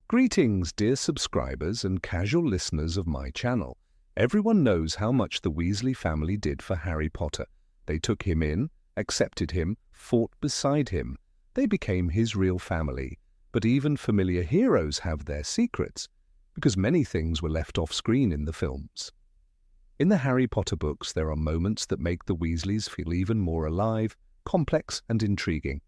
Greetings, dear subscribers and casual listeners of my channel. Everyone knows how much the Weasley family did for Harry Potter. They took him in, accepted him, fought beside him. They became his real family. But even familiar heroes have their secrets, because many things were left off screen in the films. In the Harry Potter books, there are moments that make the Weasleys feel even more alive, complex and intriguing.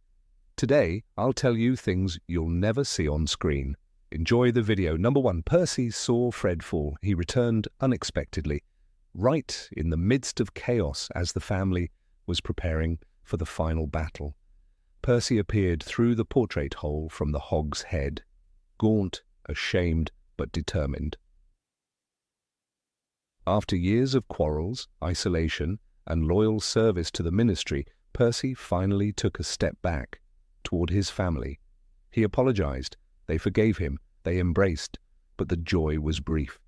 Today, I'll tell you things you'll never see on screen. Enjoy the video. Number 1. Percy saw Fred fall. He returned unexpectedly, right in the midst of chaos as the family was preparing for the final battle. Percy appeared through the portrait hole from the Hog's head, gaunt, ashamed, but determined. After years of quarrels, isolation, and loyal service to the ministry, Percy finally took a step back toward his family. He apologized. They forgave him, they embraced, but the joy was brief.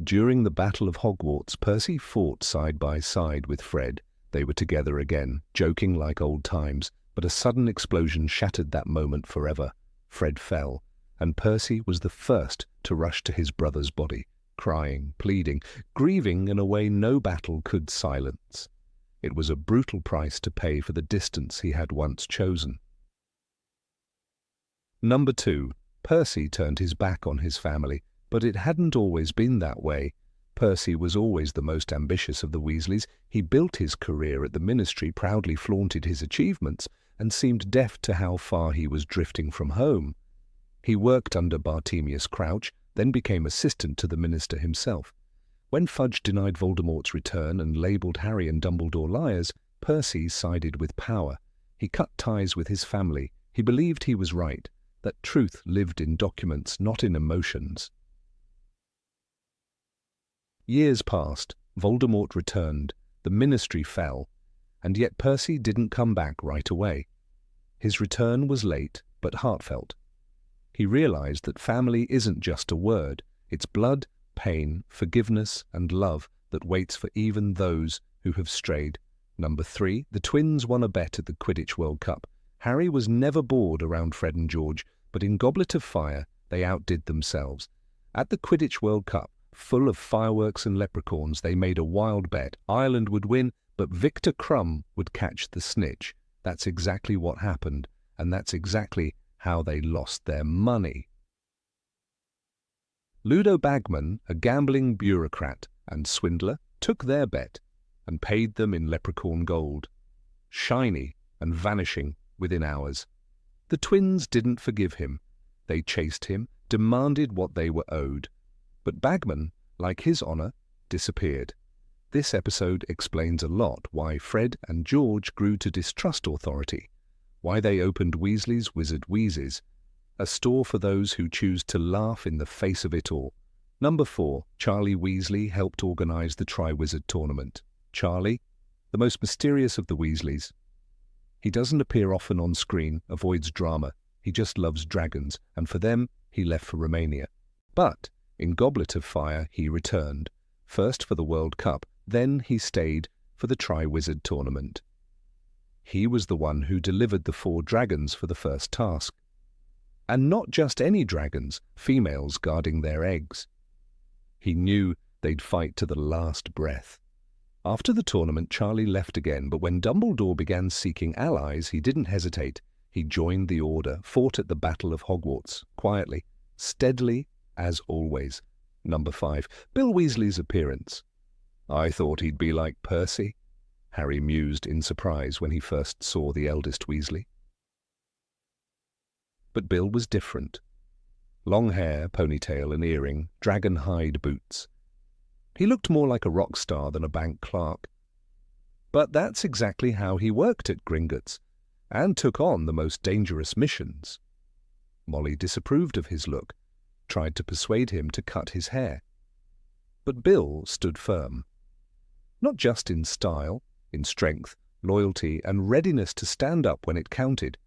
During the Battle of Hogwarts, Percy fought side by side with Fred. They were together again, joking like old times, but a sudden explosion shattered that moment forever. Fred fell, and Percy was the first to rush to his brother's body, crying, pleading, grieving in a way no battle could silence. It was a brutal price to pay for the distance he had once chosen. Number 2. Percy turned his back on his family, but it hadn't always been that way. Percy was always the most ambitious of the Weasleys. He built his career at the ministry, proudly flaunted his achievements, and seemed deaf to how far he was drifting from home. He worked under Bartemius Crouch, then became assistant to the minister himself. When Fudge denied Voldemort's return and labelled Harry and Dumbledore liars, Percy sided with power. He cut ties with his family. He believed he was right, that truth lived in documents, not in emotions. Years passed. Voldemort returned. The ministry fell. And yet Percy didn't come back right away. His return was late, but heartfelt. He realized that family isn't just a word. It's blood, pain, forgiveness, and love that waits for even those who have strayed. Number 3. The twins won a bet at the Quidditch World Cup. Harry was never bored around Fred and George, but in Goblet of Fire, they outdid themselves. At the Quidditch World Cup, full of fireworks and leprechauns, they made a wild bet. Ireland would win, but Victor Crumb would catch the snitch. That's exactly what happened, and that's exactly how they lost their money. Ludo Bagman, a gambling bureaucrat and swindler, took their bet and paid them in leprechaun gold, shiny and vanishing within hours. The twins didn't forgive him. They chased him, demanded what they were owed. But Bagman, like his honor, disappeared. This episode explains a lot why Fred and George grew to distrust authority, why they opened Weasley's Wizard Wheezes, a store for those who choose to laugh in the face of it all. Number 4. Charlie Weasley helped organize the Triwizard Tournament. Charlie, the most mysterious of the Weasleys. He doesn't appear often on screen, avoids drama. He just loves dragons, and for them, he left for Romania. But in Goblet of Fire, he returned, first for the World Cup, then he stayed for the Triwizard Tournament. He was the one who delivered the 4 dragons for the first task. And not just any dragons, females guarding their eggs. He knew they'd fight to the last breath. After the tournament, Charlie left again, but when Dumbledore began seeking allies, he didn't hesitate. He joined the Order, fought at the Battle of Hogwarts, quietly, steadily, as always. Number 5. Bill Weasley's appearance. I thought he'd be like Percy, Harry mused in surprise when he first saw the eldest Weasley. But Bill was different. Long hair, ponytail and earring, dragon hide boots. He looked more like a rock star than a bank clerk. But that's exactly how he worked at Gringotts, and took on the most dangerous missions. Molly disapproved of his look, tried to persuade him to cut his hair. But Bill stood firm. Not just in style, in strength, loyalty, and readiness to stand up when it counted.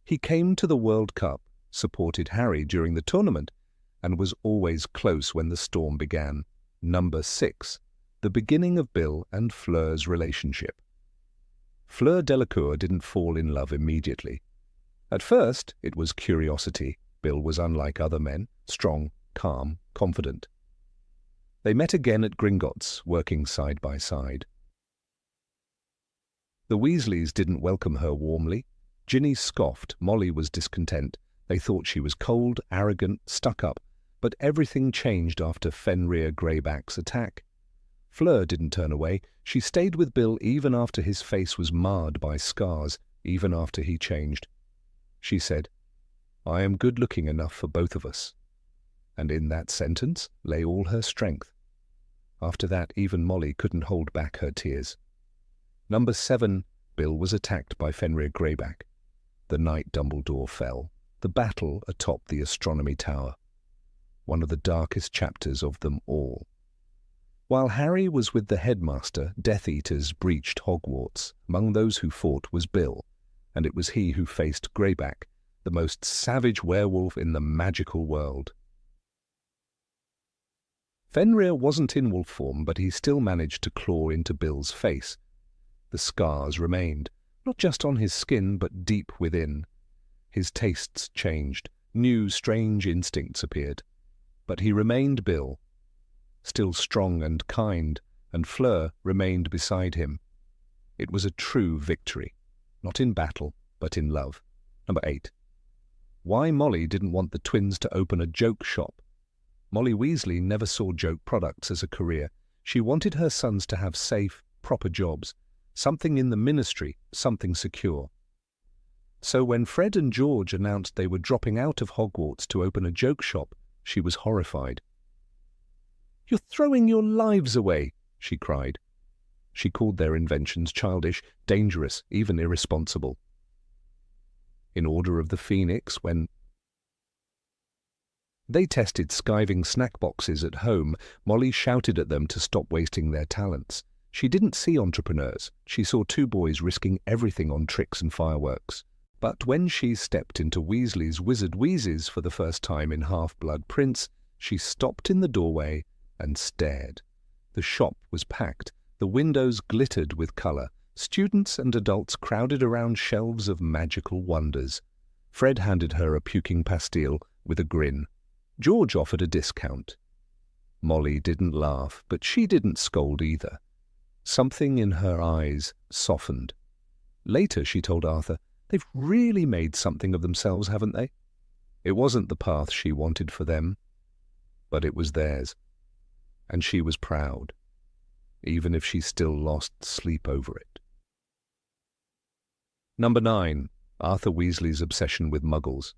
He came to the World Cup, supported Harry during the tournament, and was always close when the storm began. Number 6. The beginning of Bill and Fleur's relationship. Fleur Delacour didn't fall in love immediately. At first, it was curiosity. Bill was unlike other men, strong, calm, confident. They met again at Gringotts, working side by side. The Weasleys didn't welcome her warmly. Ginny scoffed, Molly was discontent. They thought she was cold, arrogant, stuck up, but everything changed after Fenrir Greyback's attack. Fleur didn't turn away. She stayed with Bill even after his face was marred by scars, even after he changed. She said, "I am good-looking enough for both of us." And in that sentence lay all her strength. After that, even Molly couldn't hold back her tears. Number 7, Bill was attacked by Fenrir Greyback. The night Dumbledore fell. The battle atop the Astronomy Tower. One of the darkest chapters of them all. While Harry was with the headmaster, Death Eaters breached Hogwarts. Among those who fought was Bill, and it was he who faced Greyback, the most savage werewolf in the magical world. Fenrir wasn't in wolf form, but he still managed to claw into Bill's face. The scars remained, not just on his skin, but deep within. His tastes changed, new strange instincts appeared. But he remained Bill, still strong and kind, and Fleur remained beside him. It was a true victory, not in battle, but in love. Number 8. Why Molly didn't want the twins to open a joke shop. Molly Weasley never saw joke products as a career. She wanted her sons to have safe, proper jobs, something in the ministry, something secure. So when Fred and George announced they were dropping out of Hogwarts to open a joke shop, she was horrified. "You're throwing your lives away," she cried. She called their inventions childish, dangerous, even irresponsible. In Order of the Phoenix, when they tested skiving snack boxes at home, Molly shouted at them to stop wasting their talents. She didn't see entrepreneurs. She saw two boys risking everything on tricks and fireworks. But when she stepped into Weasley's Wizard Wheezes for the first time in Half-Blood Prince, she stopped in the doorway and stared. The shop was packed. The windows glittered with colour. Students and adults crowded around shelves of magical wonders. Fred handed her a puking pastille with a grin. George offered a discount. Molly didn't laugh, but she didn't scold either. Something in her eyes softened. Later she told Arthur, "They've really made something of themselves, haven't they?" It wasn't the path she wanted for them, but it was theirs. And she was proud, even if she still lost sleep over it. Number 9. Arthur Weasley's obsession with muggles.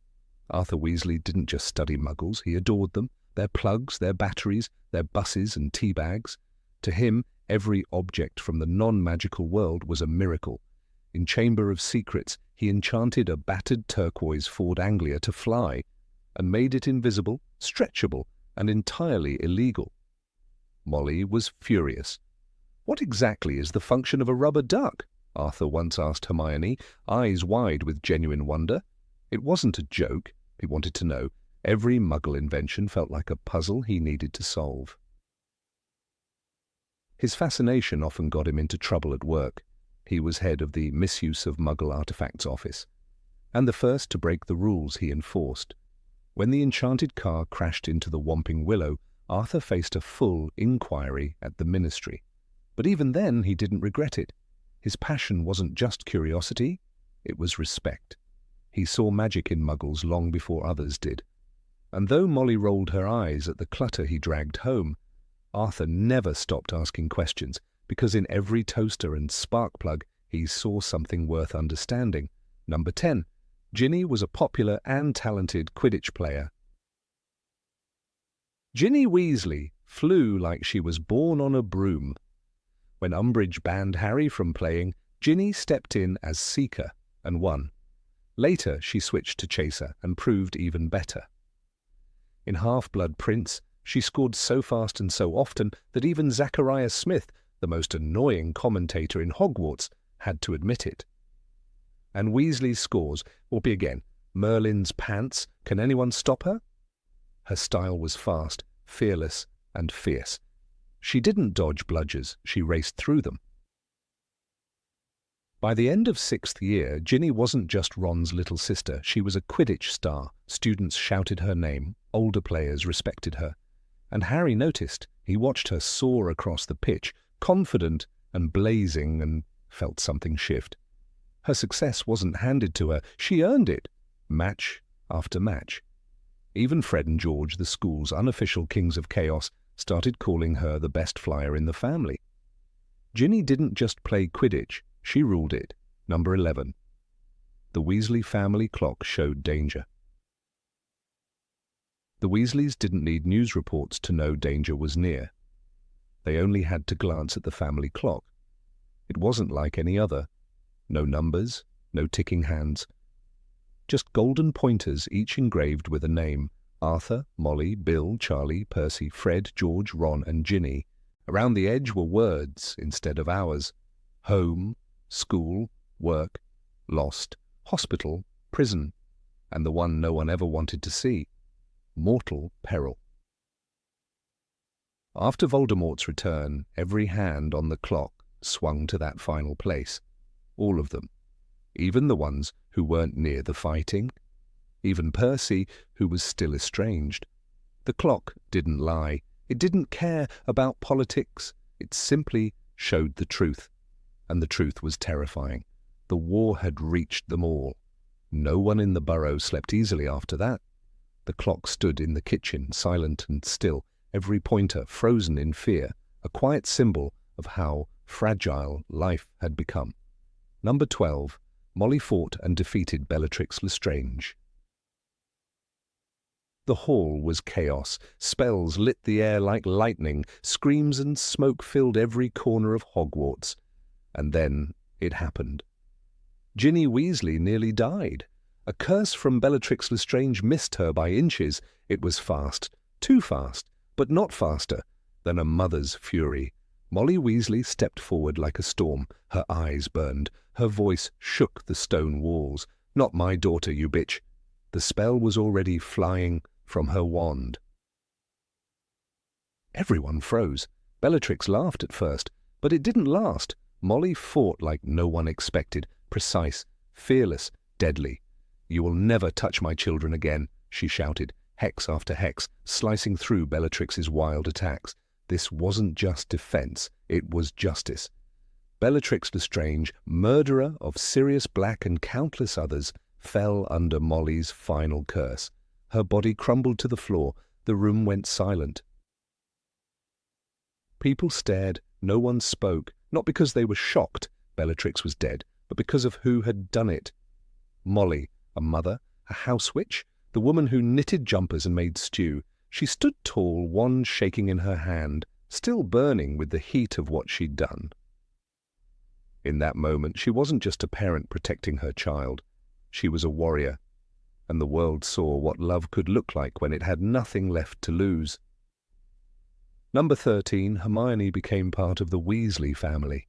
Arthur Weasley didn't just study muggles, he adored them, their plugs, their batteries, their buses and tea bags. To him, every object from the non-magical world was a miracle. In Chamber of Secrets, he enchanted a battered turquoise Ford Anglia to fly, and made it invisible, stretchable, and entirely illegal. Molly was furious. "What exactly is the function of a rubber duck?" Arthur once asked Hermione, eyes wide with genuine wonder. It wasn't a joke, he wanted to know. Every muggle invention felt like a puzzle he needed to solve. His fascination often got him into trouble at work. He was head of the Misuse of Muggle Artifacts office, and the first to break the rules he enforced. When the enchanted car crashed into the Whomping Willow, Arthur faced a full inquiry at the Ministry. But even then he didn't regret it. His passion wasn't just curiosity, it was respect. He saw magic in muggles long before others did. And though Molly rolled her eyes at the clutter he dragged home, Arthur never stopped asking questions, because in every toaster and spark plug he saw something worth understanding. Number 10. Ginny was a popular and talented Quidditch player. Ginny Weasley flew like she was born on a broom. When Umbridge banned Harry from playing, Ginny stepped in as Seeker and won. Later she switched to Chaser and proved even better. In Half-Blood Prince, she scored so fast and so often that even Zachariah Smith, the most annoying commentator in Hogwarts, had to admit it. And Weasley's scores will be again, Merlin's pants, can anyone stop her? Her style was fast, fearless, and fierce. She didn't dodge bludgers, she raced through them. By the end of 6th year, Ginny wasn't just Ron's little sister. She was a Quidditch star. Students shouted her name. Older players respected her. And Harry noticed. He watched her soar across the pitch, confident and blazing, and felt something shift. Her success wasn't handed to her. She earned it, match after match. Even Fred and George, the school's unofficial kings of chaos, started calling her the best flyer in the family. Ginny didn't just play Quidditch, she ruled it. Number 11. The Weasley family clock showed danger. The Weasleys didn't need news reports to know danger was near. They only had to glance at the family clock. It wasn't like any other. No numbers, no ticking hands. Just golden pointers, each engraved with a name. Arthur, Molly, Bill, Charlie, Percy, Fred, George, Ron, and Ginny. Around the edge were words instead of hours. Home, school, work, lost, hospital, prison, and the one no one ever wanted to see. Mortal peril. After Voldemort's return, every hand on the clock swung to that final place. All of them. Even the ones who weren't near the fighting. Even Percy, who was still estranged. The clock didn't lie. It didn't care about politics. It simply showed the truth. And the truth was terrifying. The war had reached them all. No one in the burrow slept easily after that. The clock stood in the kitchen, silent and still, every pointer frozen in fear, a quiet symbol of how fragile life had become. Number 12. Molly fought and defeated Bellatrix Lestrange. The hall was chaos. Spells lit the air like lightning. Screams and smoke filled every corner of Hogwarts. And then it happened. Ginny Weasley nearly died. A curse from Bellatrix Lestrange missed her by inches. It was fast, too fast, but not faster than a mother's fury. Molly Weasley stepped forward like a storm. Her eyes burned. Her voice shook the stone walls. "Not my daughter, you bitch." The spell was already flying from her wand. Everyone froze. Bellatrix laughed at first, but it didn't last. Molly fought like no one expected, precise, fearless, deadly. "You will never touch my children again," she shouted, hex after hex, slicing through Bellatrix's wild attacks. This wasn't just defense, it was justice. Bellatrix Lestrange, murderer of Sirius Black and countless others, fell under Molly's final curse. Her body crumbled to the floor. The room went silent. People stared. No one spoke, not because they were shocked Bellatrix was dead, but because of who had done it. Molly, a mother, a house witch, the woman who knitted jumpers and made stew. She stood tall, wand shaking in her hand, still burning with the heat of what she'd done. In that moment, she wasn't just a parent protecting her child. She was a warrior, and the world saw what love could look like when it had nothing left to lose. Number 13, Hermione became part of the Weasley family.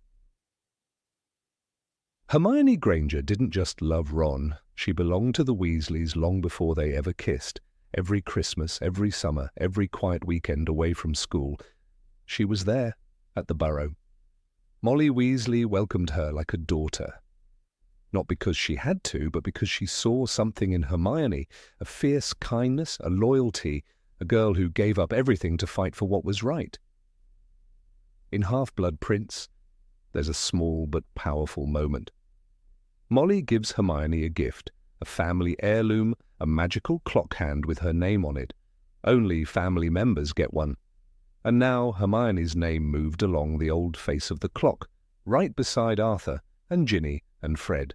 Hermione Granger didn't just love Ron. She belonged to the Weasleys long before they ever kissed. Every Christmas, every summer, every quiet weekend away from school, she was there at the Burrow. Molly Weasley welcomed her like a daughter. Not because she had to, but because she saw something in Hermione, a fierce kindness, a loyalty, a girl who gave up everything to fight for what was right. In Half-Blood Prince, there's a small but powerful moment. Molly gives Hermione a gift, a family heirloom, a magical clock hand with her name on it. Only family members get one. And now Hermione's name moved along the old face of the clock, right beside Arthur and Ginny and Fred.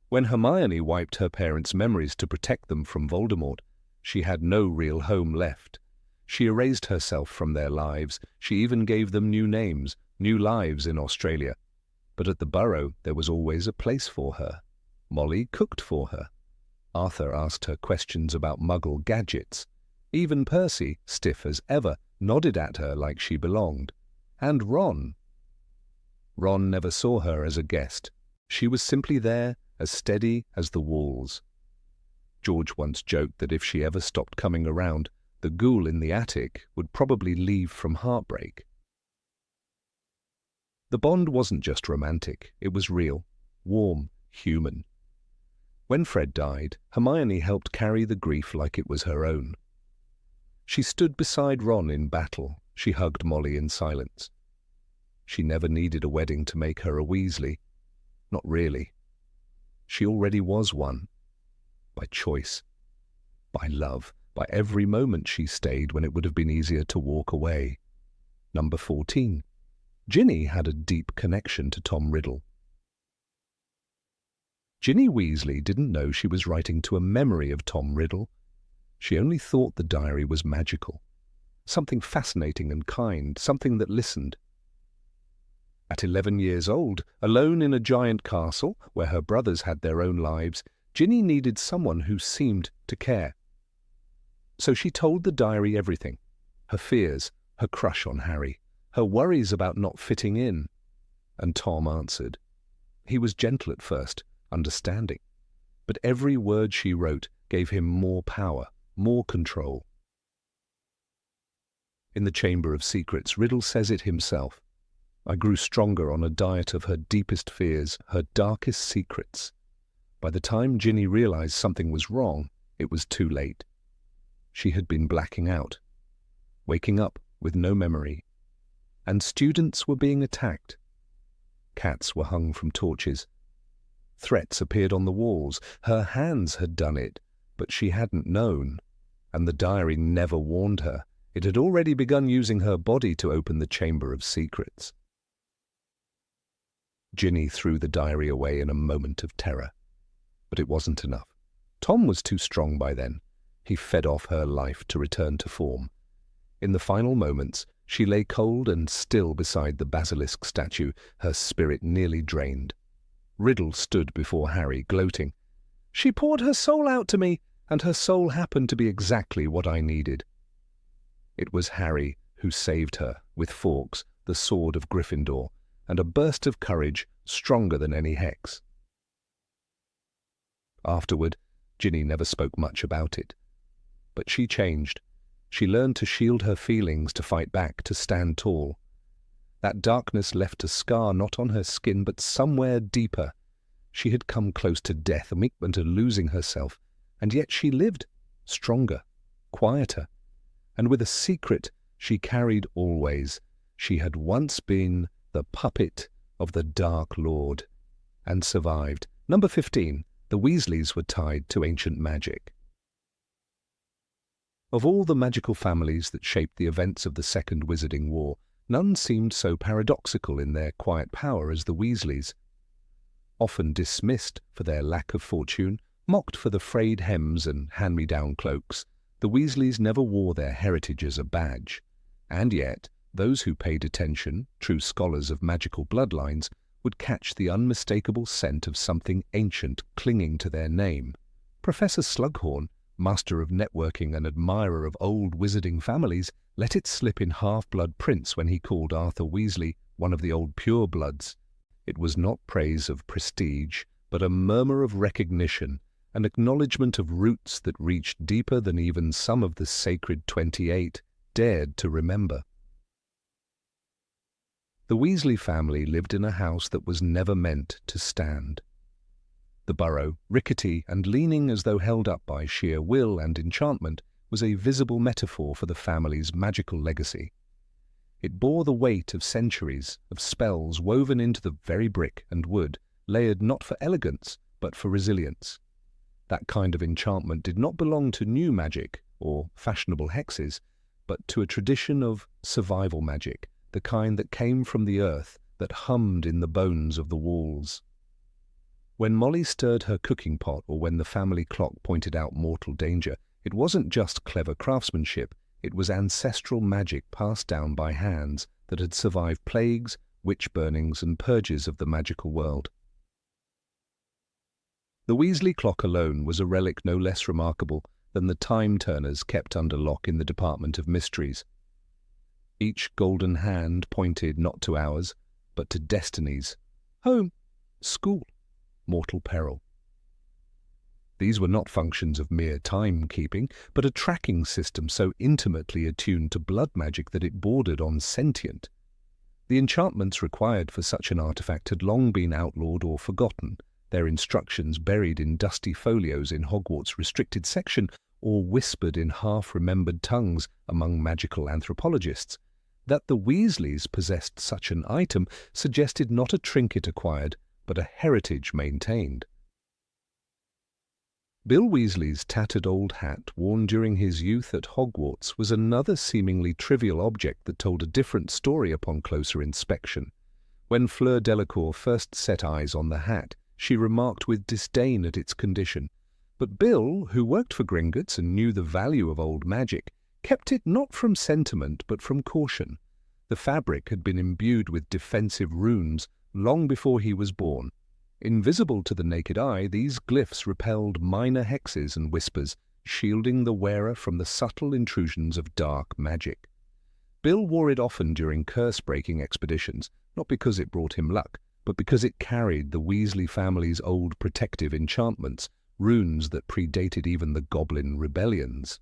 When Hermione wiped her parents' memories to protect them from Voldemort, she had no real home left. She erased herself from their lives. She even gave them new names, new lives in Australia. But at the Burrow, there was always a place for her. Molly cooked for her. Arthur asked her questions about muggle gadgets. Even Percy, stiff as ever, nodded at her like she belonged. And Ron. Ron never saw her as a guest. She was simply there, as steady as the walls. George once joked that if she ever stopped coming around, the ghoul in the attic would probably leave from heartbreak. The bond wasn't just romantic, it was real, warm, human. When Fred died, Hermione helped carry the grief like it was her own. She stood beside Ron in battle, she hugged Molly in silence. She never needed a wedding to make her a Weasley. Not really. She already was one. By choice. By love. By every moment she stayed when it would have been easier to walk away. Number 14. Ginny had a deep connection to Tom Riddle. Ginny Weasley didn't know she was writing to a memory of Tom Riddle. She only thought the diary was magical. Something fascinating and kind, something that listened. At 11 years old, alone in a giant castle where her brothers had their own lives, Ginny needed someone who seemed to care. So she told the diary everything. Her fears, her crush on Harry, her worries about not fitting in. And Tom answered. He was gentle at first, understanding. But every word she wrote gave him more power, more control. In the Chamber of Secrets, Riddle says it himself. I grew stronger on a diet of her deepest fears, her darkest secrets. By the time Ginny realized something was wrong, it was too late. She had been blacking out, waking up with no memory. And students were being attacked. Cats were hung from torches. Threats appeared on the walls. Her hands had done it, but she hadn't known. And the diary never warned her. It had already begun using her body to open the Chamber of Secrets. Ginny threw the diary away in a moment of terror. But it wasn't enough. Tom was too strong by then. He fed off her life to return to form. In the final moments, she lay cold and still beside the basilisk statue, her spirit nearly drained. Riddle stood before Harry, gloating. She poured her soul out to me, and her soul happened to be exactly what I needed. It was Harry who saved her, with Fawkes, the sword of Gryffindor, and a burst of courage stronger than any hex. Afterward, Ginny never spoke much about it. But she changed. She learned to shield her feelings, to fight back, to stand tall. That darkness left a scar not on her skin, but somewhere deeper. She had come close to death, and to losing herself, and yet she lived, stronger, quieter, and with a secret she carried always. She had once been the puppet of the Dark Lord, and survived. Number 15. The Weasleys were tied to ancient magic. Of all the magical families that shaped the events of the Second Wizarding War, none seemed so paradoxical in their quiet power as the Weasleys. Often dismissed for their lack of fortune, mocked for the frayed hems and hand-me-down cloaks, the Weasleys never wore their heritage as a badge. And yet, those who paid attention, true scholars of magical bloodlines, would catch the unmistakable scent of something ancient clinging to their name. Professor Slughorn, master of networking and admirer of old wizarding families, let it slip in Half-Blood Prince when he called Arthur Weasley one of the old purebloods. It was not praise of prestige, but a murmur of recognition, an acknowledgement of roots that reached deeper than even some of the sacred 28 dared to remember. The Weasley family lived in a house that was never meant to stand. The burrow, rickety and leaning as though held up by sheer will and enchantment, was a visible metaphor for the family's magical legacy. It bore the weight of centuries, of spells woven into the very brick and wood, layered not for elegance, but for resilience. That kind of enchantment did not belong to new magic or fashionable hexes, but to a tradition of survival magic, the kind that came from the earth, that hummed in the bones of the walls. When Molly stirred her cooking pot or when the family clock pointed out mortal danger, it wasn't just clever craftsmanship, it was ancestral magic passed down by hands that had survived plagues, witch burnings and purges of the magical world. The Weasley clock alone was a relic no less remarkable than the time-turners kept under lock in the Department of Mysteries. Each golden hand pointed not to hours, but to destinies, home, school, mortal peril. These were not functions of mere time-keeping, but a tracking system so intimately attuned to blood magic that it bordered on sentient. The enchantments required for such an artifact had long been outlawed or forgotten, their instructions buried in dusty folios in Hogwarts' restricted section or whispered in half-remembered tongues among magical anthropologists. That the Weasleys possessed such an item suggested not a trinket acquired, but a heritage maintained. Bill Weasley's tattered old hat worn during his youth at Hogwarts was another seemingly trivial object that told a different story upon closer inspection. When Fleur Delacour first set eyes on the hat, she remarked with disdain at its condition. But Bill, who worked for Gringotts and knew the value of old magic, kept it not from sentiment but from caution. The fabric had been imbued with defensive runes long before he was born. Invisible to the naked eye, these glyphs repelled minor hexes and whispers, shielding the wearer from the subtle intrusions of dark magic. Bill wore it often during curse-breaking expeditions, not because it brought him luck, but because it carried the Weasley family's old protective enchantments, runes that predated even the goblin rebellions.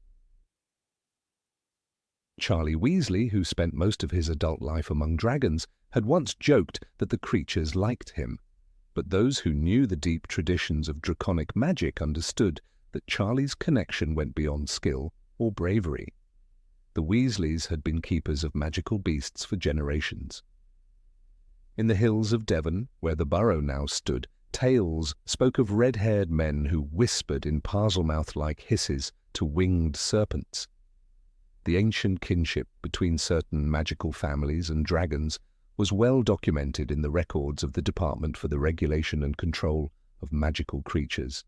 Charlie Weasley, who spent most of his adult life among dragons, had once joked that the creatures liked him. But those who knew the deep traditions of draconic magic understood that Charlie's connection went beyond skill or bravery. The Weasleys had been keepers of magical beasts for generations. In the hills of Devon, where the burrow now stood, tales spoke of red-haired men who whispered in Parselmouth-like hisses to winged serpents. The ancient kinship between certain magical families and dragons was well documented in the records of the Department for the Regulation and Control of Magical Creatures.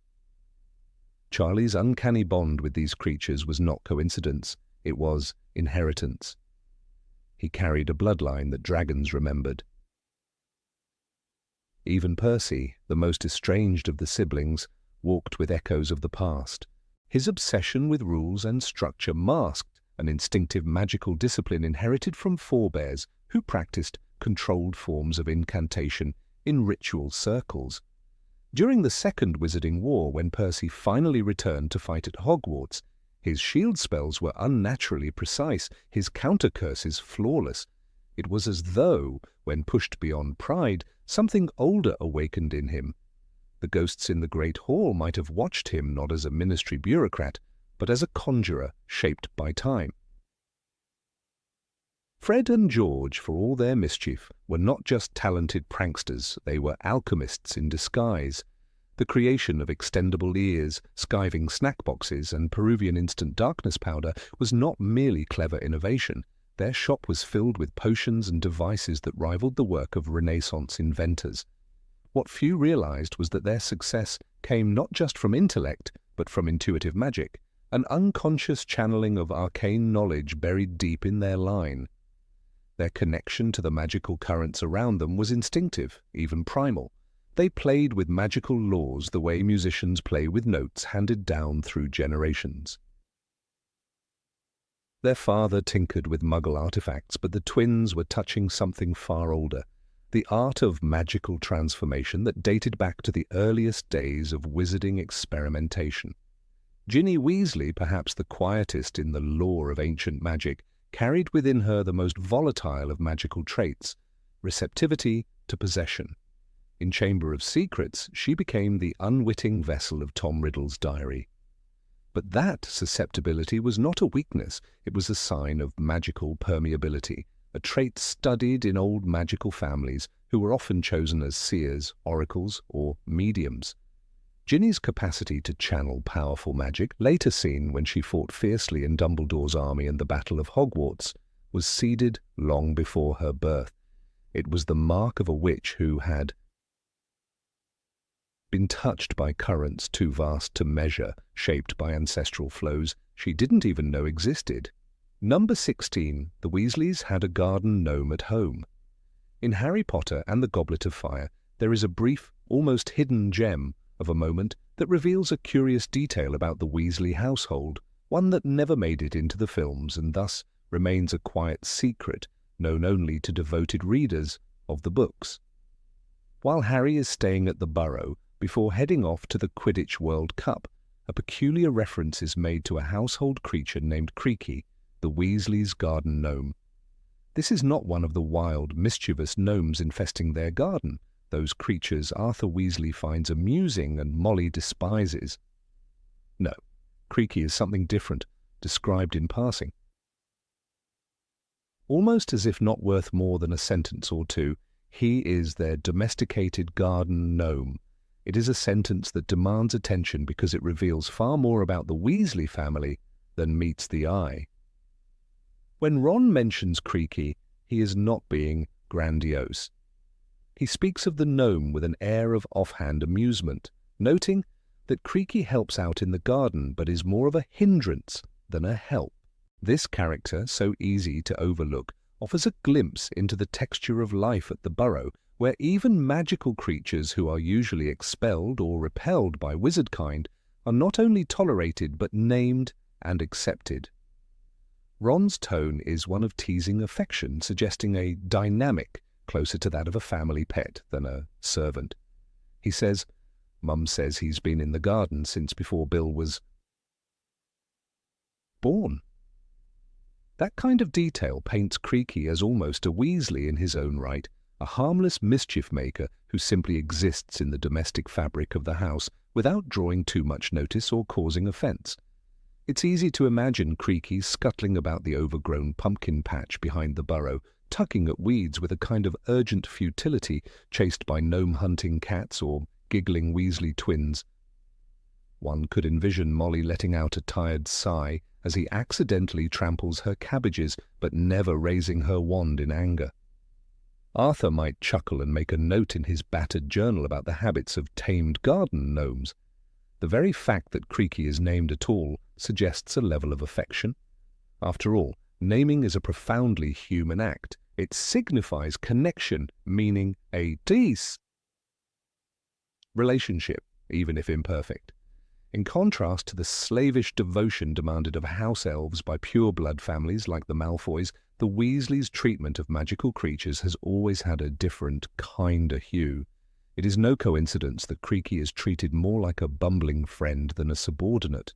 Charlie's uncanny bond with these creatures was not coincidence, it was inheritance. He carried a bloodline that dragons remembered. Even Percy, the most estranged of the siblings, walked with echoes of the past. His obsession with rules and structure masked an instinctive magical discipline inherited from forebears who practiced controlled forms of incantation in ritual circles. During the Second Wizarding War, when Percy finally returned to fight at Hogwarts, his shield spells were unnaturally precise, his counter-curses flawless. It was as though, when pushed beyond pride, something older awakened in him. The ghosts in the Great Hall might have watched him not as a ministry bureaucrat, but as a conjurer shaped by time. Fred and George, for all their mischief, were not just talented pranksters, they were alchemists in disguise. The creation of extendable ears, skiving snack boxes, and Peruvian instant darkness powder was not merely clever innovation. Their shop was filled with potions and devices that rivaled the work of Renaissance inventors. What few realized was that their success came not just from intellect, but from intuitive magic, an unconscious channeling of arcane knowledge buried deep in their line. Their connection to the magical currents around them was instinctive, even primal. They played with magical laws the way musicians play with notes handed down through generations. Their father tinkered with muggle artifacts, but the twins were touching something far older, the art of magical transformation that dated back to the earliest days of wizarding experimentation. Ginny Weasley, perhaps the quietest in the lore of ancient magic, carried within her the most volatile of magical traits, receptivity to possession. In Chamber of Secrets, she became the unwitting vessel of Tom Riddle's diary. But that susceptibility was not a weakness, it was a sign of magical permeability, a trait studied in old magical families who were often chosen as seers, oracles, or mediums. Ginny's capacity to channel powerful magic, later seen when she fought fiercely in Dumbledore's army in the Battle of Hogwarts, was seeded long before her birth. It was the mark of a witch who had been touched by currents too vast to measure, shaped by ancestral flows she didn't even know existed. Number 16, the Weasleys had a garden gnome at home. In Harry Potter and the Goblet of Fire, there is a brief, almost hidden gem of a moment that reveals a curious detail about the Weasley household, one that never made it into the films and thus remains a quiet secret known only to devoted readers of the books. While Harry is staying at the Burrow before heading off to the Quidditch World Cup, a peculiar reference is made to a household creature named Creaky, the Weasleys' garden gnome. This is not one of the wild, mischievous gnomes infesting their garden, those creatures Arthur Weasley finds amusing and Molly despises. No, Creaky is something different, described in passing. Almost as if not worth more than a sentence or two, he is their domesticated garden gnome. It is a sentence that demands attention because it reveals far more about the Weasley family than meets the eye. When Ron mentions Creaky, he is not being grandiose. He speaks of the gnome with an air of offhand amusement, noting that Creaky helps out in the garden but is more of a hindrance than a help. This character, so easy to overlook, offers a glimpse into the texture of life at the Burrow, where even magical creatures who are usually expelled or repelled by wizardkind are not only tolerated but named and accepted. Ron's tone is one of teasing affection, suggesting a dynamic closer to that of a family pet than a servant. He says, "Mum says he's been in the garden since before Bill was born." That kind of detail paints Creaky as almost a Weasley in his own right, a harmless mischief-maker who simply exists in the domestic fabric of the house without drawing too much notice or causing offence. It's easy to imagine Creaky scuttling about the overgrown pumpkin patch behind the Burrow, tugging at weeds with a kind of urgent futility, chased by gnome-hunting cats or giggling Weasley twins. One could envision Molly letting out a tired sigh as he accidentally tramples her cabbages, but never raising her wand in anger. Arthur might chuckle and make a note in his battered journal about the habits of tamed garden gnomes. The very fact that Creaky is named at all suggests a level of affection. After all, naming is a profoundly human act. It signifies connection, meaning a deep relationship, even if imperfect. In contrast to the slavish devotion demanded of house elves by pure-blood families like the Malfoys, the Weasleys' treatment of magical creatures has always had a different, kinder hue. It is no coincidence that Creaky is treated more like a bumbling friend than a subordinate.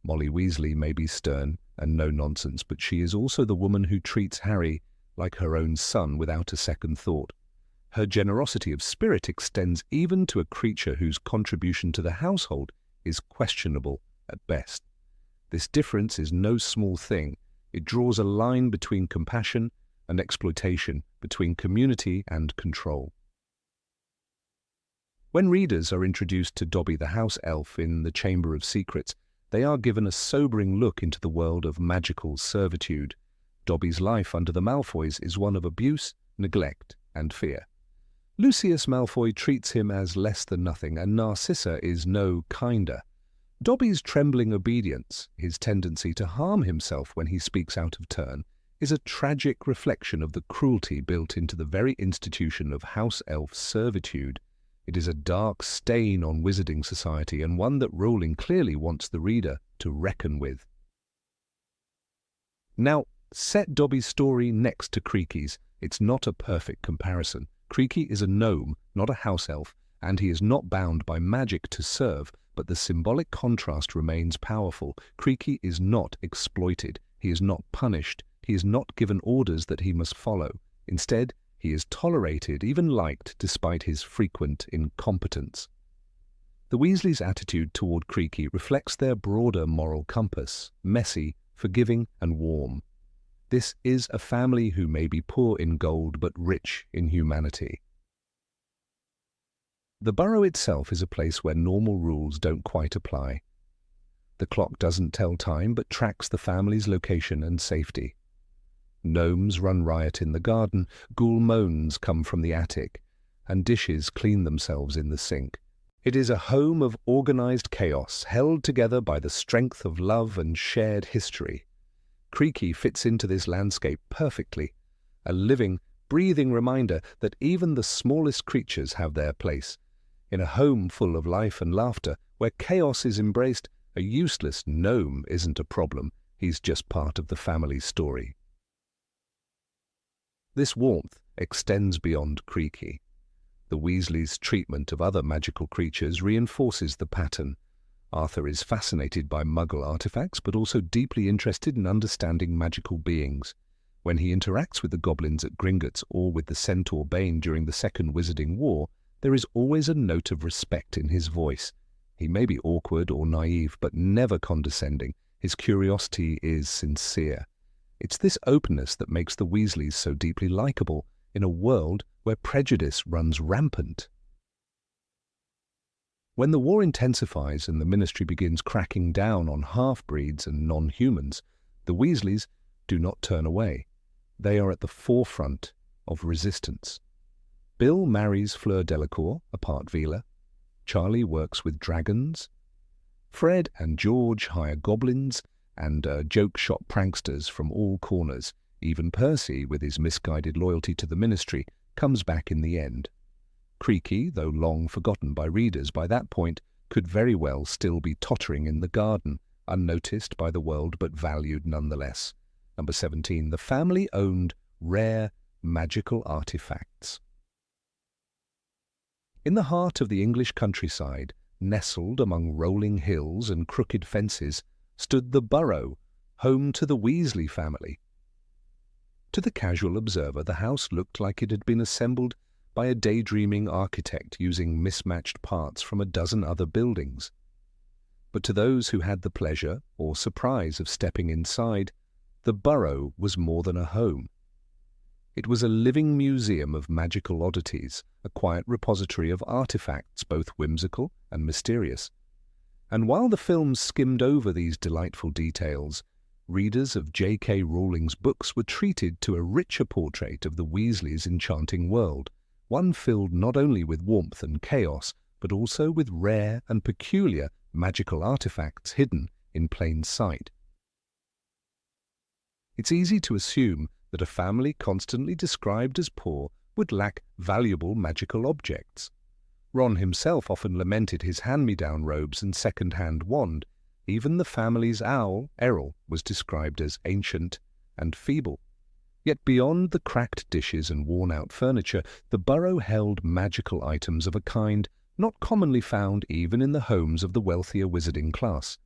Molly Weasley may be stern and no-nonsense, but she is also the woman who treats Harry like her own son without a second thought. Her generosity of spirit extends even to a creature whose contribution to the household is questionable at best. This difference is no small thing. It draws a line between compassion and exploitation, between community and control. When readers are introduced to Dobby the house elf in the Chamber of Secrets, they are given a sobering look into the world of magical servitude. Dobby's life under the Malfoys is one of abuse, neglect, and fear. Lucius Malfoy treats him as less than nothing, and Narcissa is no kinder. Dobby's trembling obedience, his tendency to harm himself when he speaks out of turn, is a tragic reflection of the cruelty built into the very institution of house elf servitude. It is a dark stain on wizarding society, and one that Rowling clearly wants the reader to reckon with. Now, set Dobby's story next to Creaky's. It's not a perfect comparison. Creaky is a gnome, not a house elf, and he is not bound by magic to serve, but the symbolic contrast remains powerful. Creaky is not exploited. He is not punished. He is not given orders that he must follow. Instead, he is tolerated, even liked, despite his frequent incompetence. The Weasleys' attitude toward Creaky reflects their broader moral compass, messy, forgiving, and warm. This is a family who may be poor in gold but rich in humanity. The Burrow itself is a place where normal rules don't quite apply. The clock doesn't tell time but tracks the family's location and safety. Gnomes run riot in the garden, ghoul moans come from the attic, and dishes clean themselves in the sink. It is a home of organized chaos, held together by the strength of love and shared history. Creaky fits into this landscape perfectly, a living, breathing reminder that even the smallest creatures have their place. In a home full of life and laughter, where chaos is embraced, a useless gnome isn't a problem. He's just part of the family story. This warmth extends beyond Creaky. The Weasleys' treatment of other magical creatures reinforces the pattern. Arthur is fascinated by muggle artifacts, but also deeply interested in understanding magical beings. When he interacts with the goblins at Gringotts or with the centaur Bane during the Second Wizarding War, there is always a note of respect in his voice. He may be awkward or naive, but never condescending. His curiosity is sincere. It's this openness that makes the Weasleys so deeply likable in a world where prejudice runs rampant. When the war intensifies and the Ministry begins cracking down on half-breeds and non-humans, the Weasleys do not turn away. They are at the forefront of resistance. Bill marries Fleur Delacour, a part-Veela. Charlie works with dragons. Fred and George hire goblins and joke-shop pranksters from all corners. Even Percy, with his misguided loyalty to the Ministry, comes back in the end. Creaky, though long forgotten by readers by that point, could very well still be tottering in the garden, unnoticed by the world but valued nonetheless. Number 17. The family owned rare magical artifacts. In the heart of the English countryside, nestled among rolling hills and crooked fences, stood the Burrow, home to the Weasley family. To the casual observer, the house looked like it had been assembled by a daydreaming architect using mismatched parts from a dozen other buildings. But to those who had the pleasure or surprise of stepping inside, the Burrow was more than a home. It was a living museum of magical oddities, a quiet repository of artifacts both whimsical and mysterious. And while the films skimmed over these delightful details, readers of J.K. Rowling's books were treated to a richer portrait of the Weasleys' enchanting world, one filled not only with warmth and chaos, but also with rare and peculiar magical artifacts hidden in plain sight. It's easy to assume that a family constantly described as poor would lack valuable magical objects. Ron himself often lamented his hand-me-down robes and second-hand wand. Even the family's owl, Errol, was described as ancient and feeble. Yet beyond the cracked dishes and worn-out furniture, the Burrow held magical items of a kind not commonly found even in the homes of the wealthier wizarding class.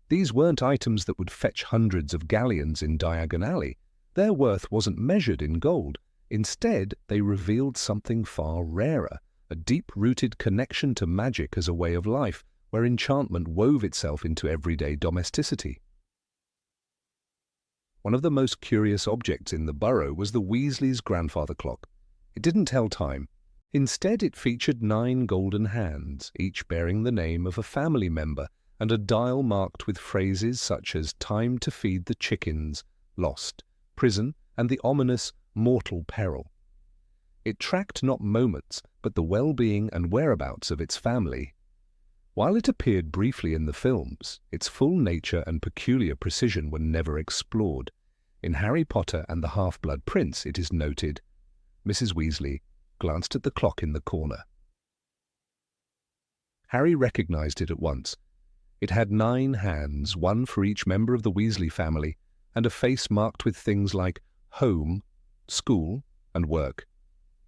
These weren't items that would fetch hundreds of galleons in Diagon Alley. Their worth wasn't measured in gold. Instead, they revealed something far rarer, a deep-rooted connection to magic as a way of life, where enchantment wove itself into everyday domesticity. One of the most curious objects in the Burrow was the Weasleys' grandfather clock. It didn't tell time. Instead, it featured 9 golden hands, each bearing the name of a family member, and a dial marked with phrases such as time to feed the chickens, lost, prison, and the ominous mortal peril. It tracked not moments, but the well-being and whereabouts of its family. While it appeared briefly in the films, its full nature and peculiar precision were never explored. In Harry Potter and the Half-Blood Prince, it is noted, Mrs. Weasley glanced at the clock in the corner. Harry recognized it at once. It had 9 hands, one for each member of the Weasley family, and a face marked with things like home, school, and work.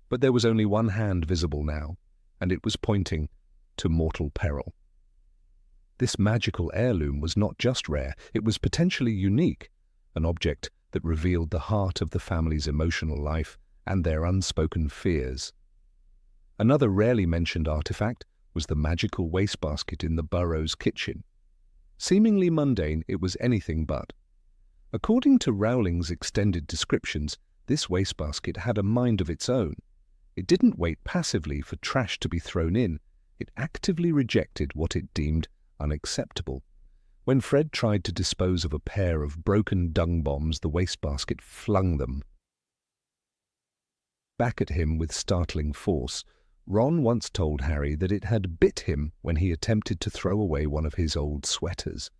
But there was only one hand visible now, and it was pointing to mortal peril. This magical heirloom was not just rare, it was potentially unique, an object that revealed the heart of the family's emotional life and their unspoken fears. Another rarely mentioned artifact was the magical wastebasket in the Burrow's kitchen. Seemingly mundane, it was anything but. According to Rowling's extended descriptions, this wastebasket had a mind of its own. It didn't wait passively for trash to be thrown in. It actively rejected what it deemed unacceptable. When Fred tried to dispose of a pair of broken dung bombs, the wastebasket flung them back at him with startling force. Ron once told Harry that it had bit him when he attempted to throw away one of his old sweaters.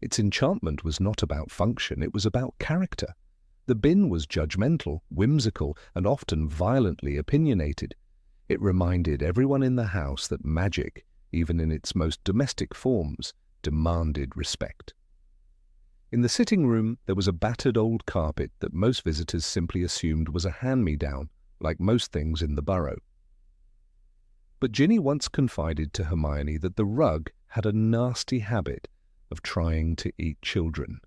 Its enchantment was not about function, it was about character. The bin was judgmental, whimsical, and often violently opinionated. It reminded everyone in the house that magic, even in its most domestic forms, demanded respect. In the sitting room, there was a battered old carpet that most visitors simply assumed was a hand-me-down, like most things in the Burrow. But Ginny once confided to Hermione that the rug had a nasty habit of trying to eat children.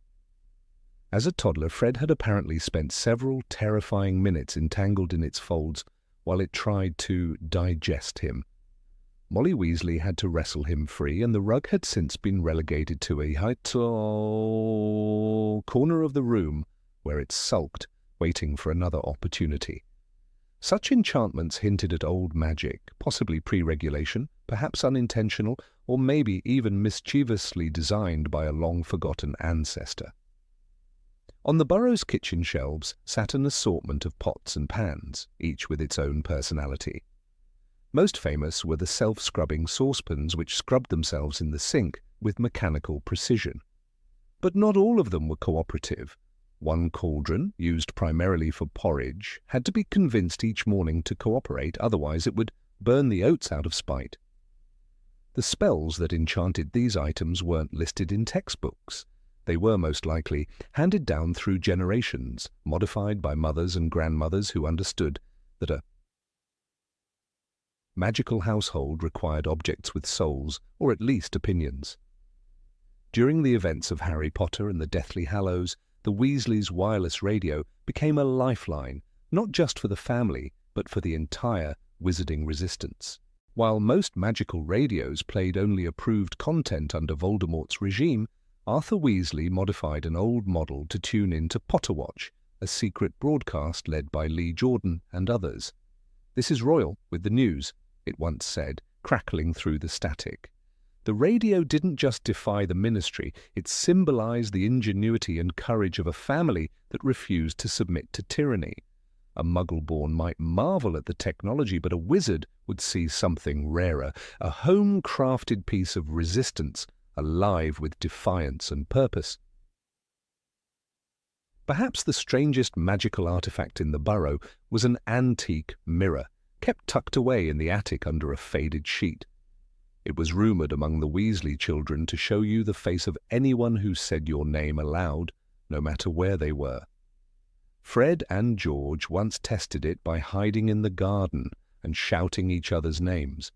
As a toddler, Fred had apparently spent several terrifying minutes entangled in its folds while it tried to digest him. Molly Weasley had to wrestle him free, and the rug had since been relegated to a corner of the room where it sulked, waiting for another opportunity. Such enchantments hinted at old magic, possibly pre-regulation, perhaps unintentional, or maybe even mischievously designed by a long-forgotten ancestor. On the burrow's kitchen shelves sat an assortment of pots and pans, each with its own personality. Most famous were the self-scrubbing saucepans which scrubbed themselves in the sink with mechanical precision. But not all of them were cooperative. One cauldron, used primarily for porridge, had to be convinced each morning to cooperate, otherwise it would burn the oats out of spite. The spells that enchanted these items weren't listed in textbooks. They were most likely handed down through generations, modified by mothers and grandmothers who understood that a magical household required objects with souls, or at least opinions. During the events of Harry Potter and the Deathly Hallows, the Weasleys' wireless radio became a lifeline, not just for the family, but for the entire wizarding resistance. While most magical radios played only approved content under Voldemort's regime, Arthur Weasley modified an old model to tune in to Potterwatch, a secret broadcast led by Lee Jordan and others. "This is Royal with the news," it once said, crackling through the static. The radio didn't just defy the ministry, it symbolized the ingenuity and courage of a family that refused to submit to tyranny. A muggle-born might marvel at the technology, but a wizard would see something rarer, a home-crafted piece of resistance, alive with defiance and purpose. Perhaps the strangest magical artifact in the burrow was an antique mirror, kept tucked away in the attic under a faded sheet. It was rumoured among the Weasley children to show you the face of anyone who said your name aloud, no matter where they were. Fred and George once tested it by hiding in the garden and shouting each other's names.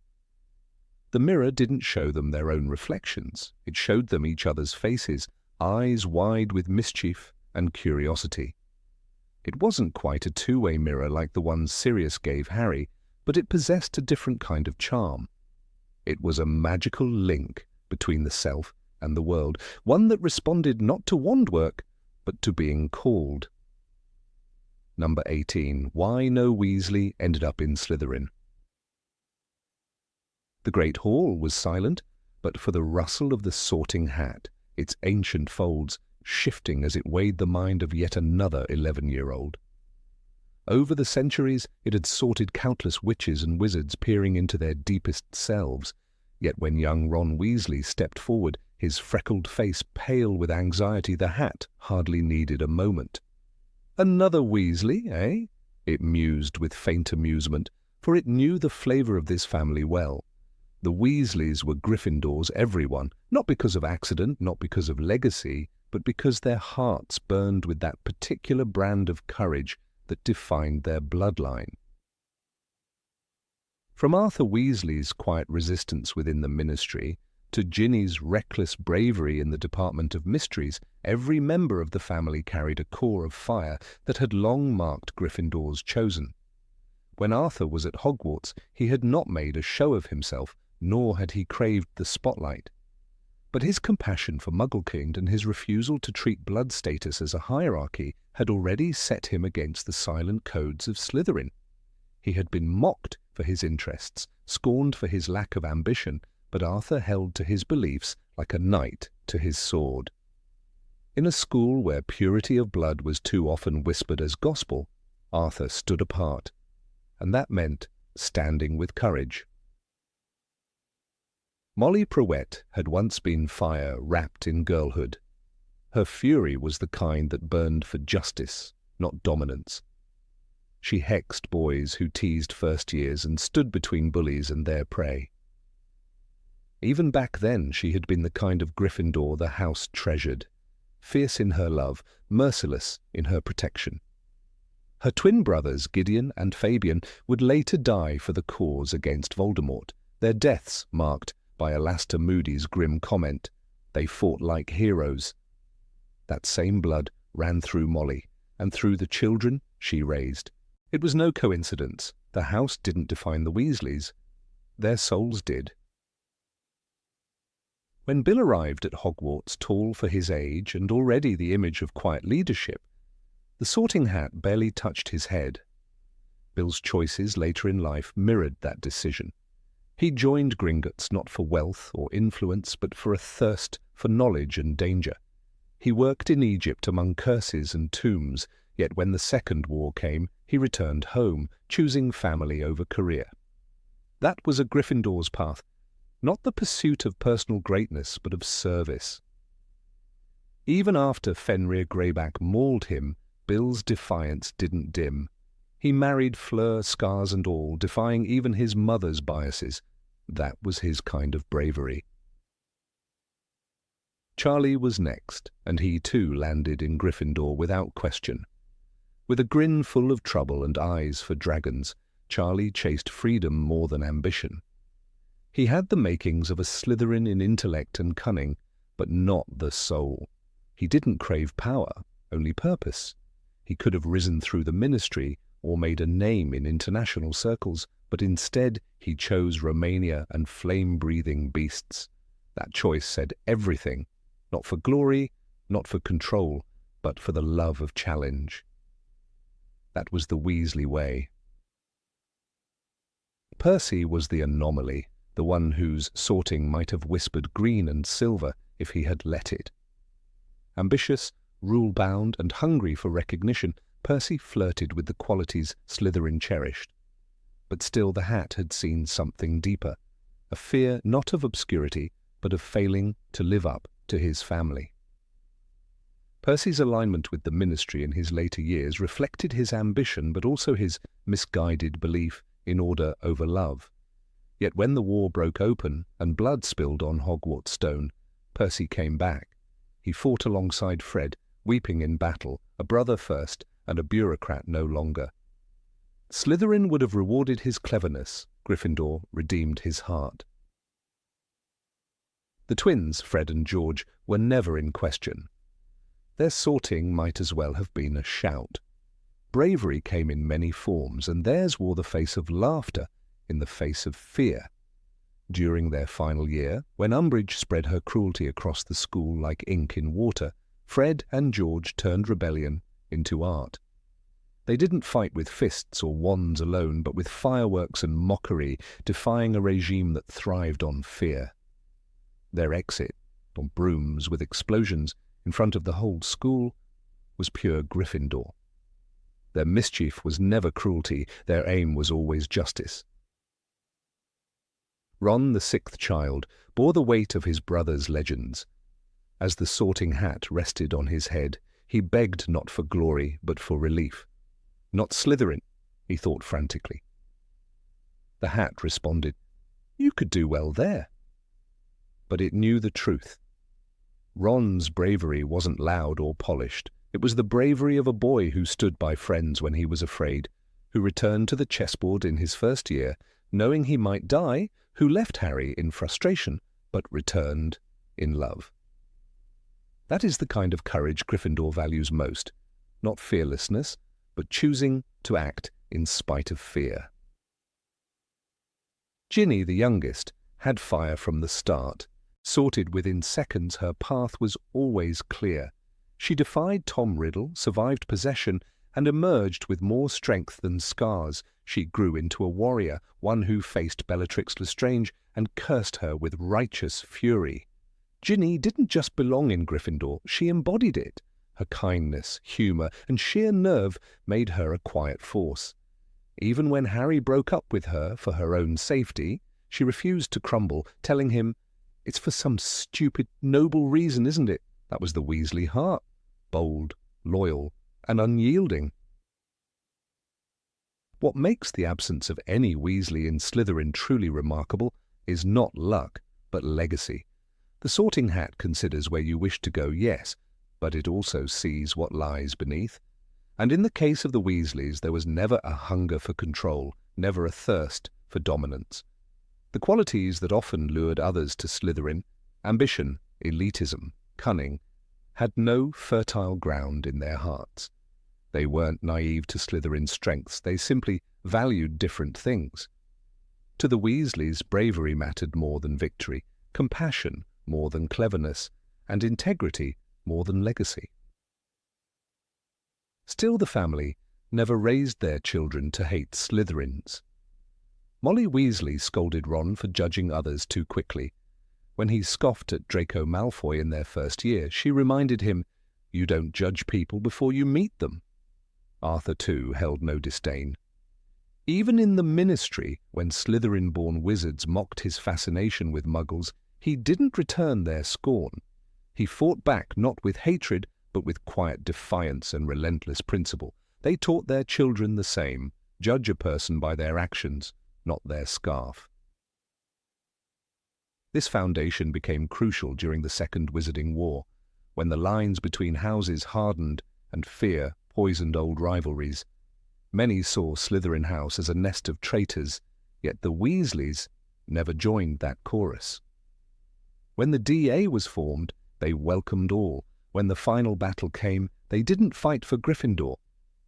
The mirror didn't show them their own reflections. It showed them each other's faces, eyes wide with mischief and curiosity. It wasn't quite a two-way mirror like the one Sirius gave Harry, but it possessed a different kind of charm. It was a magical link between the self and the world, one that responded not to wand work, but to being called. Number 18. Why No Weasley Ended Up in Slytherin. The Great Hall was silent, but for the rustle of the sorting hat, its ancient folds shifting as it weighed the mind of yet another 11-year-old. Over the centuries, it had sorted countless witches and wizards peering into their deepest selves. Yet when young Ron Weasley stepped forward, his freckled face pale with anxiety, the hat hardly needed a moment. "Another Weasley, eh?" it mused with faint amusement, for it knew the flavour of this family well. The Weasleys were Gryffindor's everyone, not because of accident, not because of legacy, but because their hearts burned with that particular brand of courage that defined their bloodline. From Arthur Weasley's quiet resistance within the ministry to Ginny's reckless bravery in the Department of Mysteries, every member of the family carried a core of fire that had long marked Gryffindor's chosen. When Arthur was at Hogwarts, he had not made a show of himself, nor had he craved the spotlight. But his compassion for Mugglekind and his refusal to treat blood status as a hierarchy had already set him against the silent codes of Slytherin. He had been mocked for his interests, scorned for his lack of ambition, but Arthur held to his beliefs like a knight to his sword. In a school where purity of blood was too often whispered as gospel, Arthur stood apart, and that meant standing with courage. Molly Prowett had once been fire wrapped in girlhood. Her fury was the kind that burned for justice, not dominance. She hexed boys who teased first years and stood between bullies and their prey. Even back then she had been the kind of Gryffindor the house treasured, fierce in her love, merciless in her protection. Her twin brothers, Gideon and Fabian, would later die for the cause against Voldemort, their deaths marked by Alastor Moody's grim comment, "They fought like heroes." That same blood ran through Molly, and through the children she raised. It was no coincidence. The house didn't define the Weasleys. Their souls did. When Bill arrived at Hogwarts, tall for his age and already the image of quiet leadership, the Sorting Hat barely touched his head. Bill's choices later in life mirrored that decision. He joined Gringotts not for wealth or influence, but for a thirst for knowledge and danger. He worked in Egypt among curses and tombs, yet when the Second War came, he returned home, choosing family over career. That was a Gryffindor's path, not the pursuit of personal greatness, but of service. Even after Fenrir Greyback mauled him, Bill's defiance didn't dim. He married Fleur, scars and all, defying even his mother's biases. That was his kind of bravery. Charlie was next, and he too landed in Gryffindor without question. With a grin full of trouble and eyes for dragons, Charlie chased freedom more than ambition. He had the makings of a Slytherin in intellect and cunning, but not the soul. He didn't crave power, only purpose. He could have risen through the ministry or made a name in international circles, but instead he chose Romania and flame-breathing beasts. That choice said everything, not for glory, not for control, but for the love of challenge. That was the Weasley way. Percy was the anomaly, the one whose sorting might have whispered green and silver if he had let it. Ambitious, rule-bound, and hungry for recognition, Percy flirted with the qualities Slytherin cherished. But still the Hat had seen something deeper, a fear not of obscurity, but of failing to live up to his family. Percy's alignment with the ministry in his later years reflected his ambition, but also his misguided belief in order over love. Yet when the war broke open and blood spilled on Hogwarts stone, Percy came back. He fought alongside Fred, weeping in battle, a brother first and a bureaucrat no longer. Slytherin would have rewarded his cleverness. Gryffindor redeemed his heart. The twins, Fred and George, were never in question. Their sorting might as well have been a shout. Bravery came in many forms, and theirs wore the face of laughter in the face of fear. During their final year, when Umbridge spread her cruelty across the school like ink in water, Fred and George turned rebellion into art. They didn't fight with fists or wands alone, but with fireworks and mockery, defying a regime that thrived on fear. Their exit, on brooms with explosions in front of the whole school, was pure Gryffindor. Their mischief was never cruelty, their aim was always justice. Ron, the sixth child, bore the weight of his brother's legends. As the Sorting Hat rested on his head, he begged not for glory, but for relief. Not Slytherin, he thought frantically. The Hat responded, "You could do well there." But it knew the truth. Ron's bravery wasn't loud or polished. It was the bravery of a boy who stood by friends when he was afraid, who returned to the chessboard in his first year, knowing he might die, who left Harry in frustration, but returned in love. That is the kind of courage Gryffindor values most, not fearlessness, but choosing to act in spite of fear. Ginny, the youngest, had fire from the start. Sorted within seconds, her path was always clear. She defied Tom Riddle, survived possession, and emerged with more strength than scars. She grew into a warrior, one who faced Bellatrix Lestrange and cursed her with righteous fury. Ginny didn't just belong in Gryffindor, she embodied it. Her kindness, humour, and sheer nerve made her a quiet force. Even when Harry broke up with her for her own safety, she refused to crumble, telling him, "It's for some stupid, noble reason, isn't it?" That was the Weasley heart, bold, loyal, and unyielding. What makes the absence of any Weasley in Slytherin truly remarkable is not luck, but legacy. The Sorting Hat considers where you wish to go, yes, but it also sees what lies beneath. And in the case of the Weasleys, there was never a hunger for control, never a thirst for dominance. The qualities that often lured others to Slytherin, ambition, elitism, cunning, had no fertile ground in their hearts. They weren't naive to Slytherin's strengths, they simply valued different things. To the Weasleys, bravery mattered more than victory, compassion more than cleverness, and integrity more than legacy. Still, the family never raised their children to hate Slytherins. Molly Weasley scolded Ron for judging others too quickly. When he scoffed at Draco Malfoy in their first year, she reminded him, "You don't judge people before you meet them." Arthur, too, held no disdain. Even in the Ministry, when Slytherin-born wizards mocked his fascination with muggles, he didn't return their scorn. He fought back not with hatred, but with quiet defiance and relentless principle. They taught their children the same: judge a person by their actions, not their scarf. This foundation became crucial during the Second Wizarding War, when the lines between houses hardened and fear poisoned old rivalries. Many saw Slytherin House as a nest of traitors, yet the Weasleys never joined that chorus. When the DA was formed, they welcomed all. When the final battle came, they didn't fight for Gryffindor.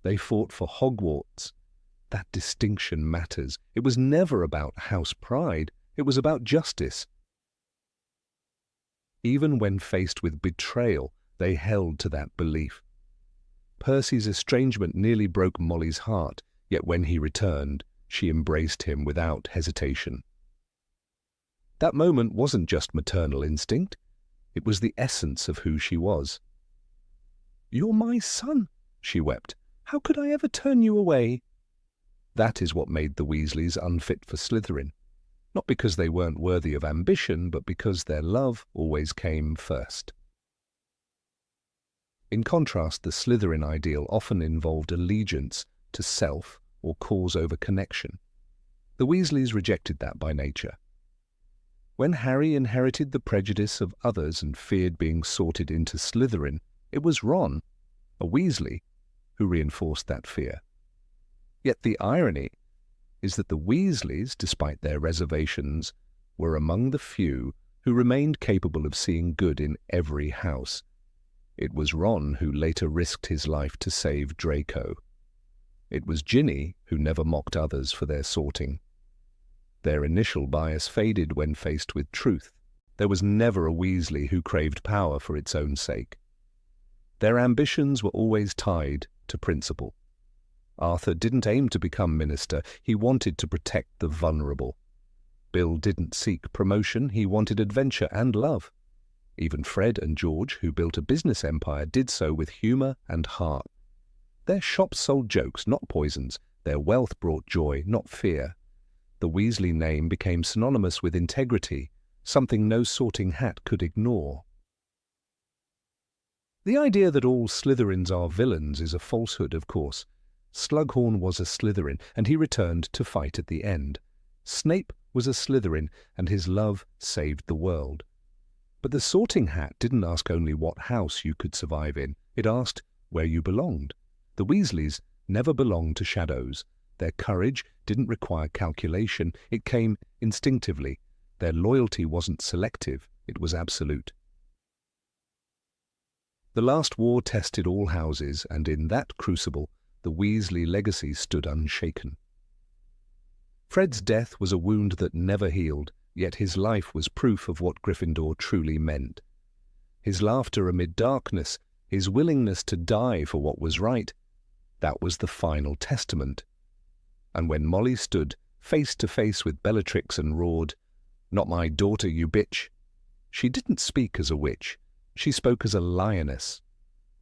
They fought for Hogwarts. That distinction matters. It was never about house pride. It was about justice. Even when faced with betrayal, they held to that belief. Percy's estrangement nearly broke Molly's heart, yet when he returned, she embraced him without hesitation. That moment wasn't just maternal instinct. It was the essence of who she was. "You're my son," she wept. "How could I ever turn you away?" That is what made the Weasleys unfit for Slytherin. Not because they weren't worthy of ambition, but because their love always came first. In contrast, the Slytherin ideal often involved allegiance to self or cause over connection. The Weasleys rejected that by nature. When Harry inherited the prejudice of others and feared being sorted into Slytherin, it was Ron, a Weasley, who reinforced that fear. Yet the irony is that the Weasleys, despite their reservations, were among the few who remained capable of seeing good in every house. It was Ron who later risked his life to save Draco. It was Ginny who never mocked others for their sorting. Their initial bias faded when faced with truth. There was never a Weasley who craved power for its own sake. Their ambitions were always tied to principle. Arthur didn't aim to become minister, he wanted to protect the vulnerable. Bill didn't seek promotion, he wanted adventure and love. Even Fred and George, who built a business empire, did so with humour and heart. Their shops sold jokes, not poisons. Their wealth brought joy, not fear. The Weasley name became synonymous with integrity, something no sorting hat could ignore. The idea that all Slytherins are villains is a falsehood, of course. Slughorn was a Slytherin, and he returned to fight at the end. Snape was a Slytherin, and his love saved the world. But the sorting hat didn't ask only what house you could survive in. It asked where you belonged. The Weasleys never belonged to shadows. Their courage didn't require calculation. It came instinctively. Their loyalty wasn't selective. It was absolute. The last war tested all houses, and in that crucible, the Weasley legacy stood unshaken. Fred's death was a wound that never healed, yet his life was proof of what Gryffindor truly meant. His laughter amid darkness, his willingness to die for what was right, that was the final testament. And when Molly stood face to face with Bellatrix and roared, "Not my daughter, you bitch," she didn't speak as a witch, she spoke as a lioness.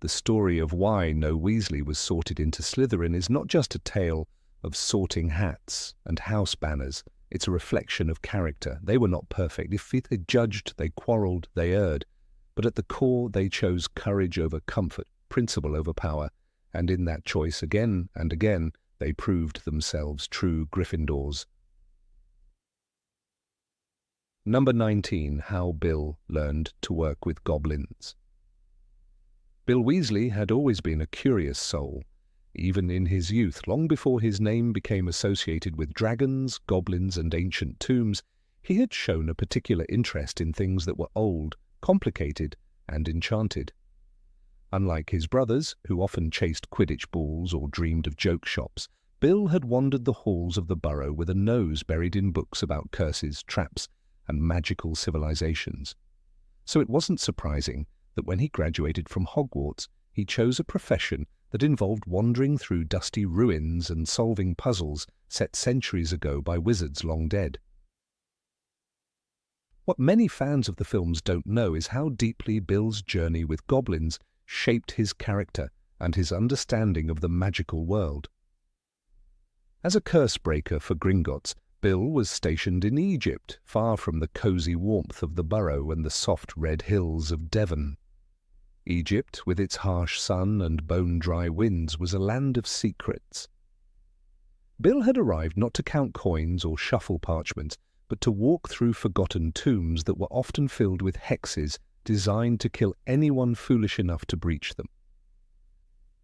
The story of why no Weasley was sorted into Slytherin is not just a tale of sorting hats and house banners. It's a reflection of character. They were not perfect. If they judged, they quarrelled, they erred. But at the core, they chose courage over comfort, principle over power. And in that choice, again and again, they proved themselves true Gryffindors. Number 19. How Bill Learned to Work with Goblins. Bill Weasley had always been a curious soul. Even in his youth, long before his name became associated with dragons, goblins, and ancient tombs, he had shown a particular interest in things that were old, complicated, and enchanted. Unlike his brothers, who often chased Quidditch balls or dreamed of joke shops, Bill had wandered the halls of the burrow with a nose buried in books about curses, traps, and magical civilizations. So it wasn't surprising that when he graduated from Hogwarts, he chose a profession that involved wandering through dusty ruins and solving puzzles set centuries ago by wizards long dead. What many fans of the films don't know is how deeply Bill's journey with goblins shaped his character and his understanding of the magical world. As a curse breaker for Gringotts, Bill was stationed in Egypt, far from the cosy warmth of the burrow and the soft red hills of Devon. Egypt, with its harsh sun and bone-dry winds, was a land of secrets. Bill had arrived not to count coins or shuffle parchment, but to walk through forgotten tombs that were often filled with hexes designed to kill anyone foolish enough to breach them.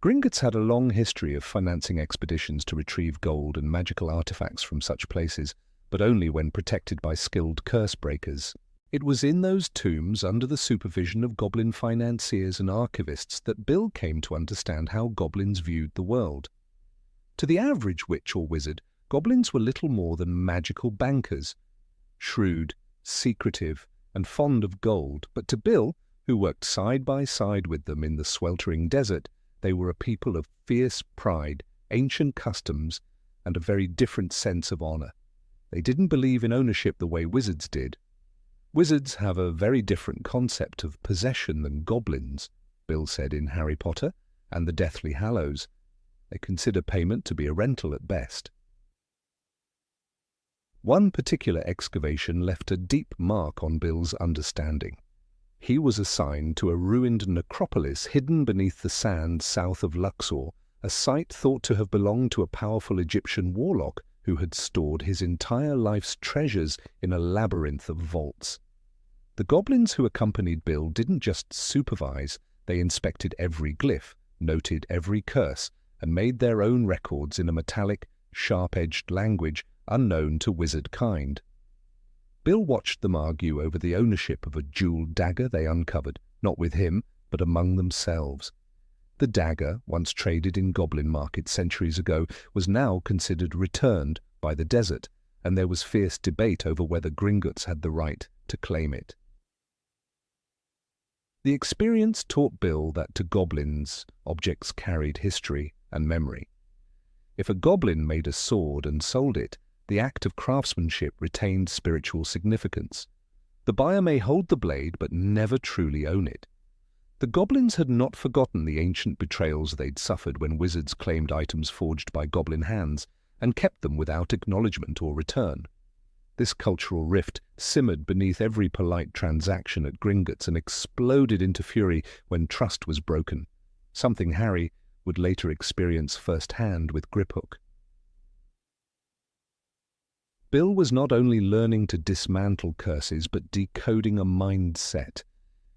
Gringotts had a long history of financing expeditions to retrieve gold and magical artifacts from such places, but only when protected by skilled curse breakers. It was in those tombs, under the supervision of goblin financiers and archivists, that Bill came to understand how goblins viewed the world. To the average witch or wizard, goblins were little more than magical bankers, shrewd, secretive, and fond of gold, but to Bill, who worked side by side with them in the sweltering desert, they were a people of fierce pride, ancient customs, and a very different sense of honor. They didn't believe in ownership the way wizards did. Wizards have a very different concept of possession than goblins, Bill said in Harry Potter and the Deathly Hallows. They consider payment to be a rental at best. One particular excavation left a deep mark on Bill's understanding. He was assigned to a ruined necropolis hidden beneath the sand south of Luxor, a site thought to have belonged to a powerful Egyptian warlock who had stored his entire life's treasures in a labyrinth of vaults. The goblins who accompanied Bill didn't just supervise, they inspected every glyph, noted every curse, and made their own records in a metallic, sharp-edged language unknown to wizard kind. Bill watched them argue over the ownership of a jeweled dagger they uncovered, not with him, but among themselves. The dagger, once traded in goblin markets centuries ago, was now considered returned by the desert, and there was fierce debate over whether Gringotts had the right to claim it. The experience taught Bill that to goblins, objects carried history and memory. If a goblin made a sword and sold it, the act of craftsmanship retained spiritual significance. The buyer may hold the blade but never truly own it. The goblins had not forgotten the ancient betrayals they'd suffered when wizards claimed items forged by goblin hands and kept them without acknowledgement or return. This cultural rift simmered beneath every polite transaction at Gringotts and exploded into fury when trust was broken, something Harry would later experience firsthand with Griphook. Bill was not only learning to dismantle curses, but decoding a mindset.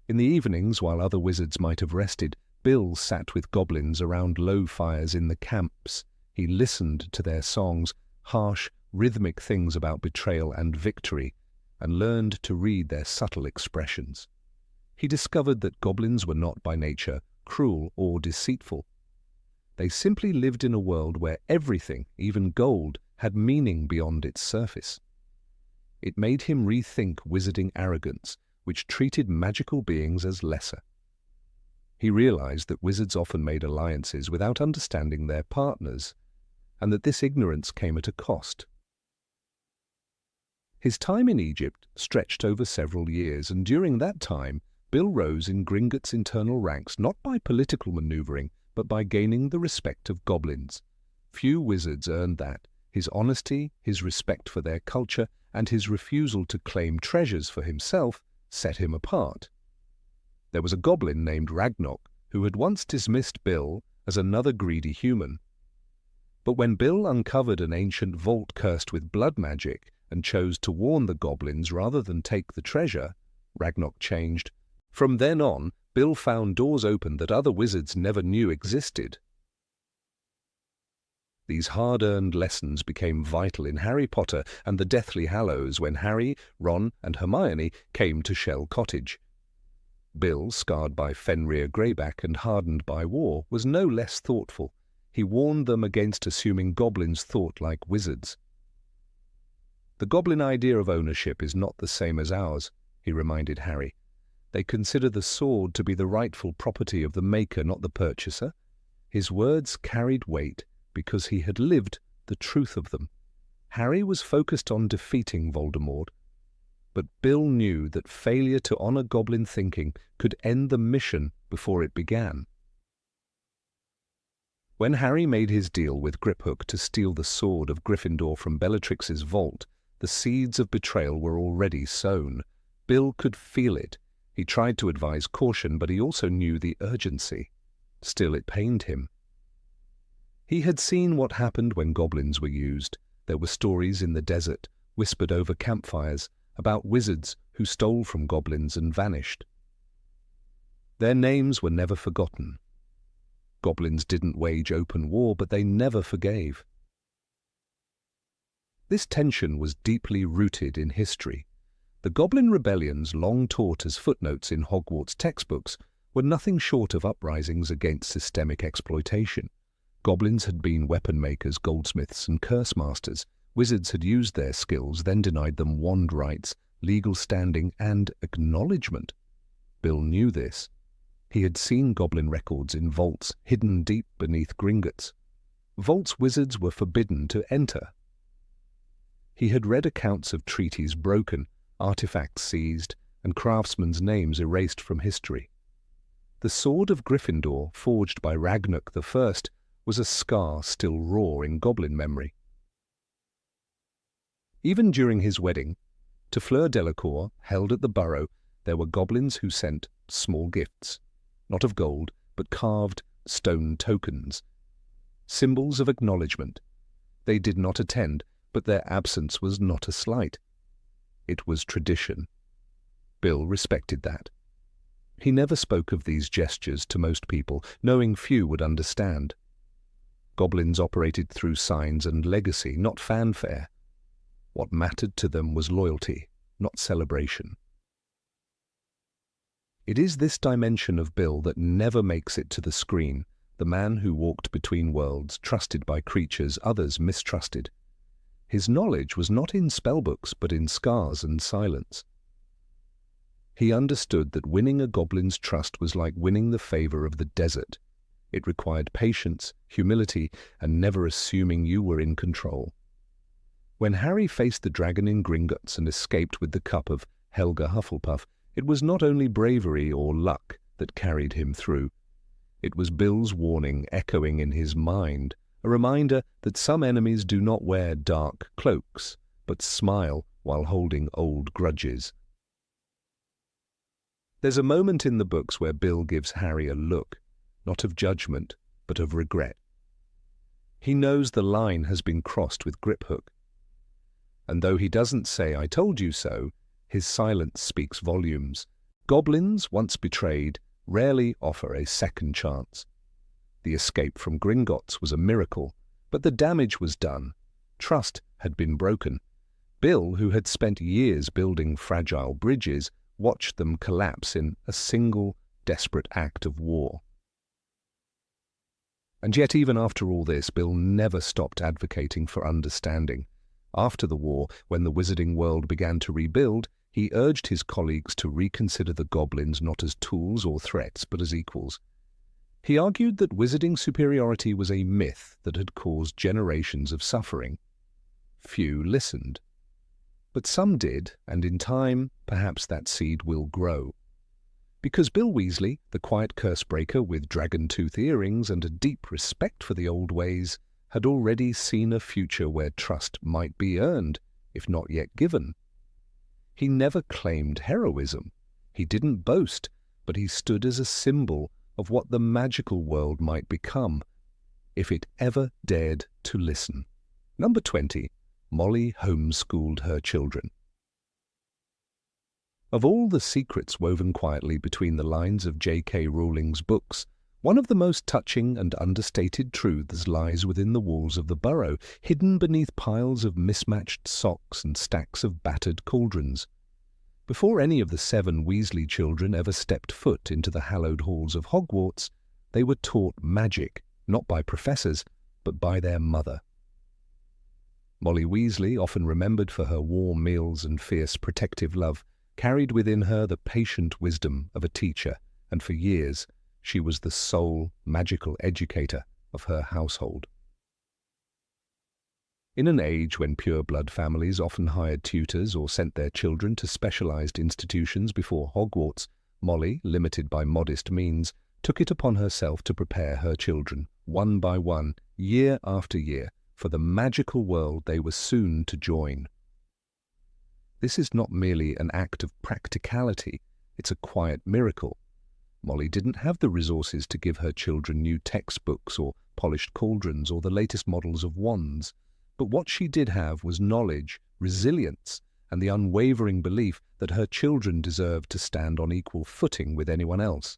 In the evenings, while other wizards might have rested, Bill sat with goblins around low fires in the camps. He listened to their songs, harsh, rhythmic things about betrayal and victory, and learned to read their subtle expressions. He discovered that goblins were not by nature cruel or deceitful. They simply lived in a world where everything, even gold, had meaning beyond its surface. It made him rethink wizarding arrogance, which treated magical beings as lesser. He realized that wizards often made alliances without understanding their partners, and that this ignorance came at a cost. His time in Egypt stretched over several years, and during that time, Bill rose in Gringotts' internal ranks not by political maneuvering, but by gaining the respect of goblins. Few wizards earned that. His honesty, his respect for their culture, and his refusal to claim treasures for himself set him apart. There was a goblin named Ragnok who had once dismissed Bill as another greedy human. But when Bill uncovered an ancient vault cursed with blood magic and chose to warn the goblins rather than take the treasure, Ragnok changed. From then on, Bill found doors open that other wizards never knew existed. These hard-earned lessons became vital in Harry Potter and the Deathly Hallows when Harry, Ron, and Hermione came to Shell Cottage. Bill, scarred by Fenrir Greyback and hardened by war, was no less thoughtful. He warned them against assuming goblins thought like wizards. "The goblin idea of ownership is not the same as ours," he reminded Harry. "They consider the sword to be the rightful property of the maker, not the purchaser." His words carried weight because he had lived the truth of them. Harry was focused on defeating Voldemort, but Bill knew that failure to honor goblin thinking could end the mission before it began. When Harry made his deal with Griphook to steal the sword of Gryffindor from Bellatrix's vault, the seeds of betrayal were already sown. Bill could feel it. He tried to advise caution, but he also knew the urgency. Still, it pained him. He had seen what happened when goblins were used. There were stories in the desert, whispered over campfires, about wizards who stole from goblins and vanished. Their names were never forgotten. Goblins didn't wage open war, but they never forgave. This tension was deeply rooted in history. The Goblin rebellions, long taught as footnotes in Hogwarts textbooks, were nothing short of uprisings against systemic exploitation. Goblins had been weapon makers, goldsmiths, and curse masters. Wizards had used their skills, then denied them wand rights, legal standing, and acknowledgement. Bill knew this. He had seen goblin records in vaults hidden deep beneath Gringotts. Vaults wizards were forbidden to enter. He had read accounts of treaties broken, artifacts seized, and craftsmen's names erased from history. The sword of Gryffindor, forged by Ragnarok I, was a scar still raw in goblin memory. Even during his wedding, to Fleur Delacour, held at the Burrow, there were goblins who sent small gifts, not of gold, but carved stone tokens, symbols of acknowledgement. They did not attend, but their absence was not a slight. It was tradition. Bill respected that. He never spoke of these gestures to most people, knowing few would understand. Goblins operated through signs and legacy, not fanfare. What mattered to them was loyalty, not celebration. It is this dimension of Bill that never makes it to the screen, the man who walked between worlds, trusted by creatures others mistrusted. His knowledge was not in spellbooks, but in scars and silence. He understood that winning a goblin's trust was like winning the favor of the desert. It required patience, humility, and never assuming you were in control. When Harry faced the dragon in Gringotts and escaped with the cup of Helga Hufflepuff, it was not only bravery or luck that carried him through. It was Bill's warning echoing in his mind, a reminder that some enemies do not wear dark cloaks, but smile while holding old grudges. There's a moment in the books where Bill gives Harry a look, not of judgment, but of regret. He knows the line has been crossed with Griphook. And though he doesn't say, "I told you so," his silence speaks volumes. Goblins, once betrayed, rarely offer a second chance. The escape from Gringotts was a miracle, but the damage was done. Trust had been broken. Bill, who had spent years building fragile bridges, watched them collapse in a single, desperate act of war. And yet, even after all this, Bill never stopped advocating for understanding. After the war, when the wizarding world began to rebuild, he urged his colleagues to reconsider the goblins not as tools or threats, but as equals. He argued that wizarding superiority was a myth that had caused generations of suffering. Few listened. But some did, and in time, perhaps that seed will grow. Because Bill Weasley, the quiet curse-breaker with dragon-tooth earrings and a deep respect for the old ways, had already seen a future where trust might be earned, if not yet given. He never claimed heroism. He didn't boast, but he stood as a symbol of what the magical world might become, if it ever dared to listen. Number 20. Molly homeschooled her children. Of all the secrets woven quietly between the lines of J.K. Rowling's books, one of the most touching and understated truths lies within the walls of the Burrow, hidden beneath piles of mismatched socks and stacks of battered cauldrons. Before any of the 7 Weasley children ever stepped foot into the hallowed halls of Hogwarts, they were taught magic, not by professors, but by their mother. Molly Weasley, often remembered for her warm meals and fierce protective love, carried within her the patient wisdom of a teacher, and for years she was the sole magical educator of her household. In an age when pure-blood families often hired tutors or sent their children to specialized institutions before Hogwarts, Molly, limited by modest means, took it upon herself to prepare her children, one by one, year after year, for the magical world they were soon to join. This is not merely an act of practicality, it's a quiet miracle. Molly didn't have the resources to give her children new textbooks or polished cauldrons or the latest models of wands. But what she did have was knowledge, resilience, and the unwavering belief that her children deserved to stand on equal footing with anyone else.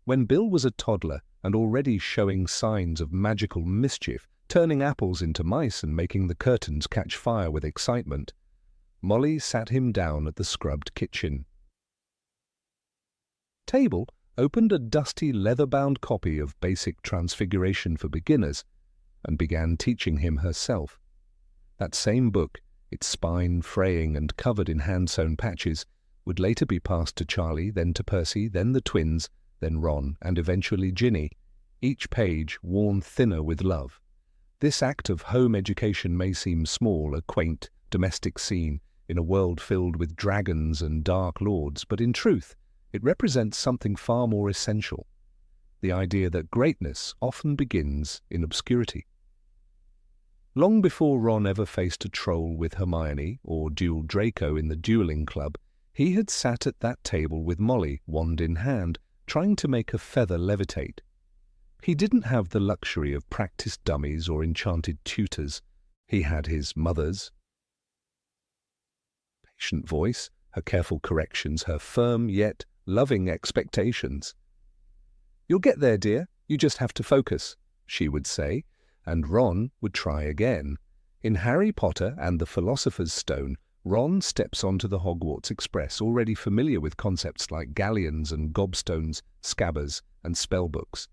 When Bill was a toddler and already showing signs of magical mischief, turning apples into mice and making the curtains catch fire with excitement, Molly sat him down at the scrubbed kitchen table, opened a dusty leather-bound copy of Basic Transfiguration for Beginners, and began teaching him herself. That same book, its spine fraying and covered in hand-sewn patches, would later be passed to Charlie, then to Percy, then the twins, then Ron, and eventually Ginny, each page worn thinner with love. This act of home education may seem small, a quaint, domestic scene in a world filled with dragons and dark lords, but in truth, it represents something far more essential, the idea that greatness often begins in obscurity. Long before Ron ever faced a troll with Hermione or dueled Draco in the dueling club, he had sat at that table with Molly, wand in hand, trying to make a feather levitate. He didn't have the luxury of practice dummies or enchanted tutors. He had his mother's patient voice, her careful corrections, her firm yet loving expectations. "You'll get there, dear. You just have to focus," she would say, and Ron would try again. In Harry Potter and the Philosopher's Stone, Ron steps onto the Hogwarts Express, already familiar with concepts like galleons and gobstones, scabbers, and spellbooks.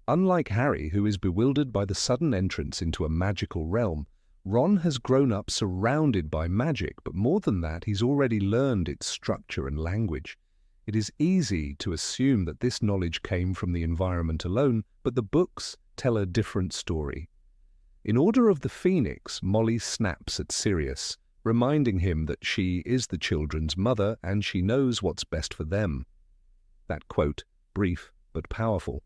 Unlike Harry, who is bewildered by the sudden entrance into a magical realm, Ron has grown up surrounded by magic, but more than that, he's already learned its structure and language. It is easy to assume that this knowledge came from the environment alone, but the books tell a different story. In Order of the Phoenix, Molly snaps at Sirius, reminding him that she is the children's mother and she knows what's best for them. That quote, brief but powerful,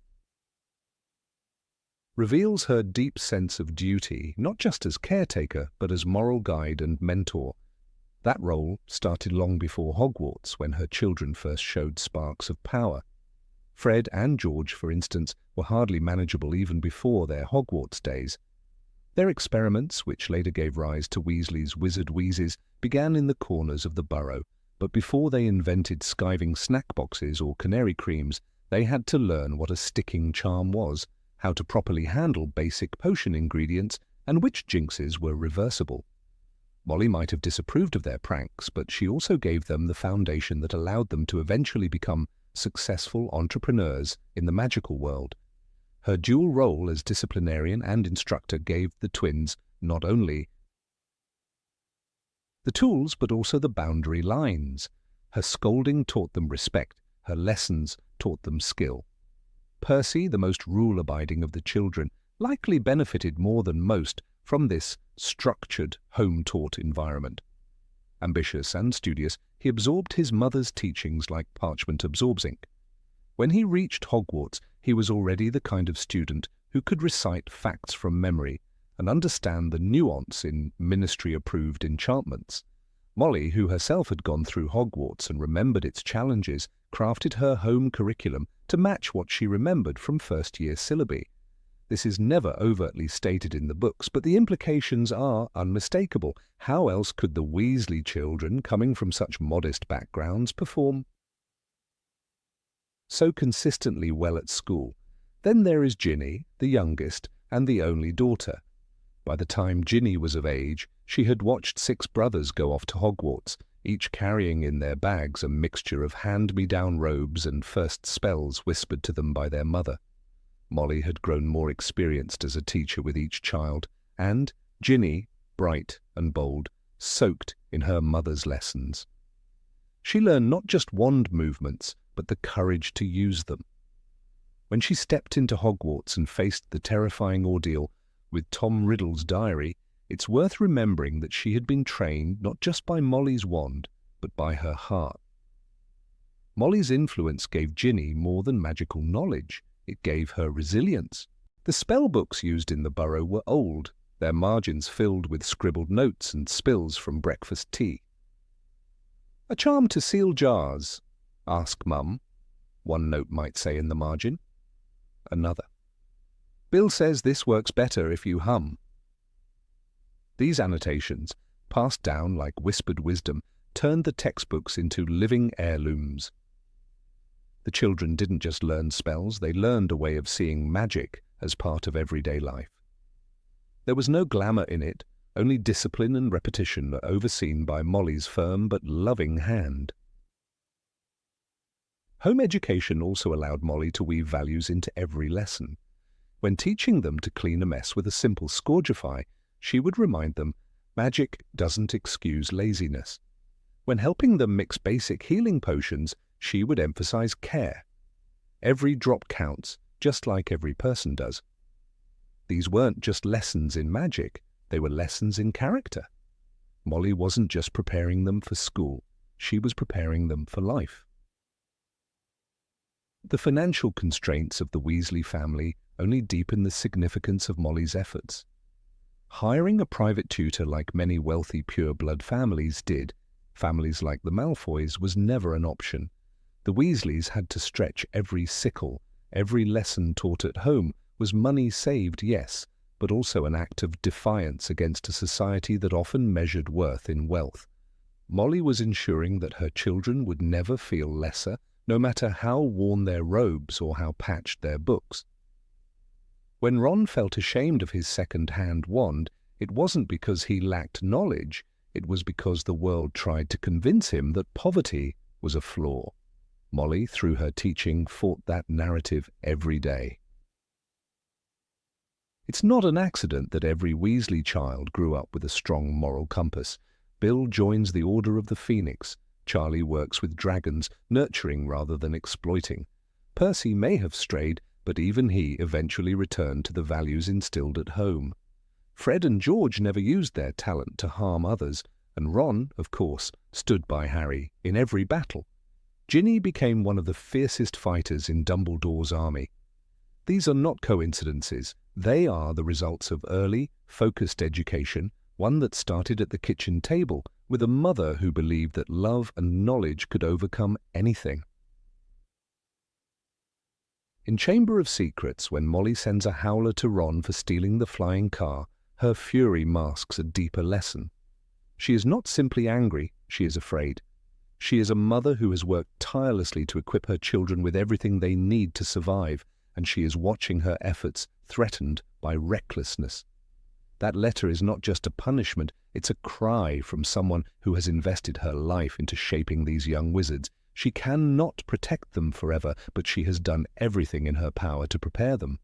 reveals her deep sense of duty, not just as caretaker, but as moral guide and mentor. That role started long before Hogwarts, when her children first showed sparks of power. Fred and George, for instance, were hardly manageable even before their Hogwarts days. Their experiments, which later gave rise to Weasley's Wizard Wheezes, began in the corners of the burrow, but before they invented skiving snack boxes or canary creams, they had to learn what a sticking charm was, how to properly handle basic potion ingredients, and which jinxes were reversible. Molly might have disapproved of their pranks, but she also gave them the foundation that allowed them to eventually become successful entrepreneurs in the magical world. Her dual role as disciplinarian and instructor gave the twins not only the tools, but also the boundary lines. Her scolding taught them respect, her lessons taught them skill. Percy, the most rule-abiding of the children, likely benefited more than most from this structured, home-taught environment. Ambitious and studious, he absorbed his mother's teachings like parchment absorbs ink. When he reached Hogwarts, he was already the kind of student who could recite facts from memory and understand the nuance in ministry-approved enchantments. Molly, who herself had gone through Hogwarts and remembered its challenges, crafted her home curriculum to match what she remembered from first-year syllabi. This is never overtly stated in the books, but the implications are unmistakable. How else could the Weasley children, coming from such modest backgrounds, perform so consistently well at school? Then there is Ginny, the youngest and the only daughter. By the time Ginny was of age, she had watched 6 brothers go off to Hogwarts, each carrying in their bags a mixture of hand-me-down robes and first spells whispered to them by their mother. Molly had grown more experienced as a teacher with each child, and Ginny, bright and bold, soaked in her mother's lessons. She learned not just wand movements, but the courage to use them. When she stepped into Hogwarts and faced the terrifying ordeal with Tom Riddle's diary, it's worth remembering that she had been trained not just by Molly's wand, but by her heart. Molly's influence gave Ginny more than magical knowledge. It gave her resilience. The spellbooks used in the burrow were old, their margins filled with scribbled notes and spills from breakfast tea. "A charm to seal jars, ask Mum," one note might say in the margin. Another. "Bill says this works better if you hum." These annotations, passed down like whispered wisdom, turned the textbooks into living heirlooms. The children didn't just learn spells, they learned a way of seeing magic as part of everyday life. There was no glamour in it, only discipline and repetition overseen by Molly's firm but loving hand. Home education also allowed Molly to weave values into every lesson. When teaching them to clean a mess with a simple scourgify, she would remind them, magic doesn't excuse laziness. When helping them mix basic healing potions, she would emphasize care. Every drop counts, just like every person does. These weren't just lessons in magic, they were lessons in character. Molly wasn't just preparing them for school, she was preparing them for life. The financial constraints of the Weasley family only deepened the significance of Molly's efforts. Hiring a private tutor like many wealthy pure-blood families did, families like the Malfoys, was never an option. The Weasleys had to stretch every sickle. Every lesson taught at home was money saved, yes, but also an act of defiance against a society that often measured worth in wealth. Molly was ensuring that her children would never feel lesser, no matter how worn their robes or how patched their books. When Ron felt ashamed of his second-hand wand, it wasn't because he lacked knowledge, it was because the world tried to convince him that poverty was a flaw. Molly, through her teaching, fought that narrative every day. It's not an accident that every Weasley child grew up with a strong moral compass. Bill joins the Order of the Phoenix. Charlie works with dragons, nurturing rather than exploiting. Percy may have strayed, but even he eventually returned to the values instilled at home. Fred and George never used their talent to harm others, and Ron, of course, stood by Harry in every battle. Ginny became one of the fiercest fighters in Dumbledore's army. These are not coincidences. They are the results of early, focused education, one that started at the kitchen table, with a mother who believed that love and knowledge could overcome anything. In Chamber of Secrets, when Molly sends a howler to Ron for stealing the flying car, her fury masks a deeper lesson. She is not simply angry, she is afraid. She is a mother who has worked tirelessly to equip her children with everything they need to survive, and she is watching her efforts threatened by recklessness. That letter is not just a punishment, it's a cry from someone who has invested her life into shaping these young wizards. She cannot protect them forever, but she has done everything in her power to prepare them.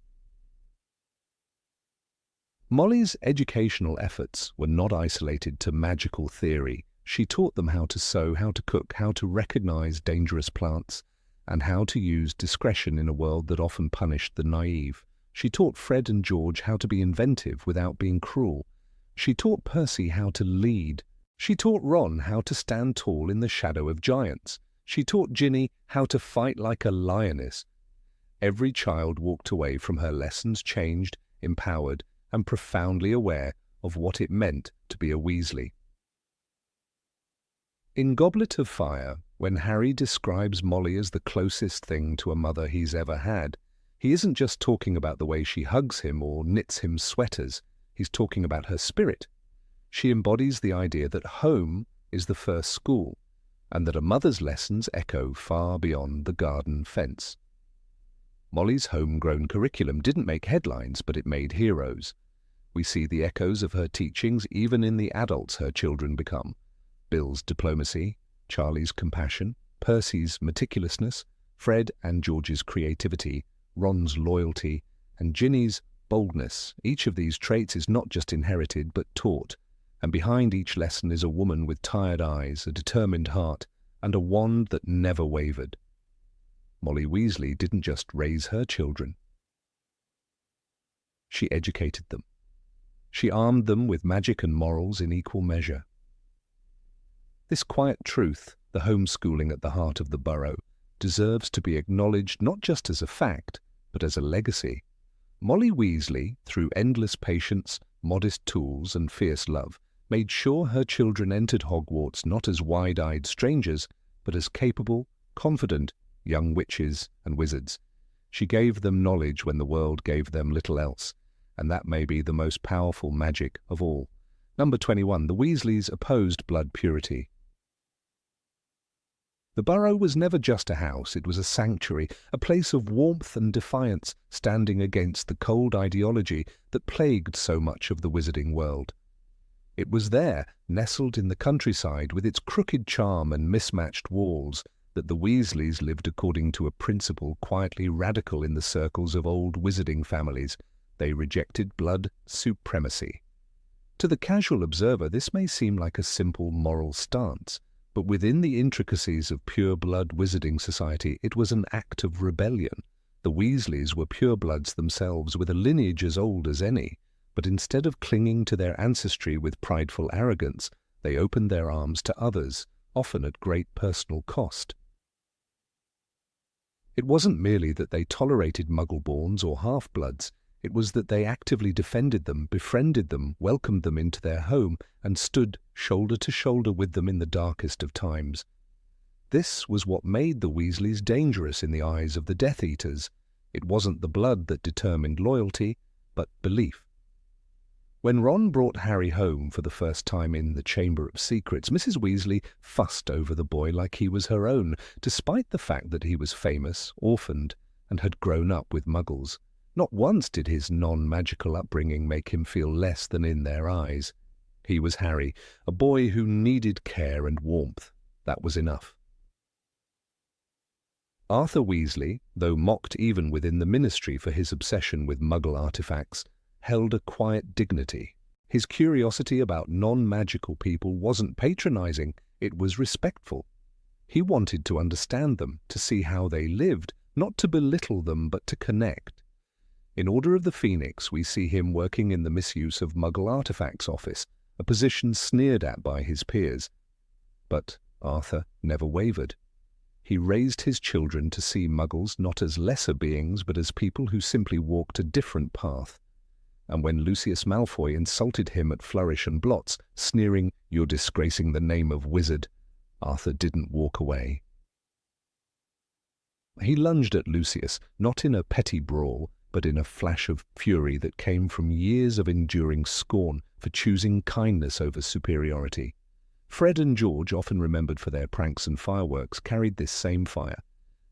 Molly's educational efforts were not isolated to magical theory. She taught them how to sew, how to cook, how to recognize dangerous plants, and how to use discretion in a world that often punished the naive. She taught Fred and George how to be inventive without being cruel. She taught Percy how to lead. She taught Ron how to stand tall in the shadow of giants. She taught Ginny how to fight like a lioness. Every child walked away from her lessons changed, empowered, and profoundly aware of what it meant to be a Weasley. In Goblet of Fire, when Harry describes Molly as the closest thing to a mother he's ever had, he isn't just talking about the way she hugs him or knits him sweaters. He's talking about her spirit. She embodies the idea that home is the first school, and that a mother's lessons echo far beyond the garden fence. Molly's homegrown curriculum didn't make headlines, but it made heroes. We see the echoes of her teachings even in the adults her children become. Bill's diplomacy, Charlie's compassion, Percy's meticulousness, Fred and George's creativity, Ron's loyalty, and Ginny's boldness. Each of these traits is not just inherited but taught, and behind each lesson is a woman with tired eyes, a determined heart, and a wand that never wavered. Molly Weasley didn't just raise her children. She educated them. She armed them with magic and morals in equal measure. This quiet truth, the homeschooling at the heart of the Burrow, deserves to be acknowledged not just as a fact, but as a legacy. Molly Weasley, through endless patience, modest tools, and fierce love, made sure her children entered Hogwarts not as wide-eyed strangers, but as capable, confident young witches and wizards. She gave them knowledge when the world gave them little else, and that may be the most powerful magic of all. Number 21. The Weasleys opposed blood purity. The Burrow was never just a house, it was a sanctuary, a place of warmth and defiance, standing against the cold ideology that plagued so much of the wizarding world. It was there, nestled in the countryside with its crooked charm and mismatched walls, that the Weasleys lived according to a principle quietly radical in the circles of old wizarding families. They rejected blood supremacy. To the casual observer, this may seem like a simple moral stance, but within the intricacies of pure-blood wizarding society, it was an act of rebellion. The Weasleys were purebloods themselves, with a lineage as old as any, but instead of clinging to their ancestry with prideful arrogance, they opened their arms to others, often at great personal cost. It wasn't merely that they tolerated muggle-borns or half-bloods, it was that they actively defended them, befriended them, welcomed them into their home, and stood shoulder to shoulder with them in the darkest of times. This was what made the Weasleys dangerous in the eyes of the Death Eaters. It wasn't the blood that determined loyalty, but belief. When Ron brought Harry home for the first time in the Chamber of Secrets, Mrs. Weasley fussed over the boy like he was her own, despite the fact that he was famous, orphaned, and had grown up with muggles. Not once did his non-magical upbringing make him feel less than in their eyes. He was Harry, a boy who needed care and warmth. That was enough. Arthur Weasley, though mocked even within the ministry for his obsession with muggle artifacts, held a quiet dignity. His curiosity about non-magical people wasn't patronizing, it was respectful. He wanted to understand them, to see how they lived, not to belittle them but to connect. In Order of the Phoenix, we see him working in the misuse of Muggle artifacts office, a position sneered at by his peers. But Arthur never wavered. He raised his children to see Muggles not as lesser beings, but as people who simply walked a different path. And when Lucius Malfoy insulted him at Flourish and Blots, sneering, "You're disgracing the name of wizard," Arthur didn't walk away. He lunged at Lucius, not in a petty brawl, but in a flash of fury that came from years of enduring scorn for choosing kindness over superiority. Fred and George, often remembered for their pranks and fireworks, carried this same fire.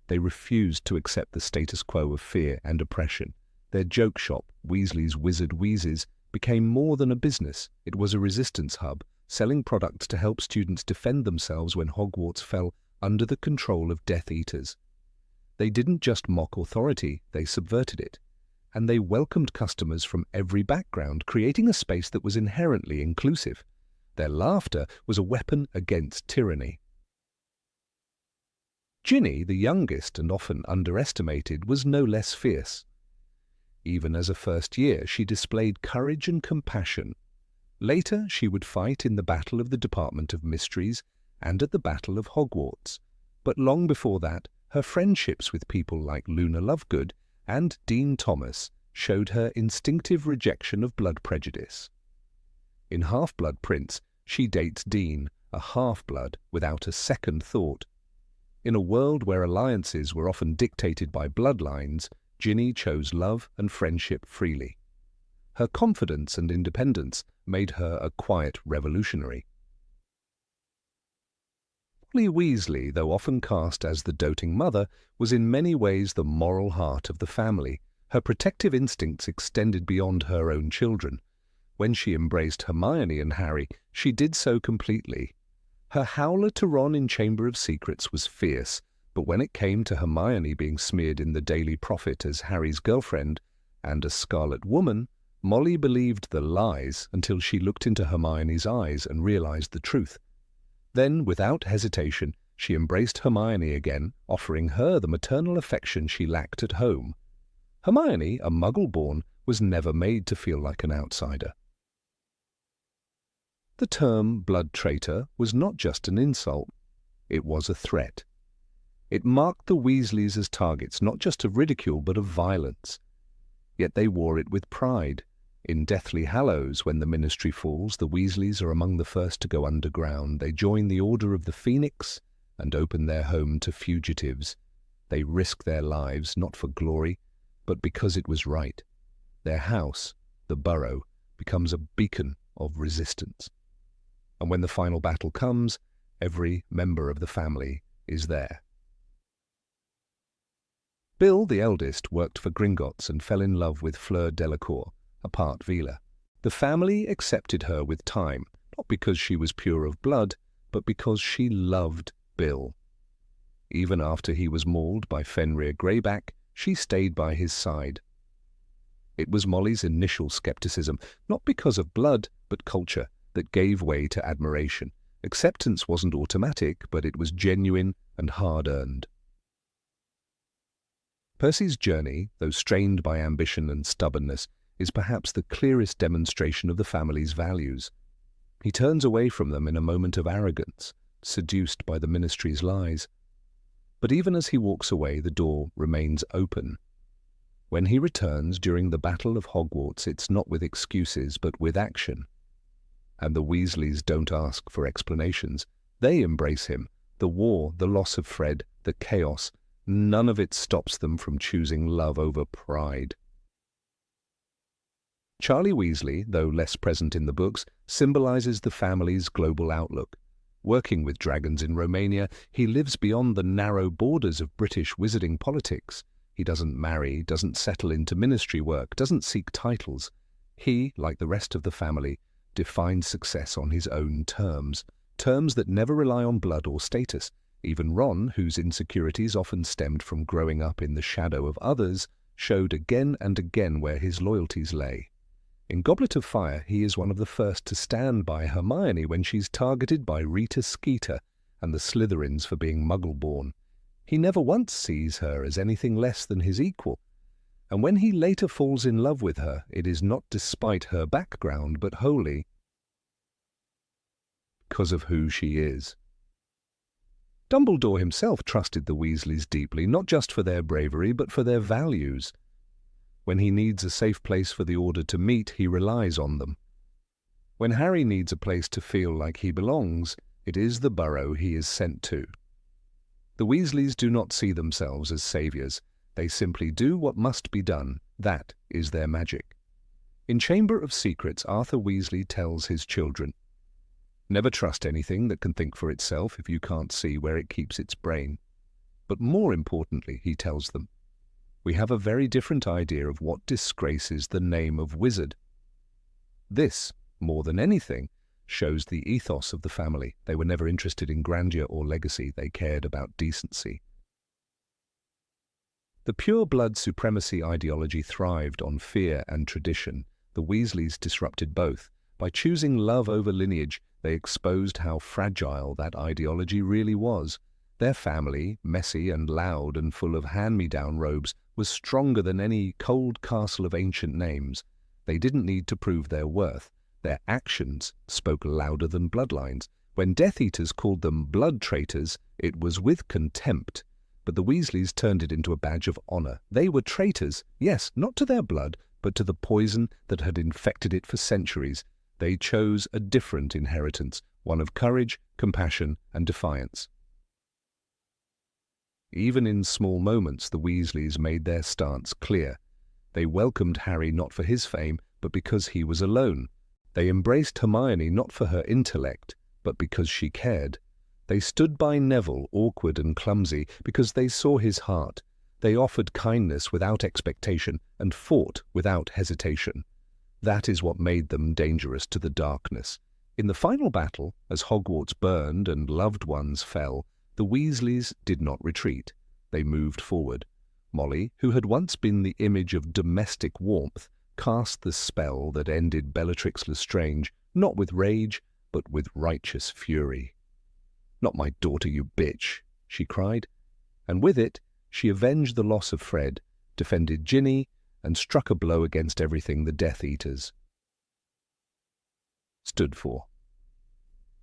They refused to accept the status quo of fear and oppression. Their joke shop, Weasley's Wizard Wheezes, became more than a business. It was a resistance hub, selling products to help students defend themselves when Hogwarts fell under the control of Death Eaters. They didn't just mock authority, they subverted it. And they welcomed customers from every background, creating a space that was inherently inclusive. Their laughter was a weapon against tyranny. Ginny, the youngest and often underestimated, was no less fierce. Even as a first year, she displayed courage and compassion. Later, she would fight in the Battle of the Department of Mysteries and at the Battle of Hogwarts. But long before that, her friendships with people like Luna Lovegood and Dean Thomas showed her instinctive rejection of blood prejudice. In Half-Blood Prince, she dates Dean, a half-blood, without a second thought. In a world where alliances were often dictated by bloodlines, Ginny chose love and friendship freely. Her confidence and independence made her a quiet revolutionary. Molly Weasley, though often cast as the doting mother, was in many ways the moral heart of the family. Her protective instincts extended beyond her own children. When she embraced Hermione and Harry, she did so completely. Her howler to Ron in Chamber of Secrets was fierce, but when it came to Hermione being smeared in the Daily Prophet as Harry's girlfriend and a Scarlet Woman, Molly believed the lies until she looked into Hermione's eyes and realized the truth. Then, without hesitation, she embraced Hermione again, offering her the maternal affection she lacked at home. Hermione, a Muggle-born, was never made to feel like an outsider. The term blood traitor was not just an insult, it was a threat. It marked the Weasleys as targets not just of ridicule but of violence. Yet they wore it with pride. In Deathly Hallows, when the Ministry falls, the Weasleys are among the first to go underground. They join the Order of the Phoenix and open their home to fugitives. They risk their lives not for glory, but because it was right. Their house, the Burrow, becomes a beacon of resistance. And when the final battle comes, every member of the family is there. Bill, the eldest, worked for Gringotts and fell in love with Fleur Delacour, a part Vila. The family accepted her with time, not because she was pure of blood, but because she loved Bill. Even after he was mauled by Fenrir Greyback, she stayed by his side. It was Molly's initial skepticism, not because of blood, but culture, that gave way to admiration. Acceptance wasn't automatic, but it was genuine and hard-earned. Percy's journey, though strained by ambition and stubbornness, is perhaps the clearest demonstration of the family's values. He turns away from them in a moment of arrogance, seduced by the Ministry's lies. But even as he walks away, the door remains open. When he returns during the Battle of Hogwarts, it's not with excuses, but with action. And the Weasleys don't ask for explanations. They embrace him. The war, the loss of Fred, the chaos, none of it stops them from choosing love over pride. Charlie Weasley, though less present in the books, symbolizes the family's global outlook. Working with dragons in Romania, he lives beyond the narrow borders of British wizarding politics. He doesn't marry, doesn't settle into ministry work, doesn't seek titles. He, like the rest of the family, defines success on his own terms, terms that never rely on blood or status. Even Ron, whose insecurities often stemmed from growing up in the shadow of others, showed again and again where his loyalties lay. In Goblet of Fire, he is one of the first to stand by Hermione when she's targeted by Rita Skeeter and the Slytherins for being Muggle-born. He never once sees her as anything less than his equal. And when he later falls in love with her, it is not despite her background, but wholly because of who she is. Dumbledore himself trusted the Weasleys deeply, not just for their bravery, but for their values. When he needs a safe place for the Order to meet, he relies on them. When Harry needs a place to feel like he belongs, it is the Burrow he is sent to. The Weasleys do not see themselves as saviours. They simply do what must be done. That is their magic. In Chamber of Secrets, Arthur Weasley tells his children, "Never trust anything that can think for itself if you can't see where it keeps its brain." But more importantly, he tells them, "We have a very different idea of what disgraces the name of wizard." This, more than anything, shows the ethos of the family. They were never interested in grandeur or legacy. They cared about decency. The pure-blood supremacy ideology thrived on fear and tradition. The Weasleys disrupted both. By choosing love over lineage, they exposed how fragile that ideology really was. Their family, messy and loud and full of hand-me-down robes, was stronger than any cold castle of ancient names. They didn't need to prove their worth. Their actions spoke louder than bloodlines. When Death Eaters called them blood traitors, it was with contempt. But the Weasleys turned it into a badge of honor. They were traitors, yes, not to their blood, but to the poison that had infected it for centuries. They chose a different inheritance, one of courage, compassion, and defiance. Even in small moments, the Weasleys made their stance clear. They welcomed Harry not for his fame, but because he was alone. They embraced Hermione not for her intellect, but because she cared. They stood by Neville, awkward and clumsy, because they saw his heart. They offered kindness without expectation and fought without hesitation. That is what made them dangerous to the darkness. In the final battle, as Hogwarts burned and loved ones fell, the Weasleys did not retreat. They moved forward. Molly, who had once been the image of domestic warmth, cast the spell that ended Bellatrix Lestrange, not with rage, but with righteous fury. "Not my daughter, you bitch," she cried, and with it she avenged the loss of Fred, defended Ginny, and struck a blow against everything the Death Eaters stood for.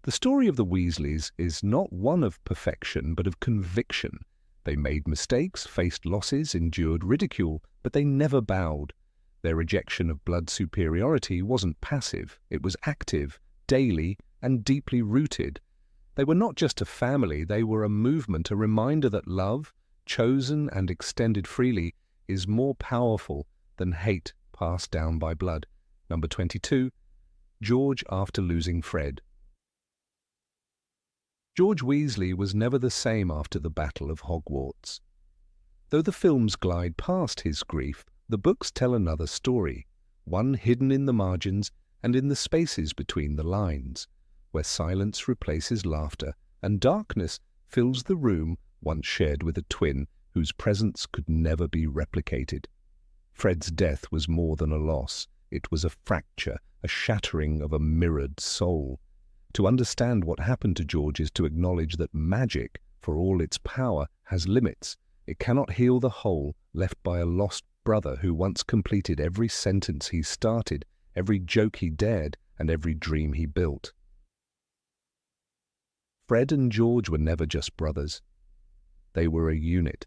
The story of the Weasleys is not one of perfection, but of conviction. They made mistakes, faced losses, endured ridicule, but they never bowed. Their rejection of blood superiority wasn't passive, it was active, daily, and deeply rooted. They were not just a family, they were a movement, a reminder that love, chosen and extended freely, is more powerful than hate passed down by blood. Number 22, George after losing Fred. George Weasley was never the same after the Battle of Hogwarts. Though the films glide past his grief, the books tell another story, one hidden in the margins and in the spaces between the lines, where silence replaces laughter and darkness fills the room once shared with a twin whose presence could never be replicated. Fred's death was more than a loss. It was a fracture, a shattering of a mirrored soul. To understand what happened to George is to acknowledge that magic, for all its power, has limits. It cannot heal the hole left by a lost brother who once completed every sentence he started, every joke he dared, and every dream he built. Fred and George were never just brothers. They were a unit.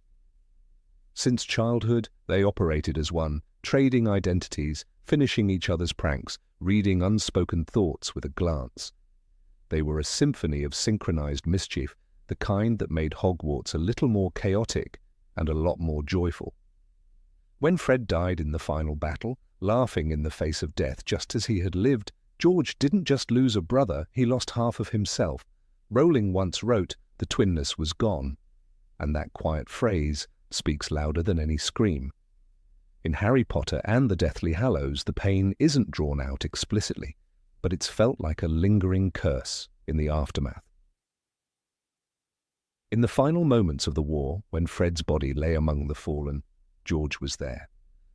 Since childhood, they operated as one, trading identities, finishing each other's pranks, reading unspoken thoughts with a glance. They were a symphony of synchronized mischief, the kind that made Hogwarts a little more chaotic and a lot more joyful. When Fred died in the final battle, laughing in the face of death just as he had lived, George didn't just lose a brother, he lost half of himself. Rowling once wrote, "The twinness was gone," and that quiet phrase speaks louder than any scream. In Harry Potter and the Deathly Hallows, the pain isn't drawn out explicitly, but it's felt like a lingering curse in the aftermath. In the final moments of the war, when Fred's body lay among the fallen, George was there.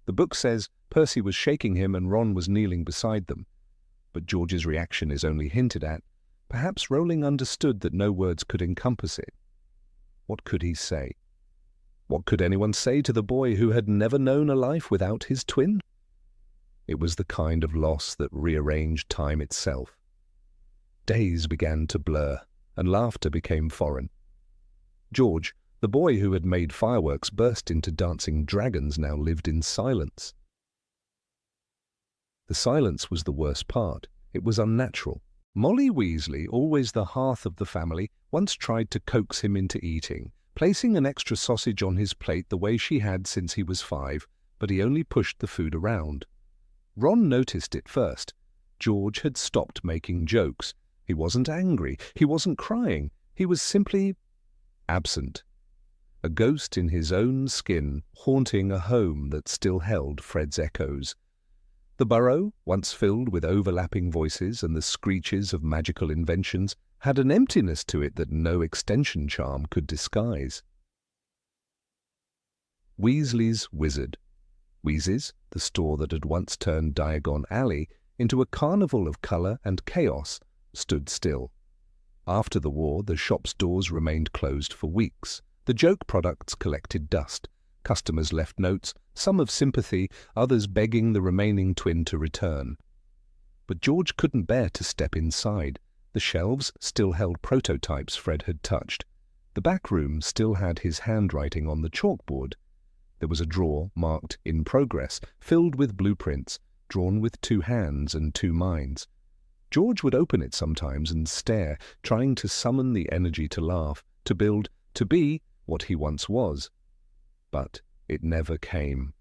The book says Percy was shaking him and Ron was kneeling beside them, but George's reaction is only hinted at. Perhaps Rowling understood that no words could encompass it. What could he say? What could anyone say to the boy who had never known a life without his twin? It was the kind of loss that rearranged time itself. Days began to blur, and laughter became foreign. George, the boy who had made fireworks burst into dancing dragons, now lived in silence. The silence was the worst part. It was unnatural. Molly Weasley, always the hearth of the family, once tried to coax him into eating, placing an extra sausage on his plate the way she had since he was 5, but he only pushed the food around. Ron noticed it first. George had stopped making jokes. He wasn't angry. He wasn't crying. He was simply absent. A ghost in his own skin, haunting a home that still held Fred's echoes. The burrow, once filled with overlapping voices and the screeches of magical inventions, had an emptiness to it that no extension charm could disguise. Weasley's Wizard. Weasley's, the store that had once turned Diagon Alley into a carnival of colour and chaos, stood still. After the war, the shop's doors remained closed for weeks. The joke products collected dust. Customers left notes, some of sympathy, others begging the remaining twin to return. But George couldn't bear to step inside. The shelves still held prototypes Fred had touched. The back room still had his handwriting on the chalkboard. There was a drawer marked "In Progress," filled with blueprints, drawn with 2 hands and 2 minds. George would open it sometimes and stare, trying to summon the energy to laugh, to build, to be what he once was. But it never came.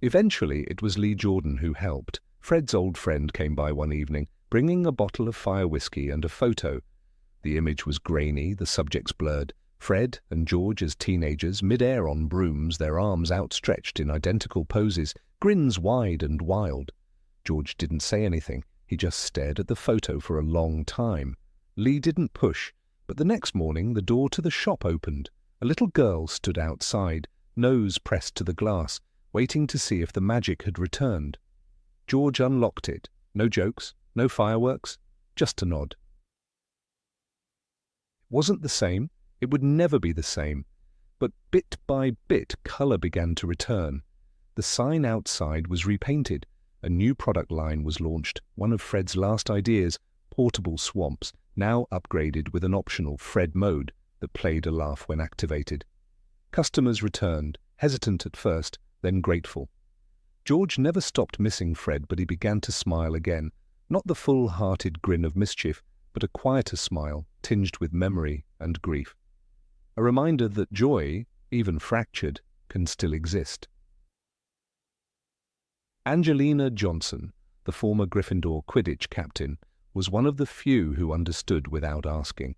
Eventually, it was Lee Jordan who helped. Fred's old friend came by one evening, bringing a bottle of fire whiskey and a photo. The image was grainy, the subjects blurred. Fred and George as teenagers, mid-air on brooms, their arms outstretched in identical poses, grins wide and wild. George didn't say anything. He just stared at the photo for a long time. Lee didn't push, but the next morning the door to the shop opened. A little girl stood outside, nose pressed to the glass, waiting to see if the magic had returned. George unlocked it. No jokes, no fireworks, just a nod. It wasn't the same. It would never be the same. But bit by bit, colour began to return. The sign outside was repainted. A new product line was launched, one of Fred's last ideas, portable swamps, now upgraded with an optional Fred mode that played a laugh when activated. Customers returned, hesitant at first, then grateful. George never stopped missing Fred, but he began to smile again, not the full-hearted grin of mischief, but a quieter smile, tinged with memory and grief. A reminder that joy, even fractured, can still exist. Angelina Johnson, the former Gryffindor Quidditch captain, was one of the few who understood without asking.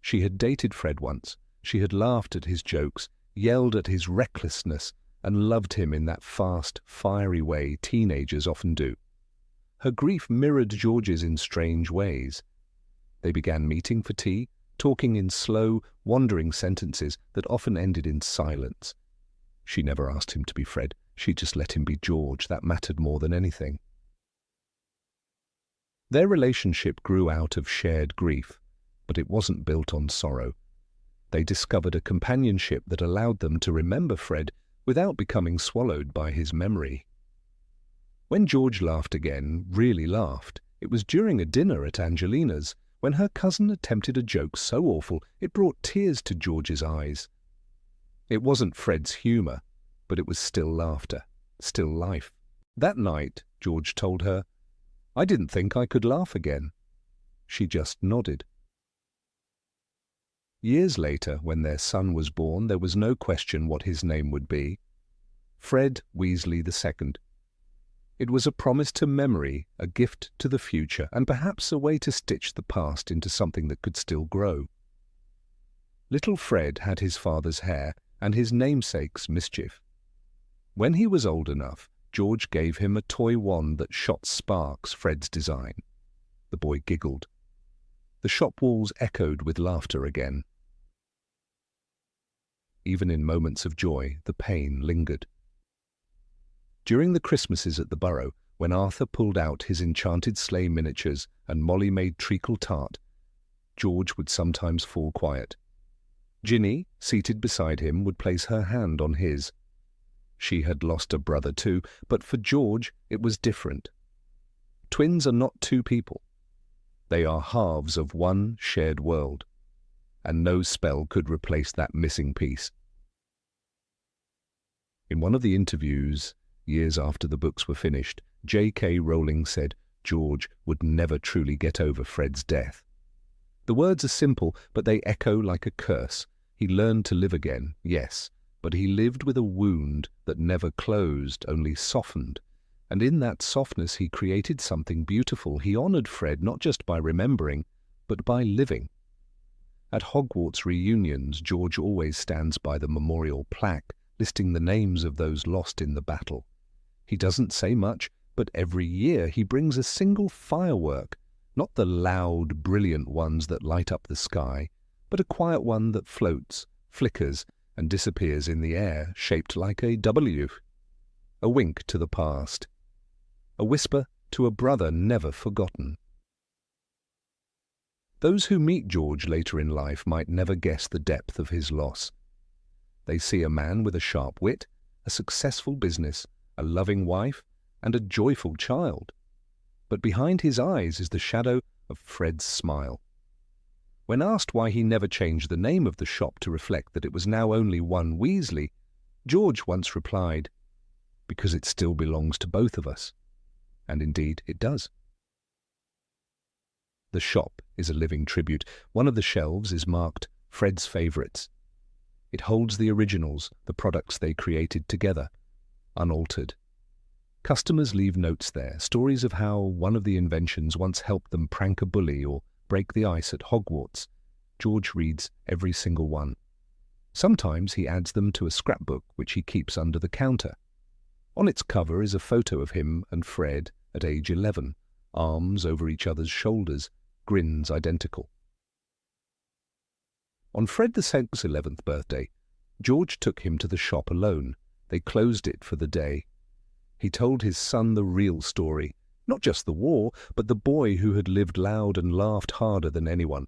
She had dated Fred once. She had laughed at his jokes, yelled at his recklessness, and loved him in that fast, fiery way teenagers often do. Her grief mirrored George's in strange ways. They began meeting for tea, talking in slow, wandering sentences that often ended in silence. She never asked him to be Fred. She just let him be George. That mattered more than anything. Their relationship grew out of shared grief, but it wasn't built on sorrow. They discovered a companionship that allowed them to remember Fred without becoming swallowed by his memory. When George laughed again, really laughed, it was during a dinner at Angelina's, when her cousin attempted a joke so awful it brought tears to George's eyes. It wasn't Fred's humour, but it was still laughter, still life. That night, George told her, "I didn't think I could laugh again." She just nodded. Years later, when their son was born, there was no question what his name would be. Fred Weasley II. It was a promise to memory, a gift to the future, and perhaps a way to stitch the past into something that could still grow. Little Fred had his father's hair and his namesake's mischief. When he was old enough, George gave him a toy wand that shot sparks, Fred's design. The boy giggled. The shop walls echoed with laughter again. Even in moments of joy, the pain lingered. During the Christmases at the Burrow, when Arthur pulled out his enchanted sleigh miniatures and Molly made treacle tart, George would sometimes fall quiet. Ginny, seated beside him, would place her hand on his. She had lost a brother too, but for George it was different. Twins are not two people. They are halves of one shared world, and no spell could replace that missing piece. In one of the interviews, years after the books were finished, J.K. Rowling said George would never truly get over Fred's death. The words are simple, but they echo like a curse. He learned to live again, yes, but he lived with a wound that never closed, only softened. And in that softness he created something beautiful. He honored Fred not just by remembering, but by living. At Hogwarts reunions, George always stands by the memorial plaque, listing the names of those lost in the battle. He doesn't say much, but every year he brings a single firework, not the loud, brilliant ones that light up the sky, but a quiet one that floats, flickers, and disappears in the air, shaped like a W. A wink to the past. A whisper to a brother never forgotten. Those who meet George later in life might never guess the depth of his loss. They see a man with a sharp wit, a successful business, a loving wife, and a joyful child. But behind his eyes is the shadow of Fred's smile. When asked why he never changed the name of the shop to reflect that it was now only one Weasley, George once replied, "Because it still belongs to both of us." And indeed it does. The shop is a living tribute. One of the shelves is marked Fred's Favourites. It holds the originals, the products they created together, unaltered. Customers leave notes there, stories of how one of the inventions once helped them prank a bully or break the ice at Hogwarts. George reads every single one. Sometimes he adds them to a scrapbook which he keeps under the counter. On its cover is a photo of him and Fred at age 11, arms over each other's shoulders, grins identical. On Fred VI's 11th birthday, George took him to the shop alone. They closed it for the day. He told his son the real story, not just the war, but the boy who had lived loud and laughed harder than anyone.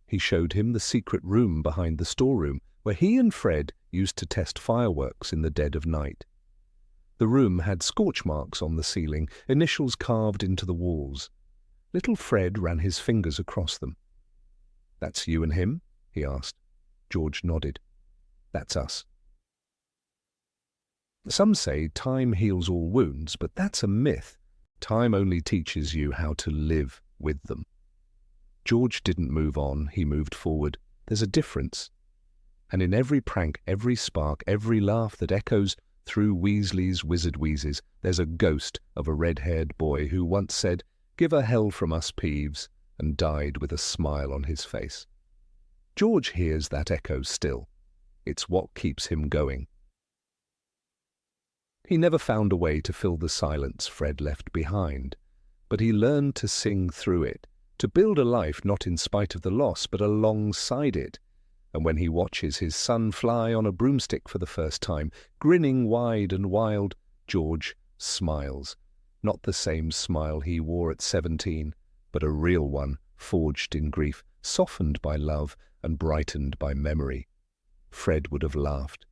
He showed him the secret room behind the storeroom, where he and Fred used to test fireworks in the dead of night. The room had scorch marks on the ceiling, initials carved into the walls. Little Fred ran his fingers across them. "That's you and him?" he asked. George nodded. "That's us." Some say time heals all wounds, but that's a myth. Time only teaches you how to live with them. George didn't move on, he moved forward. There's a difference. And in every prank, every spark, every laugh that echoes through Weasley's wizard wheezes, there's a ghost of a red-haired boy who once said, "Give a hell from us, Peeves," and died with a smile on his face. George hears that echo still. It's what keeps him going. He never found a way to fill the silence Fred left behind, but he learned to sing through it, to build a life not in spite of the loss, but alongside it. And when he watches his son fly on a broomstick for the first time, grinning wide and wild, George smiles. Not the same smile he wore at 17, but a real one, forged in grief, softened by love and brightened by memory. Fred would have laughed.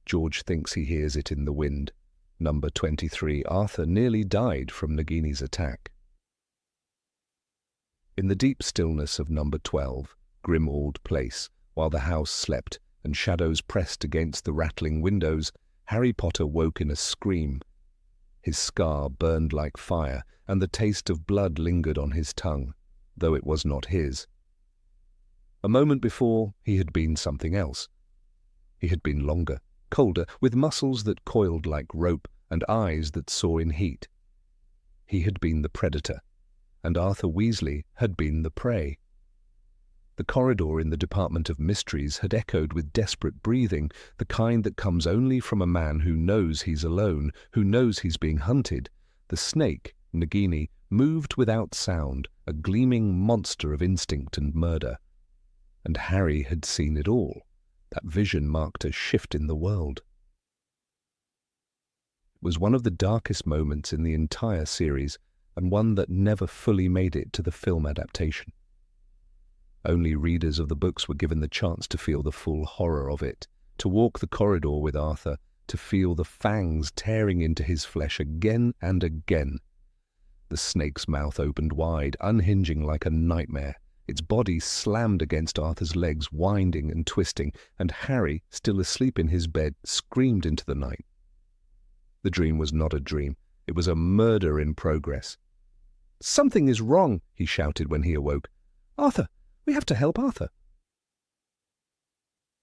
George thinks he hears it in the wind. Number 23, Arthur nearly died from Nagini's attack. In the deep stillness of number 12, Grimmauld Place, while the house slept and shadows pressed against the rattling windows, Harry Potter woke in a scream. His scar burned like fire, and the taste of blood lingered on his tongue, though it was not his. A moment before, he had been something else. He had been longer, colder, with muscles that coiled like rope and eyes that saw in heat. He had been the predator, and Arthur Weasley had been the prey. The corridor in the Department of Mysteries had echoed with desperate breathing, the kind that comes only from a man who knows he's alone, who knows he's being hunted. The snake, Nagini, moved without sound, a gleaming monster of instinct and murder. And Harry had seen it all. That vision marked a shift in the world. It was one of the darkest moments in the entire series, and one that never fully made it to the film adaptation. Only readers of the books were given the chance to feel the full horror of it, to walk the corridor with Arthur, to feel the fangs tearing into his flesh again and again. The snake's mouth opened wide, unhinging like a nightmare. Its body slammed against Arthur's legs, winding and twisting, and Harry, still asleep in his bed, screamed into the night. The dream was not a dream. It was a murder in progress. "Something is wrong," he shouted when he awoke. "Arthur! We have to help Arthur."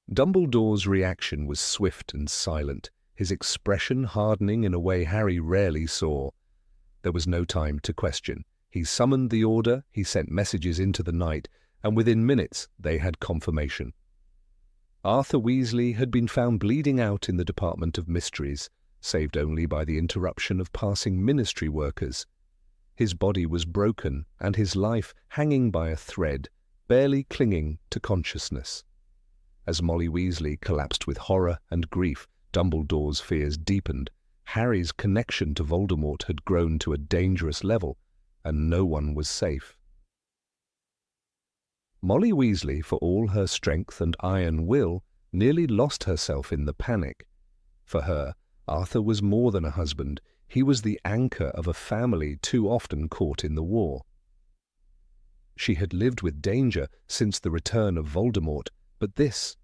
Dumbledore's reaction was swift and silent, his expression hardening in a way Harry rarely saw. There was no time to question. He summoned the order, he sent messages into the night, and within minutes they had confirmation. Arthur Weasley had been found bleeding out in the Department of Mysteries, saved only by the interruption of passing ministry workers. His body was broken and his life hanging by a thread, barely clinging to consciousness. As Molly Weasley collapsed with horror and grief, Dumbledore's fears deepened. Harry's connection to Voldemort had grown to a dangerous level, and no one was safe. Molly Weasley, for all her strength and iron will, nearly lost herself in the panic. For her, Arthur was more than a husband. He was the anchor of a family too often caught in the war. She had lived with danger since the return of Voldemort, but this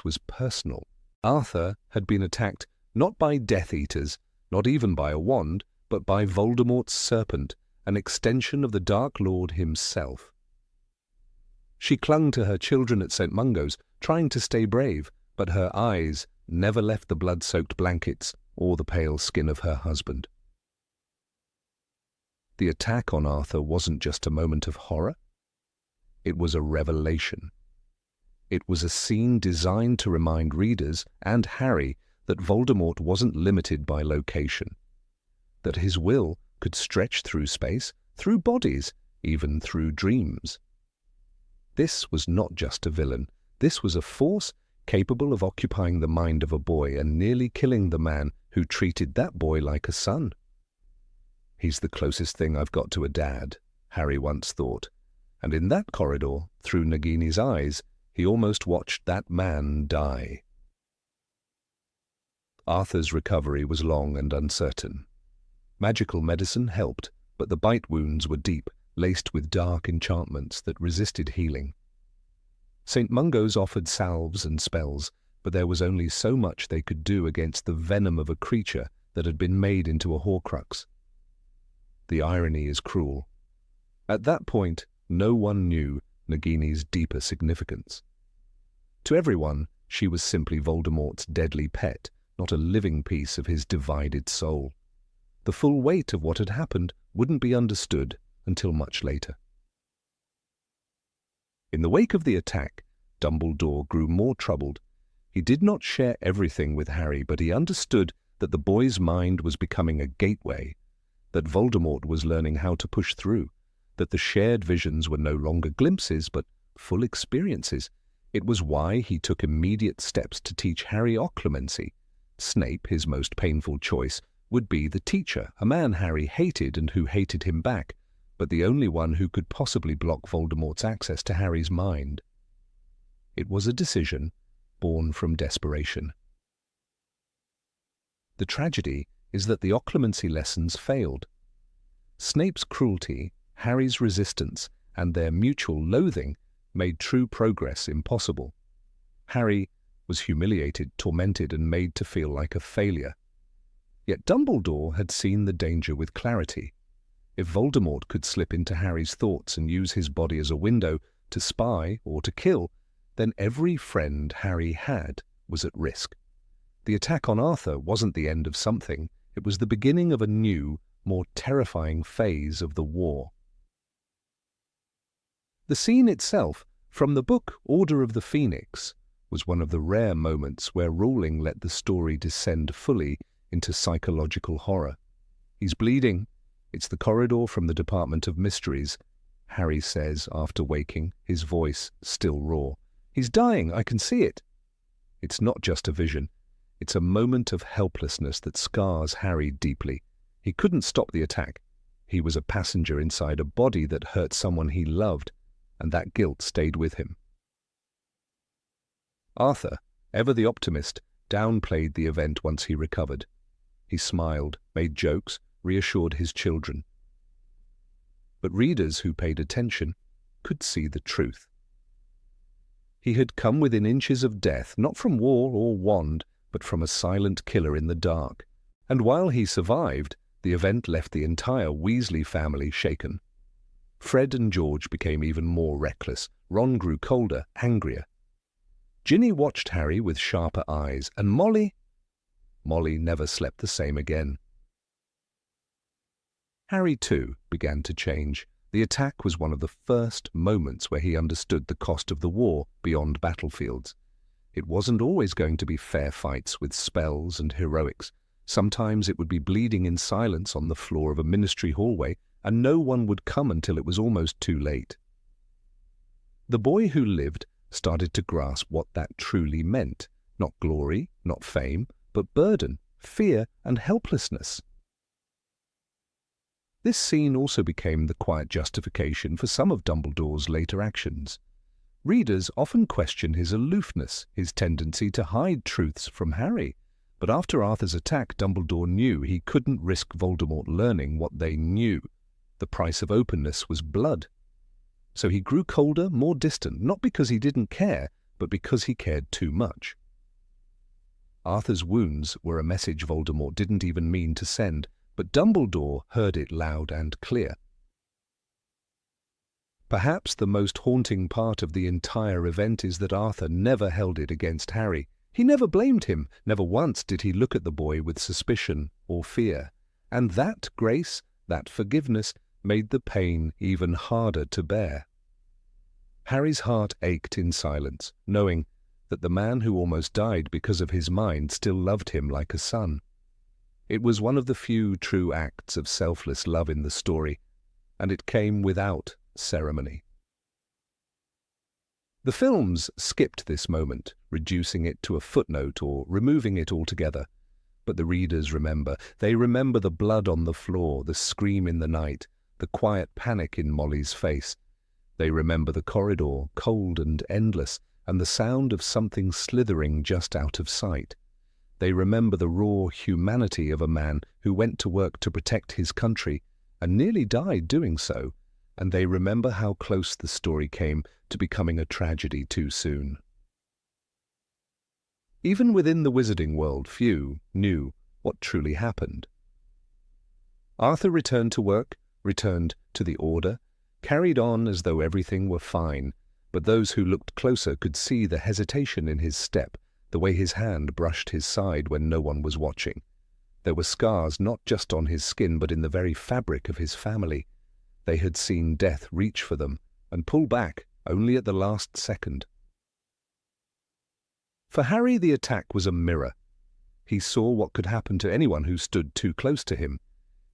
was personal. Arthur had been attacked not by Death Eaters, not even by a wand, but by Voldemort's serpent, an extension of the Dark Lord himself. She clung to her children at St. Mungo's, trying to stay brave, but her eyes never left the blood-soaked blankets or the pale skin of her husband. The attack on Arthur wasn't just a moment of horror. It was a revelation. It was a scene designed to remind readers and Harry that Voldemort wasn't limited by location, that his will could stretch through space, through bodies, even through dreams. This was not just a villain. This was a force capable of occupying the mind of a boy and nearly killing the man who treated that boy like a son. "He's the closest thing I've got to a dad," Harry once thought, and in that corridor, through Nagini's eyes, he almost watched that man die. Arthur's recovery was long and uncertain. Magical medicine helped, but the bite wounds were deep, laced with dark enchantments that resisted healing. St. Mungo's offered salves and spells, but there was only so much they could do against the venom of a creature that had been made into a Horcrux. The irony is cruel. At that point, no one knew Nagini's deeper significance. To everyone, she was simply Voldemort's deadly pet, not a living piece of his divided soul. The full weight of what had happened wouldn't be understood until much later. In the wake of the attack, Dumbledore grew more troubled. He did not share everything with Harry, but he understood that the boy's mind was becoming a gateway, that Voldemort was learning how to push through, that the shared visions were no longer glimpses, but full experiences. It was why he took immediate steps to teach Harry occlumency. Snape, his most painful choice, would be the teacher, a man Harry hated and who hated him back, but the only one who could possibly block Voldemort's access to Harry's mind. It was a decision born from desperation. The tragedy is that the occlumency lessons failed. Snape's cruelty, Harry's resistance, and their mutual loathing made true progress impossible. Harry was humiliated, tormented, and made to feel like a failure. Yet Dumbledore had seen the danger with clarity. If Voldemort could slip into Harry's thoughts and use his body as a window to spy or to kill, then every friend Harry had was at risk. The attack on Arthur wasn't the end of something, it was the beginning of a new, more terrifying phase of the war. The scene itself, from the book Order of the Phoenix, was one of the rare moments where Rowling let the story descend fully into psychological horror. "He's bleeding. It's the corridor from the Department of Mysteries," Harry says after waking, his voice still raw. "He's dying, I can see it." It's not just a vision. It's a moment of helplessness that scars Harry deeply. He couldn't stop the attack. He was a passenger inside a body that hurt someone he loved, and that guilt stayed with him. Arthur, ever the optimist, downplayed the event once he recovered. He smiled, made jokes, reassured his children. But readers who paid attention could see the truth. He had come within inches of death, not from war or wand, but from a silent killer in the dark. And while he survived, the event left the entire Weasley family shaken. Fred and George became even more reckless. Ron grew colder, angrier. Ginny watched Harry with sharper eyes, and Molly never slept the same again. Harry, too, began to change. The attack was one of the first moments where he understood the cost of the war beyond battlefields. It wasn't always going to be fair fights with spells and heroics. Sometimes it would be bleeding in silence on the floor of a ministry hallway, and no one would come until it was almost too late. The boy who lived started to grasp what that truly meant. Not glory, not fame, but burden, fear, and helplessness. This scene also became the quiet justification for some of Dumbledore's later actions. Readers often question his aloofness, his tendency to hide truths from Harry. But after Arthur's attack, Dumbledore knew he couldn't risk Voldemort learning what they knew. The price of openness was blood. So he grew colder, more distant, not because he didn't care, but because he cared too much. Arthur's wounds were a message Voldemort didn't even mean to send, but Dumbledore heard it loud and clear. Perhaps the most haunting part of the entire event is that Arthur never held it against Harry. He never blamed him. Never once did he look at the boy with suspicion or fear. And that grace, that forgiveness, made the pain even harder to bear. Harry's heart ached in silence, knowing that the man who almost died because of his mind still loved him like a son. It was one of the few true acts of selfless love in the story, and it came without ceremony. The films skipped this moment, reducing it to a footnote or removing it altogether. But the readers remember. They remember the blood on the floor, the scream in the night, the quiet panic in Molly's face. They remember the corridor, cold and endless, and the sound of something slithering just out of sight. They remember the raw humanity of a man who went to work to protect his country and nearly died doing so, and they remember how close the story came to becoming a tragedy too soon. Even within the wizarding world, few knew what truly happened. Arthur returned to work, returned to the Order, carried on as though everything were fine, but those who looked closer could see the hesitation in his step, the way his hand brushed his side when no one was watching. There were scars not just on his skin but in the very fabric of his family. They had seen death reach for them and pull back only at the last second. For Harry, the attack was a mirror. He saw what could happen to anyone who stood too close to him.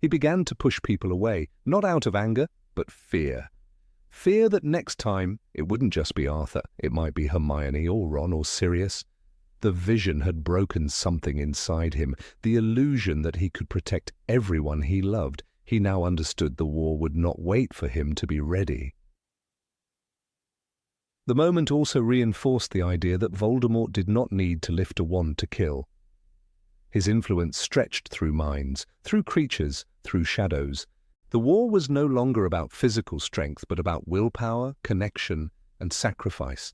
He began to push people away, not out of anger, but fear. Fear that next time it wouldn't just be Arthur, it might be Hermione or Ron or Sirius. The vision had broken something inside him, the illusion that he could protect everyone he loved. He now understood the war would not wait for him to be ready. The moment also reinforced the idea that Voldemort did not need to lift a wand to kill. His influence stretched through minds, through creatures, through shadows. The war was no longer about physical strength, but about willpower, connection, and sacrifice.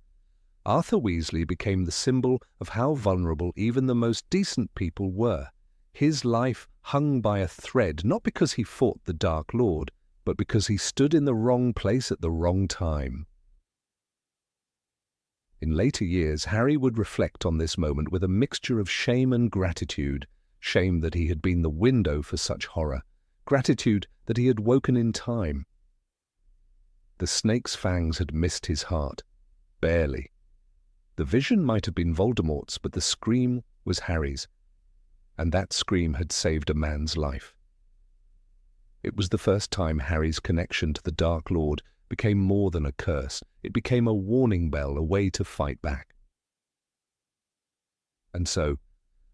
Arthur Weasley became the symbol of how vulnerable even the most decent people were. His life hung by a thread, not because he fought the Dark Lord, but because he stood in the wrong place at the wrong time. In later years, Harry would reflect on this moment with a mixture of shame and gratitude. Shame that he had been the window for such horror. Gratitude that he had woken in time. The snake's fangs had missed his heart. Barely. The vision might have been Voldemort's, but the scream was Harry's. And that scream had saved a man's life. It was the first time Harry's connection to the Dark Lord became more than a curse. It became a warning bell, a way to fight back. And so,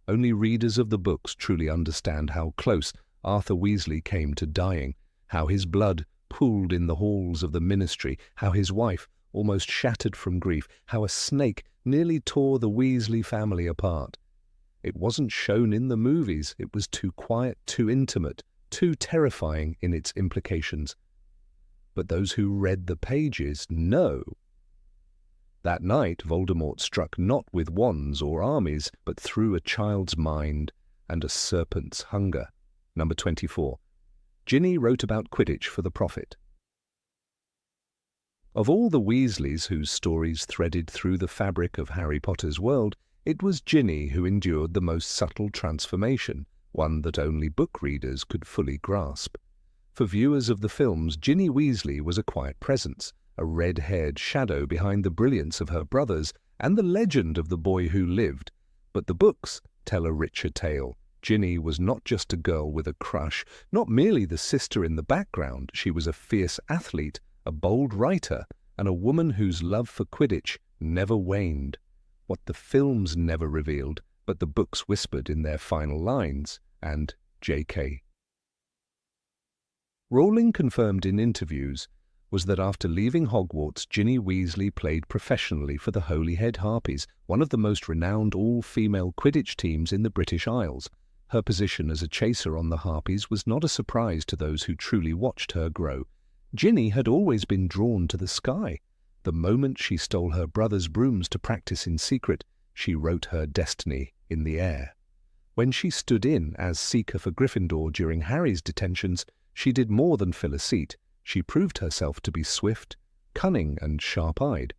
only readers of the books truly understand how close Arthur Weasley came to dying, how his blood pooled in the halls of the Ministry, how his wife almost shattered from grief, how a snake nearly tore the Weasley family apart. It wasn't shown in the movies. It was too quiet, too intimate, too terrifying in its implications. But those who read the pages know. That night, Voldemort struck not with wands or armies, but through a child's mind and a serpent's hunger. Number 24. Ginny wrote about Quidditch for the Prophet. Of all the Weasleys whose stories threaded through the fabric of Harry Potter's world, it was Ginny who endured the most subtle transformation, one that only book readers could fully grasp. For viewers of the films, Ginny Weasley was a quiet presence, a red-haired shadow behind the brilliance of her brothers and the legend of the boy who lived. But the books tell a richer tale. Ginny was not just a girl with a crush, not merely the sister in the background. She was a fierce athlete, a bold writer, and a woman whose love for Quidditch never waned. What the films never revealed, but the books whispered in their final lines, and J.K. Rowling confirmed in interviews was that after leaving Hogwarts, Ginny Weasley played professionally for the Holyhead Harpies, one of the most renowned all-female Quidditch teams in the British Isles. Her position as a chaser on the Harpies was not a surprise to those who truly watched her grow. Ginny had always been drawn to the sky. The moment she stole her brother's brooms to practice in secret, she wrote her destiny in the air. When she stood in as seeker for Gryffindor during Harry's detentions, she did more than fill a seat. She proved herself to be swift, cunning, and sharp-eyed.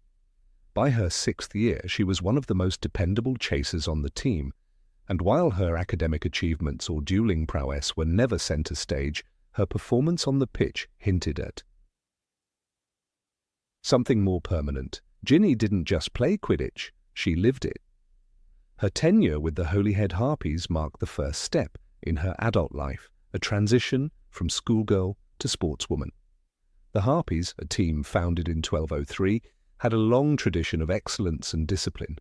By her 6th year, she was one of the most dependable chasers on the team, and while her academic achievements or dueling prowess were never centre stage, her performance on the pitch hinted at something more permanent. Ginny didn't just play Quidditch, she lived it. Her tenure with the Holyhead Harpies marked the first step, in her adult life, a transition from schoolgirl to sportswoman. The Harpies, a team founded in 1203, had a long tradition of excellence and discipline.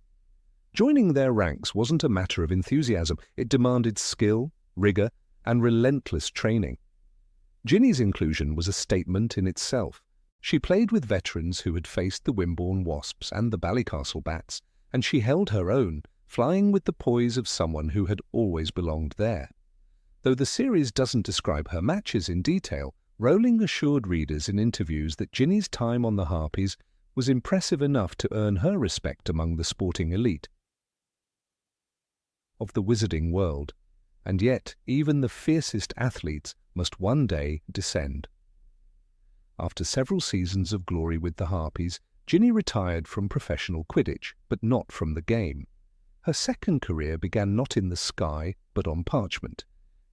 Joining their ranks wasn't a matter of enthusiasm, it demanded skill, rigour, and relentless training. Ginny's inclusion was a statement in itself. She played with veterans who had faced the Wimborne Wasps and the Ballycastle Bats, and she held her own, flying with the poise of someone who had always belonged there. Though the series doesn't describe her matches in detail, Rowling assured readers in interviews that Ginny's time on the Harpies was impressive enough to earn her respect among the sporting elite of the wizarding world, and yet even the fiercest athletes must one day descend. After several seasons of glory with the Harpies, Ginny retired from professional Quidditch, but not from the game. Her second career began not in the sky, but on parchment.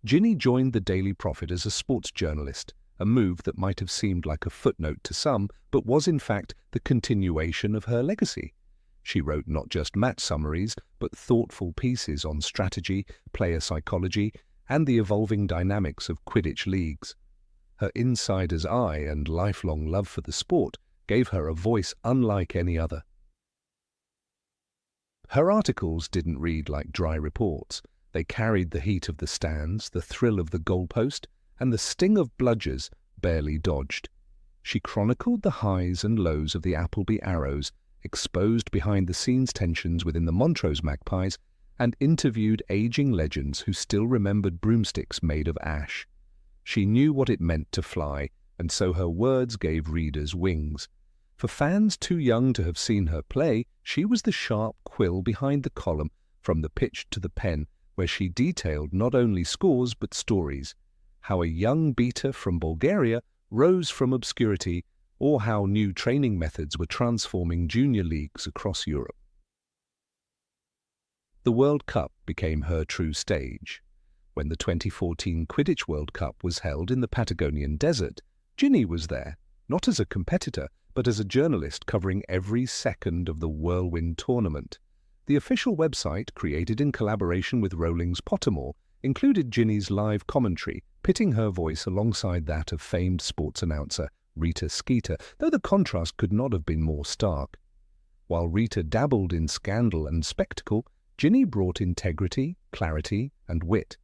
Ginny joined the Daily Prophet as a sports journalist, a move that might have seemed like a footnote to some, but was in fact the continuation of her legacy. She wrote not just match summaries, but thoughtful pieces on strategy, player psychology, and the evolving dynamics of Quidditch leagues. Her insider's eye and lifelong love for the sport gave her a voice unlike any other. Her articles didn't read like dry reports. They carried the heat of the stands, the thrill of the goalpost, and the sting of bludgers barely dodged. She chronicled the highs and lows of the Appleby Arrows, exposed behind-the-scenes tensions within the Montrose Magpies, and interviewed aging legends who still remembered broomsticks made of ash. She knew what it meant to fly, and so her words gave readers wings. For fans too young to have seen her play, she was the sharp quill behind the column, from the pitch to the pen, where she detailed not only scores but stories. How a young beater from Bulgaria rose from obscurity, or how new training methods were transforming junior leagues across Europe. The World Cup became her true stage. When the 2014 Quidditch World Cup was held in the Patagonian desert, Ginny was there, not as a competitor, but as a journalist covering every second of the whirlwind tournament. The official website, created in collaboration with Rowling's Pottermore, included Ginny's live commentary, pitting her voice alongside that of famed sports announcer Rita Skeeter, though the contrast could not have been more stark. While Rita dabbled in scandal and spectacle, Ginny brought integrity, clarity, and wit.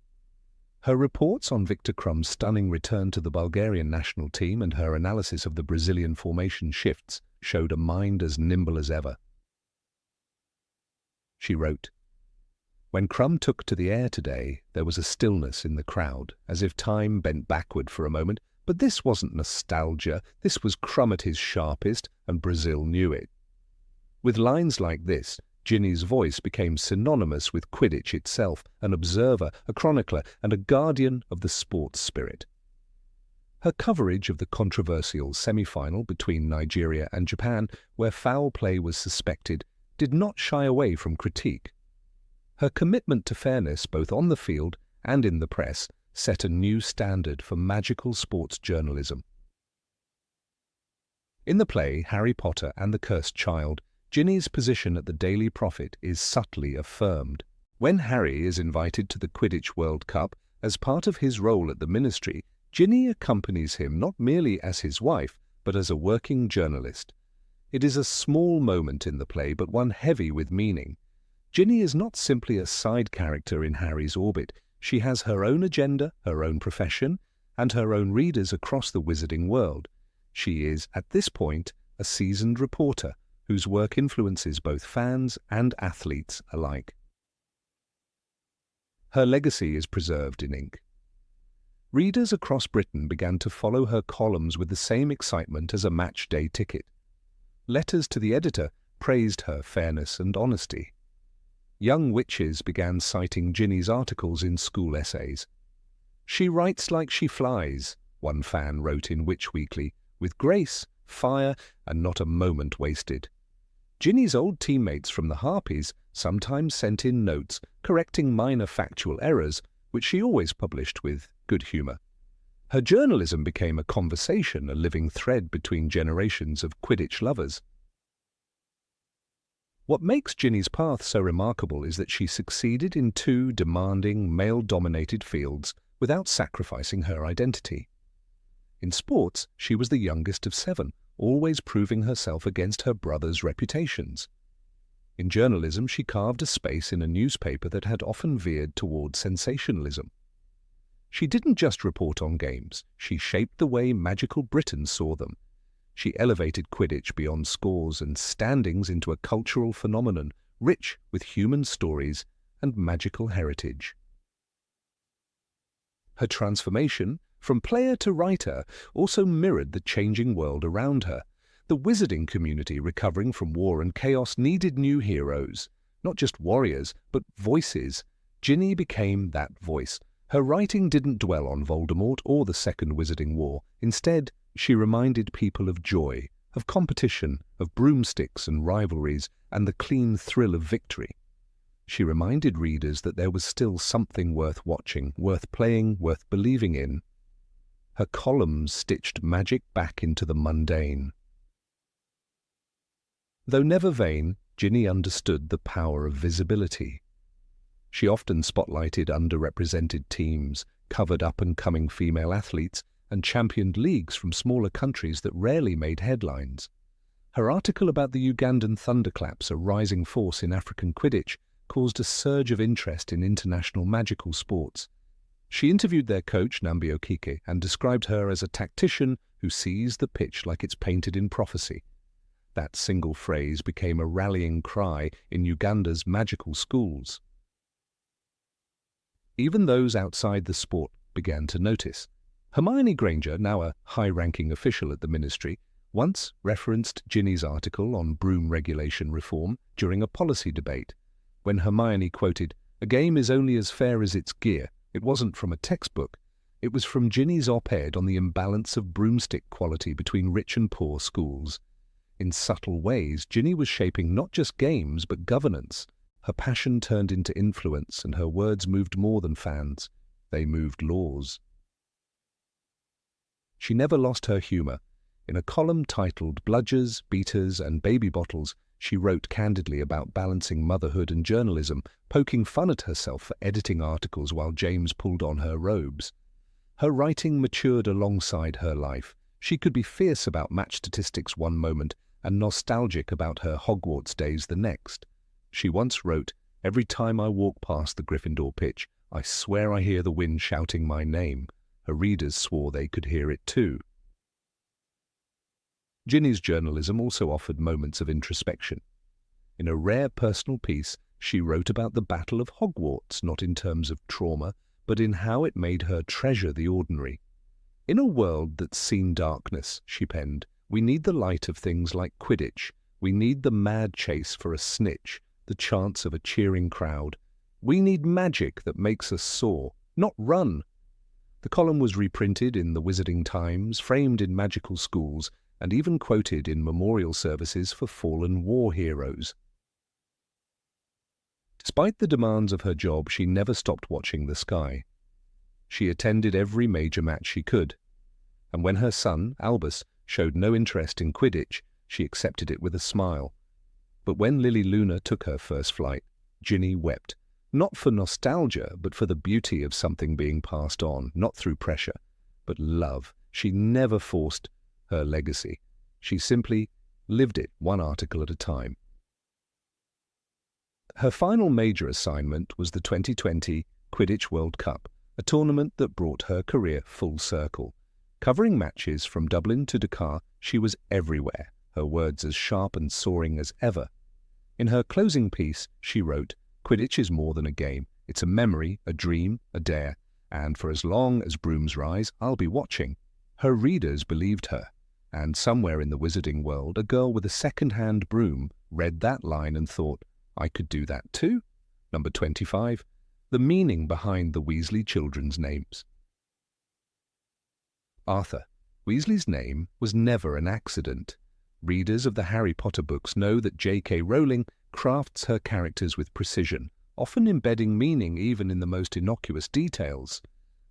Her reports on Victor Crum's stunning return to the Bulgarian national team and her analysis of the Brazilian formation shifts showed a mind as nimble as ever. She wrote, "When Crum took to the air today, there was a stillness in the crowd, as if time bent backward for a moment, but this wasn't nostalgia, this was Crum at his sharpest, and Brazil knew it." With lines like this, Ginny's voice became synonymous with Quidditch itself, an observer, a chronicler, and a guardian of the sports spirit. Her coverage of the controversial semi-final between Nigeria and Japan, where foul play was suspected, did not shy away from critique. Her commitment to fairness, both on the field and in the press, set a new standard for magical sports journalism. In the play Harry Potter and the Cursed Child, Ginny's position at the Daily Prophet is subtly affirmed. When Harry is invited to the Quidditch World Cup as part of his role at the Ministry, Ginny accompanies him not merely as his wife, but as a working journalist. It is a small moment in the play, but one heavy with meaning. Ginny is not simply a side character in Harry's orbit. She has her own agenda, her own profession, and her own readers across the wizarding world. She is, at this point, a seasoned reporter whose work influences both fans and athletes alike. Her legacy is preserved in ink. Readers across Britain began to follow her columns with the same excitement as a match-day ticket. Letters to the editor praised her fairness and honesty. Young witches began citing Ginny's articles in school essays. "She writes like she flies," one fan wrote in Witch Weekly, "with grace, fire, and not a moment wasted." Ginny's old teammates from the Harpies sometimes sent in notes correcting minor factual errors, which she always published with good humour. Her journalism became a conversation, a living thread between generations of Quidditch lovers. What makes Ginny's path so remarkable is that she succeeded in two demanding, male-dominated fields without sacrificing her identity. In sports, she was the youngest of 7, always proving herself against her brothers' reputations. In journalism, she carved a space in a newspaper that had often veered toward sensationalism. She didn't just report on games, she shaped the way magical Britain saw them. She elevated Quidditch beyond scores and standings into a cultural phenomenon, rich with human stories and magical heritage. Her transformation, from player to writer, also mirrored the changing world around her. The wizarding community, recovering from war and chaos, needed new heroes. Not just warriors, but voices. Ginny became that voice. Her writing didn't dwell on Voldemort or the Second Wizarding War. Instead, she reminded people of joy, of competition, of broomsticks and rivalries, and the clean thrill of victory. She reminded readers that there was still something worth watching, worth playing, worth believing in. Her columns stitched magic back into the mundane. Though never vain, Ginny understood the power of visibility. She often spotlighted underrepresented teams, covered up-and-coming female athletes, and championed leagues from smaller countries that rarely made headlines. Her article about the Ugandan Thunderclaps, a rising force in African Quidditch, caused a surge of interest in international magical sports. She interviewed their coach, Nambi Okike, and described her as a tactician who sees the pitch like it's painted in prophecy. That single phrase became a rallying cry in Uganda's magical schools. Even those outside the sport began to notice. Hermione Granger, now a high-ranking official at the ministry, once referenced Ginny's article on broom regulation reform during a policy debate. When Hermione quoted, "A game is only as fair as its gear," it wasn't from a textbook. It was from Ginny's op-ed on the imbalance of broomstick quality between rich and poor schools. In subtle ways, Ginny was shaping not just games, but governance. Her passion turned into influence, and her words moved more than fans. They moved laws. She never lost her humour. In a column titled Bludgers, Beaters and Baby Bottles, she wrote candidly about balancing motherhood and journalism, poking fun at herself for editing articles while James pulled on her robes. Her writing matured alongside her life. She could be fierce about match statistics one moment and nostalgic about her Hogwarts days the next. She once wrote, "Every time I walk past the Gryffindor pitch, I swear I hear the wind shouting my name." Her readers swore they could hear it too. Ginny's journalism also offered moments of introspection. In a rare personal piece, she wrote about the Battle of Hogwarts, not in terms of trauma, but in how it made her treasure the ordinary. "In a world that's seen darkness," she penned, "we need the light of things like Quidditch. We need the mad chase for a snitch, the chance of a cheering crowd. We need magic that makes us soar, not run." The column was reprinted in the Wizarding Times, framed in magical schools, and even quoted in memorial services for fallen war heroes. Despite the demands of her job, she never stopped watching the sky. She attended every major match she could, and when her son, Albus, showed no interest in Quidditch, she accepted it with a smile. But when Lily Luna took her first flight, Ginny wept, not for nostalgia, but for the beauty of something being passed on, not through pressure, but love. She never forced her legacy. She simply lived it one article at a time. Her final major assignment was the 2020 Quidditch World Cup, a tournament that brought her career full circle. Covering matches from Dublin to Dakar, she was everywhere, her words as sharp and soaring as ever. In her closing piece, she wrote, "Quidditch is more than a game. It's a memory, a dream, a dare, and for as long as brooms rise, I'll be watching." Her readers believed her, and somewhere in the wizarding world, a girl with a second-hand broom read that line and thought, "I could do that too." Number 25, the meaning behind the Weasley children's names. Arthur. Weasley's name was never an accident. Readers of the Harry Potter books know that J.K. Rowling crafts her characters with precision, often embedding meaning even in the most innocuous details.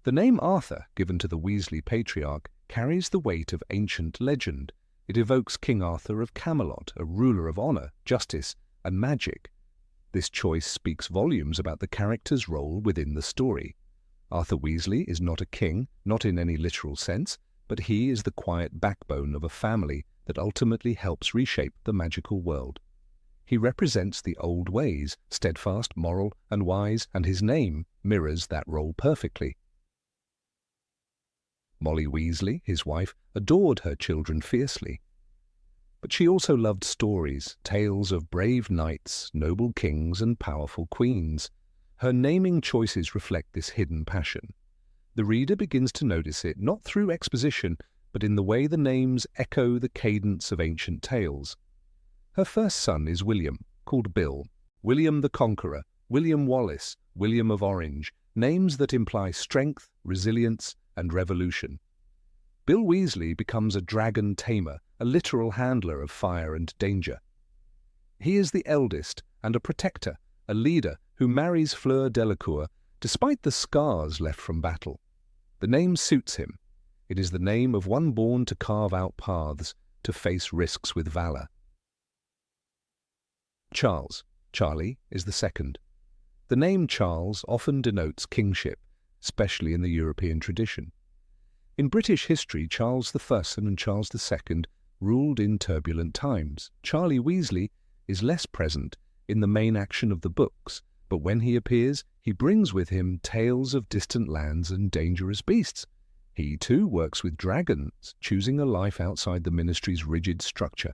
The name Arthur, given to the Weasley patriarch, carries the weight of ancient legend. It evokes King Arthur of Camelot, a ruler of honor, justice, and magic. This choice speaks volumes about the character's role within the story. Arthur Weasley is not a king, not in any literal sense, but he is the quiet backbone of a family that ultimately helps reshape the magical world. He represents the old ways, steadfast, moral, and wise, and his name mirrors that role perfectly. Molly Weasley, his wife, adored her children fiercely. But she also loved stories, tales of brave knights, noble kings, and powerful queens. Her naming choices reflect this hidden passion. The reader begins to notice it not through exposition, but in the way the names echo the cadence of ancient tales. Her first son is William, called Bill, William the Conqueror, William Wallace, William of Orange, names that imply strength, resilience, and revolution. Bill Weasley becomes a dragon tamer, a literal handler of fire and danger. He is the eldest and a protector, a leader who marries Fleur Delacour despite the scars left from battle. The name suits him. It is the name of one born to carve out paths, to face risks with valor. Charles, Charlie, is the second. The name Charles often denotes kingship, especially in the European tradition. In British history, Charles I and Charles II ruled in turbulent times. Charlie Weasley is less present in the main action of the books, but when he appears, he brings with him tales of distant lands and dangerous beasts. He, too, works with dragons, choosing a life outside the ministry's rigid structure.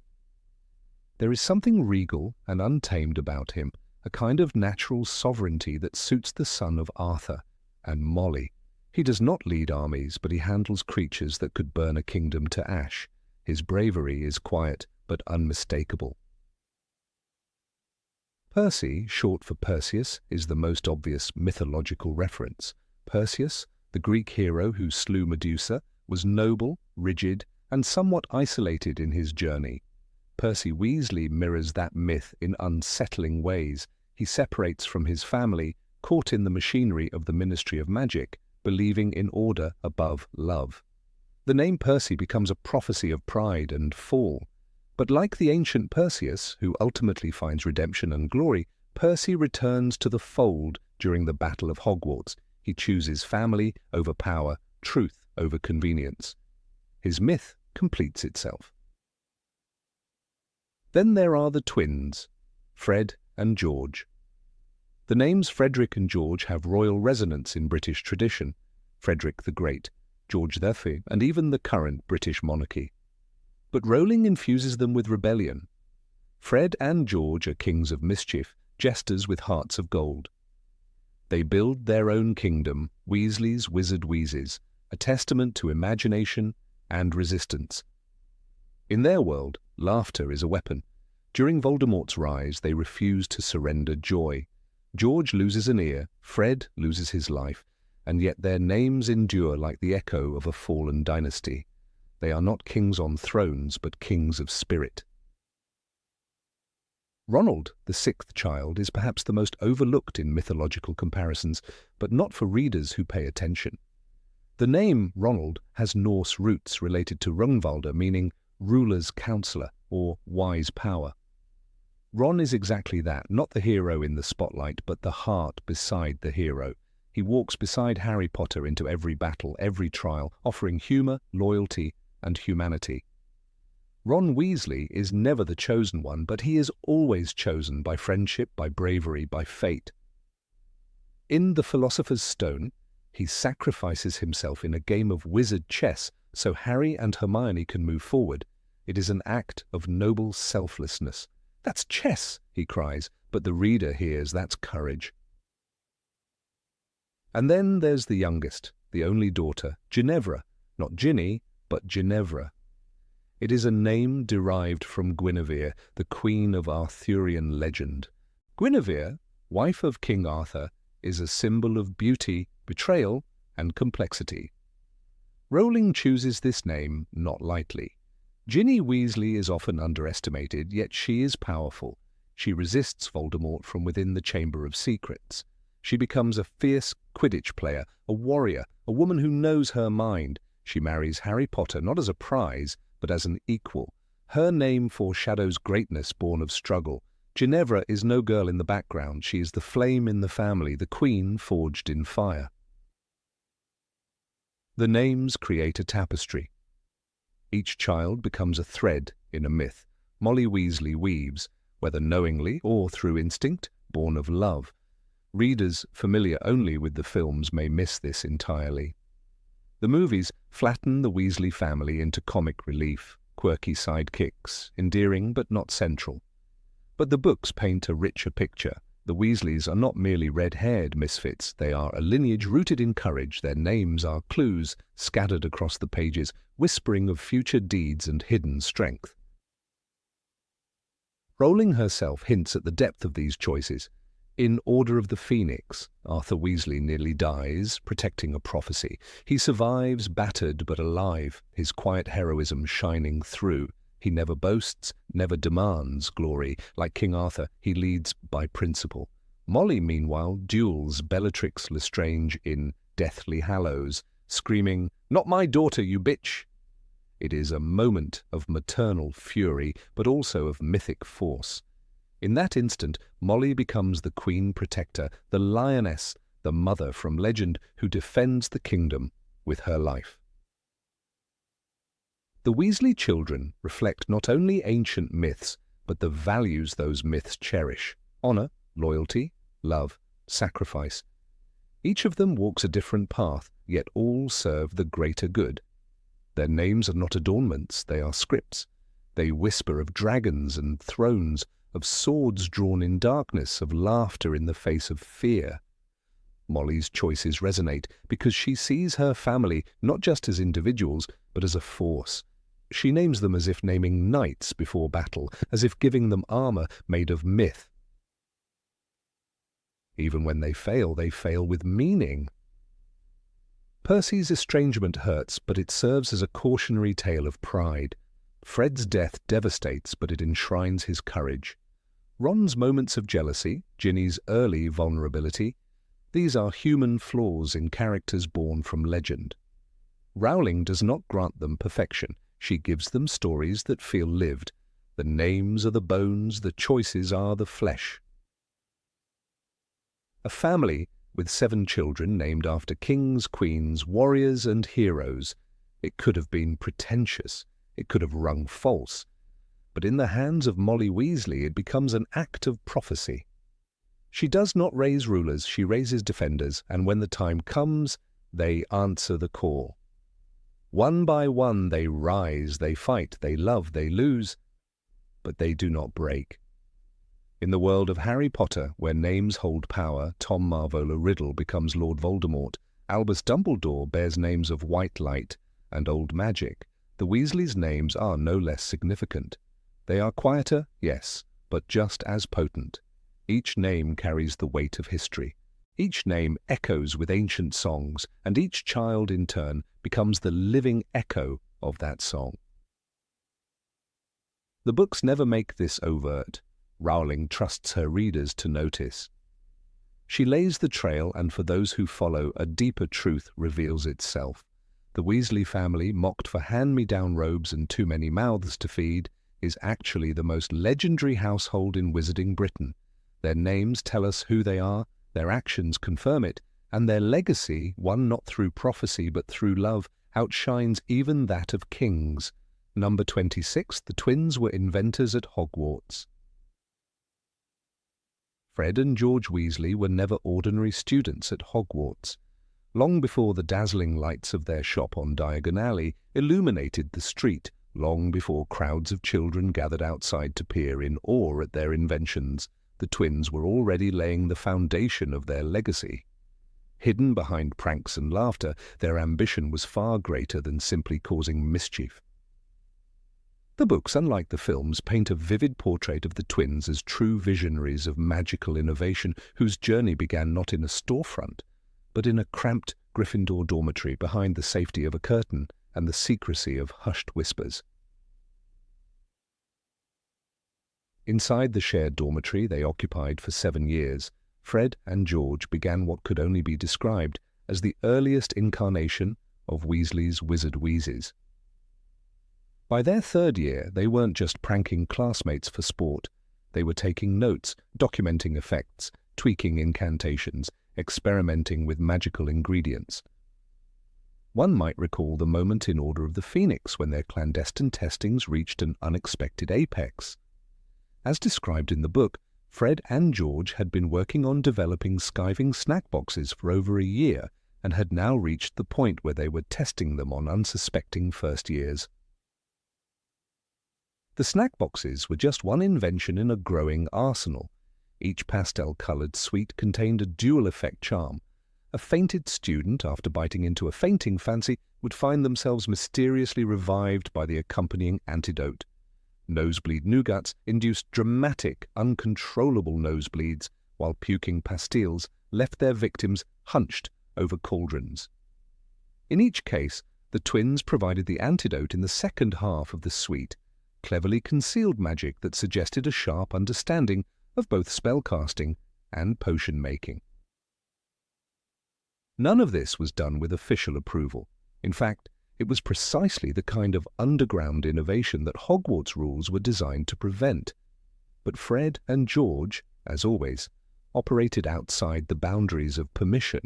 There is something regal and untamed about him, a kind of natural sovereignty that suits the son of Arthur and Molly. He does not lead armies, but he handles creatures that could burn a kingdom to ash. His bravery is quiet but unmistakable. Percy, short for Perseus, is the most obvious mythological reference. Perseus, the Greek hero who slew Medusa, was noble, rigid, and somewhat isolated in his journey. Percy Weasley mirrors that myth in unsettling ways. He separates from his family, caught in the machinery of the Ministry of Magic, believing in order above love. The name Percy becomes a prophecy of pride and fall. But like the ancient Perseus, who ultimately finds redemption and glory, Percy returns to the fold during the Battle of Hogwarts. He chooses family over power, truth over convenience. His myth completes itself. Then there are the twins, Fred and George. The names Frederick and George have royal resonance in British tradition. Frederick the Great, George III, and even the current British monarchy. But Rowling infuses them with rebellion. Fred and George are kings of mischief, jesters with hearts of gold. They build their own kingdom, Weasley's Wizard Wheezes, a testament to imagination and resistance. In their world, laughter is a weapon. During Voldemort's rise, they refuse to surrender joy. George loses an ear, Fred loses his life, and yet their names endure like the echo of a fallen dynasty. They are not kings on thrones, but kings of spirit. Ronald, the sixth child, is perhaps the most overlooked in mythological comparisons, but not for readers who pay attention. The name Ronald has Norse roots related to Rungvalda, meaning ruler's counselor or wise power. Ron is exactly that, not the hero in the spotlight, but the heart beside the hero. He walks beside Harry Potter into every battle, every trial, offering humor, loyalty, and humanity. Ron Weasley is never the chosen one, but he is always chosen by friendship, by bravery, by fate. In The Philosopher's Stone, he sacrifices himself in a game of wizard chess so Harry and Hermione can move forward. It is an act of noble selflessness. "That's chess," he cries, but the reader hears that's courage. And then there's the youngest, the only daughter, Ginevra, not Ginny, but Ginevra. It is a name derived from Guinevere, the queen of Arthurian legend. Guinevere, wife of King Arthur, is a symbol of beauty, betrayal, and complexity. Rowling chooses this name not lightly. Ginny Weasley is often underestimated, yet she is powerful. She resists Voldemort from within the Chamber of Secrets. She becomes a fierce Quidditch player, a warrior, a woman who knows her mind. She marries Harry Potter not as a prize, but as an equal. Her name foreshadows greatness born of struggle, Ginevra is no girl in the background. She is the flame in the family, the queen forged in fire. The names create a tapestry. Each child becomes a thread in a myth. Molly Weasley weaves, whether knowingly or through instinct, born of love. Readers familiar only with the films may miss this entirely. The movies flatten the Weasley family into comic relief, quirky sidekicks, endearing but not central. But the books paint a richer picture. The Weasleys are not merely red-haired misfits. They are a lineage rooted in courage. Their names are clues scattered across the pages, whispering of future deeds and hidden strength. Rowling herself hints at the depth of these choices. In Order of the Phoenix, Arthur Weasley nearly dies, protecting a prophecy. He survives, battered but alive, his quiet heroism shining through. He never boasts, never demands glory. Like King Arthur, he leads by principle. Molly, meanwhile, duels Bellatrix Lestrange in Deathly Hallows, screaming, "Not my daughter, you bitch!" It is a moment of maternal fury, but also of mythic force. In that instant, Molly becomes the queen protector, the lioness, the mother from legend who defends the kingdom with her life. The Weasley children reflect not only ancient myths, but the values those myths cherish: honor, loyalty, love, sacrifice. Each of them walks a different path, yet all serve the greater good. Their names are not adornments, they are scripts. They whisper of dragons and thrones, of swords drawn in darkness, of laughter in the face of fear. Molly's choices resonate because she sees her family not just as individuals, but as a force. She names them as if naming knights before battle, as if giving them armor made of myth. Even when they fail with meaning. Percy's estrangement hurts, but it serves as a cautionary tale of pride. Fred's death devastates, but it enshrines his courage. Ron's moments of jealousy, Ginny's early vulnerability, these are human flaws in characters born from legend. Rowling does not grant them perfection. She gives them stories that feel lived. The names are the bones, the choices are the flesh. A family with 7 children named after kings, queens, warriors, and heroes. It could have been pretentious. It could have rung false. But in the hands of Molly Weasley, it becomes an act of prophecy. She does not raise rulers, she raises defenders, and when the time comes, they answer the call. One by one they rise, they fight, they love, they lose, but they do not break. In the world of Harry Potter, where names hold power, Tom Marvolo Riddle becomes Lord Voldemort, Albus Dumbledore bears names of White Light and Old Magic. The Weasleys' names are no less significant. They are quieter, yes, but just as potent. Each name carries the weight of history. Each name echoes with ancient songs, and each child in turn becomes the living echo of that song. The books never make this overt. Rowling trusts her readers to notice. She lays the trail, and for those who follow, a deeper truth reveals itself. The Weasley family, mocked for hand-me-down robes and too many mouths to feed, is actually the most legendary household in Wizarding Britain. Their names tell us who they are, their actions confirm it, and their legacy, won not through prophecy but through love, outshines even that of kings. Number 26, the twins were inventors at Hogwarts. Fred and George Weasley were never ordinary students at Hogwarts. Long before the dazzling lights of their shop on Diagon Alley illuminated the street, long before crowds of children gathered outside to peer in awe at their inventions, the twins were already laying the foundation of their legacy. Hidden behind pranks and laughter, their ambition was far greater than simply causing mischief. The books, unlike the films, paint a vivid portrait of the twins as true visionaries of magical innovation whose journey began not in a storefront, but in a cramped Gryffindor dormitory behind the safety of a curtain and the secrecy of hushed whispers. Inside the shared dormitory they occupied for 7 years, Fred and George began what could only be described as the earliest incarnation of Weasley's Wizard Wheezes. By their 3rd year, they weren't just pranking classmates for sport. They were taking notes, documenting effects, tweaking incantations, experimenting with magical ingredients. One might recall the moment in Order of the Phoenix when their clandestine testings reached an unexpected apex. As described in the book, Fred and George had been working on developing skiving snack boxes for over a year and had now reached the point where they were testing them on unsuspecting first years. The snack boxes were just one invention in a growing arsenal. Each pastel-coloured sweet contained a dual-effect charm. A fainted student, after biting into a fainting fancy, would find themselves mysteriously revived by the accompanying antidote. Nosebleed nougats induced dramatic, uncontrollable nosebleeds, while puking pastilles left their victims hunched over cauldrons. In each case, the twins provided the antidote in the second half of the sweet, cleverly concealed magic that suggested a sharp understanding of both spellcasting and potion-making. None of this was done with official approval. In fact, it was precisely the kind of underground innovation that Hogwarts rules were designed to prevent. But Fred and George, as always, operated outside the boundaries of permission.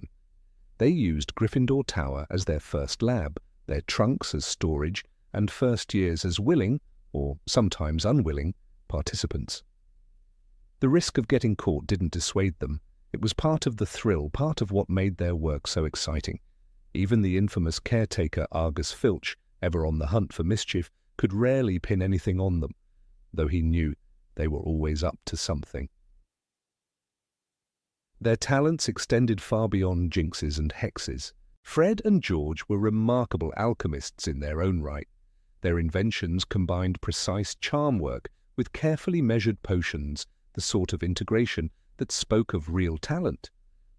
They used Gryffindor Tower as their first lab, their trunks as storage, and first years as willing, or sometimes unwilling, participants. The risk of getting caught didn't dissuade them. It was part of the thrill, part of what made their work so exciting. Even the infamous caretaker Argus Filch, ever on the hunt for mischief, could rarely pin anything on them, though he knew they were always up to something. Their talents extended far beyond jinxes and hexes. Fred and George were remarkable alchemists in their own right. Their inventions combined precise charm work with carefully measured potions, the sort of integration that spoke of real talent.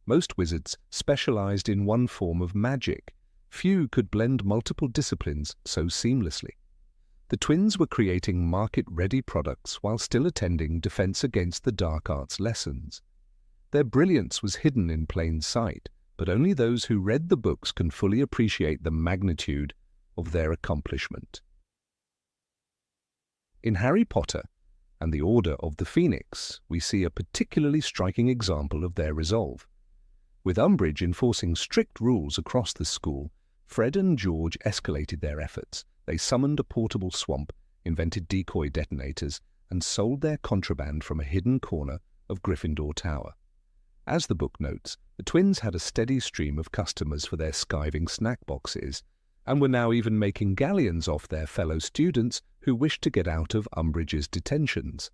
Most wizards specialized in one form of magic. Few could blend multiple disciplines so seamlessly. The twins were creating market-ready products while still attending Defense Against the Dark Arts lessons. Their brilliance was hidden in plain sight, but only those who read the books can fully appreciate the magnitude of their accomplishment. In Harry Potter and the Order of the Phoenix, we see a particularly striking example of their resolve. With Umbridge enforcing strict rules across the school, Fred and George escalated their efforts. They summoned a portable swamp, invented decoy detonators, and sold their contraband from a hidden corner of Gryffindor Tower. As the book notes, the twins had a steady stream of customers for their skiving snack boxes, and were now even making galleons off their fellow students who wished to get out of Umbridge's detentions.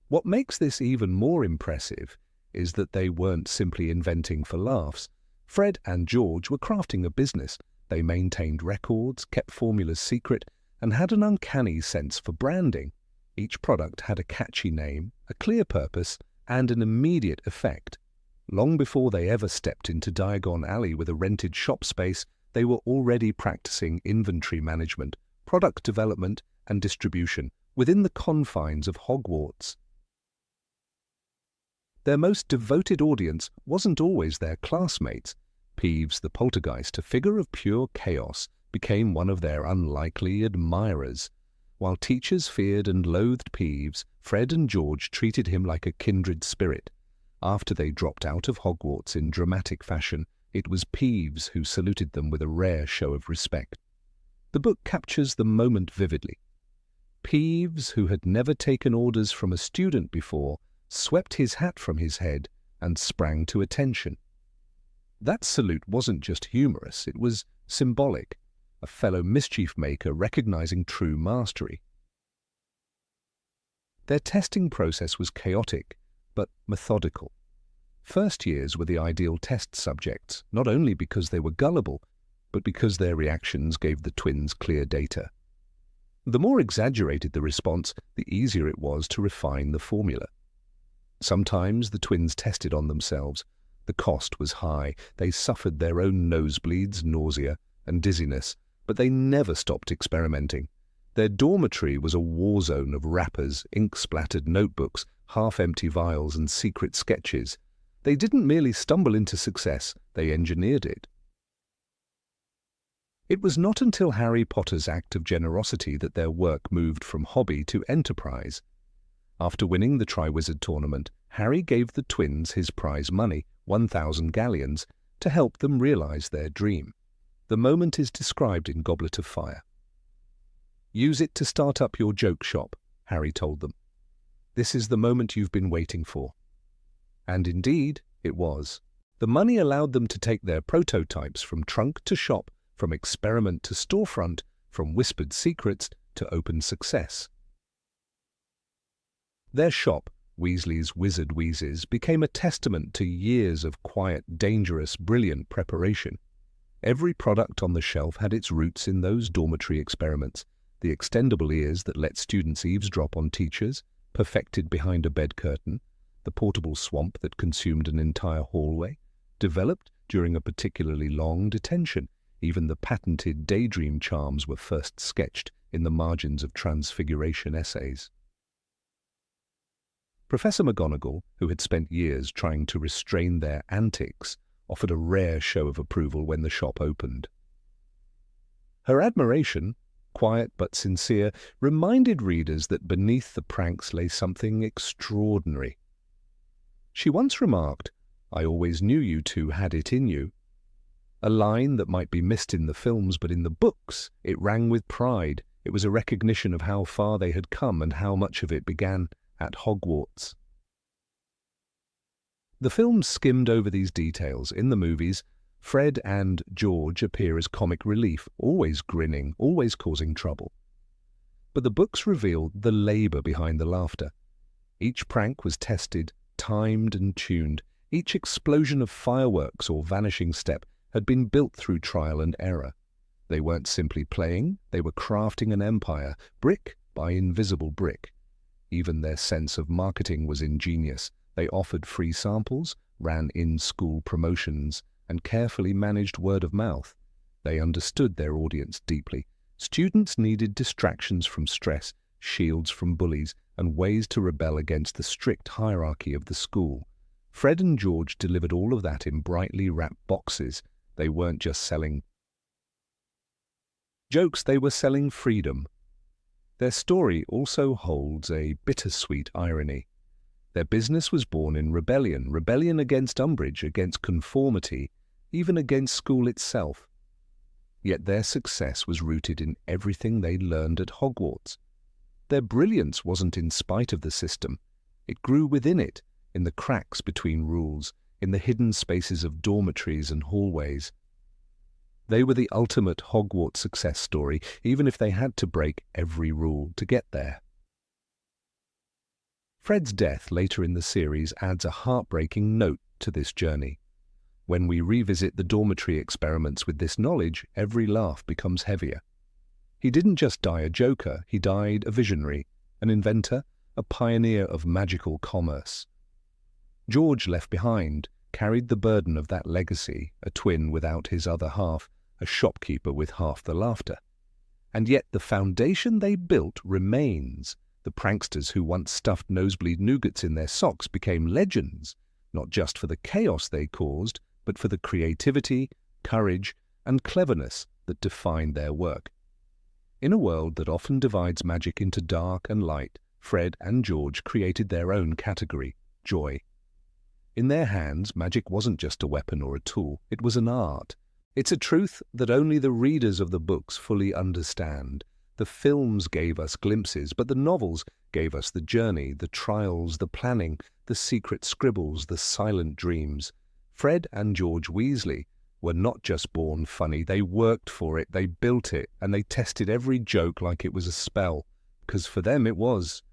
What makes this even more impressive is that they weren't simply inventing for laughs. Fred and George were crafting a business. They maintained records, kept formulas secret, and had an uncanny sense for branding. Each product had a catchy name, a clear purpose, and an immediate effect. Long before they ever stepped into Diagon Alley with a rented shop space, they were already practicing inventory management, product development, and distribution within the confines of Hogwarts. Their most devoted audience wasn't always their classmates. Peeves the Poltergeist, a figure of pure chaos, became one of their unlikely admirers. While teachers feared and loathed Peeves, Fred and George treated him like a kindred spirit. After they dropped out of Hogwarts in dramatic fashion, it was Peeves who saluted them with a rare show of respect. The book captures the moment vividly. Peeves, who had never taken orders from a student before, swept his hat from his head and sprang to attention. That salute wasn't just humorous, it was symbolic, a fellow mischief-maker recognizing true mastery. Their testing process was chaotic, but methodical. First years were the ideal test subjects, not only because they were gullible, but because their reactions gave the twins clear data. The more exaggerated the response, the easier it was to refine the formula. Sometimes the twins tested on themselves. The cost was high. They suffered their own nosebleeds, nausea, and dizziness, but they never stopped experimenting. Their dormitory was a war zone of wrappers, ink-splattered notebooks, half-empty vials, and secret sketches. They didn't merely stumble into success, they engineered it. It was not until Harry Potter's act of generosity that their work moved from hobby to enterprise. After winning the Triwizard Tournament, Harry gave the twins his prize money, 1,000 galleons, to help them realize their dream. The moment is described in Goblet of Fire. "Use it to start up your joke shop," Harry told them. "This is the moment you've been waiting for." And indeed, it was. The money allowed them to take their prototypes from trunk to shop, from experiment to storefront, from whispered secrets to open success. Their shop, Weasley's Wizard Wheezes, became a testament to years of quiet, dangerous, brilliant preparation. Every product on the shelf had its roots in those dormitory experiments, the extendable ears that let students eavesdrop on teachers, perfected behind a bed curtain, the portable swamp that consumed an entire hallway, developed during a particularly long detention. Even the patented daydream charms were first sketched in the margins of transfiguration essays. Professor McGonagall, who had spent years trying to restrain their antics, offered a rare show of approval when the shop opened. Her admiration, quiet but sincere, reminded readers that beneath the pranks lay something extraordinary. She once remarked, "I always knew you two had it in you." A line that might be missed in the films, but in the books it rang with pride. It was a recognition of how far they had come and how much of it began at Hogwarts. The films skimmed over these details. In the movies, Fred and George appear as comic relief, always grinning, always causing trouble. But the books revealed the labor behind the laughter. Each prank was tested, timed and tuned. Each explosion of fireworks or vanishing step had been built through trial and error. They weren't simply playing, they were crafting an empire, brick by invisible brick. Even their sense of marketing was ingenious. They offered free samples, ran in-school promotions, and carefully managed word of mouth. They understood their audience deeply. Students needed distractions from stress, shields from bullies, and ways to rebel against the strict hierarchy of the school. Fred and George delivered all of that in brightly wrapped boxes. They weren't just selling jokes, they were selling freedom. Their story also holds a bittersweet irony. Their business was born in rebellion against Umbridge, against conformity, even against school itself. Yet their success was rooted in everything they learned at Hogwarts. Their brilliance wasn't in spite of the system. It grew within it, in the cracks between rules, in the hidden spaces of dormitories and hallways. They were the ultimate Hogwarts success story, even if they had to break every rule to get there. Fred's death later in the series adds a heartbreaking note to this journey. When we revisit the dormitory experiments with this knowledge, every laugh becomes heavier. He didn't just die a joker, he died a visionary, an inventor, a pioneer of magical commerce. George, left behind, carried the burden of that legacy, a twin without his other half, a shopkeeper with half the laughter. And yet the foundation they built remains. The pranksters who once stuffed nosebleed nougats in their socks became legends, not just for the chaos they caused, but for the creativity, courage, and cleverness that defined their work. In a world that often divides magic into dark and light, Fred and George created their own category, joy. In their hands, magic wasn't just a weapon or a tool, it was an art. It's a truth that only the readers of the books fully understand. The films gave us glimpses, but the novels gave us the journey, the trials, the planning, the secret scribbles, the silent dreams. Fred and George Weasley were not just born funny, they worked for it, they built it, and they tested every joke like it was a spell, because for them it was.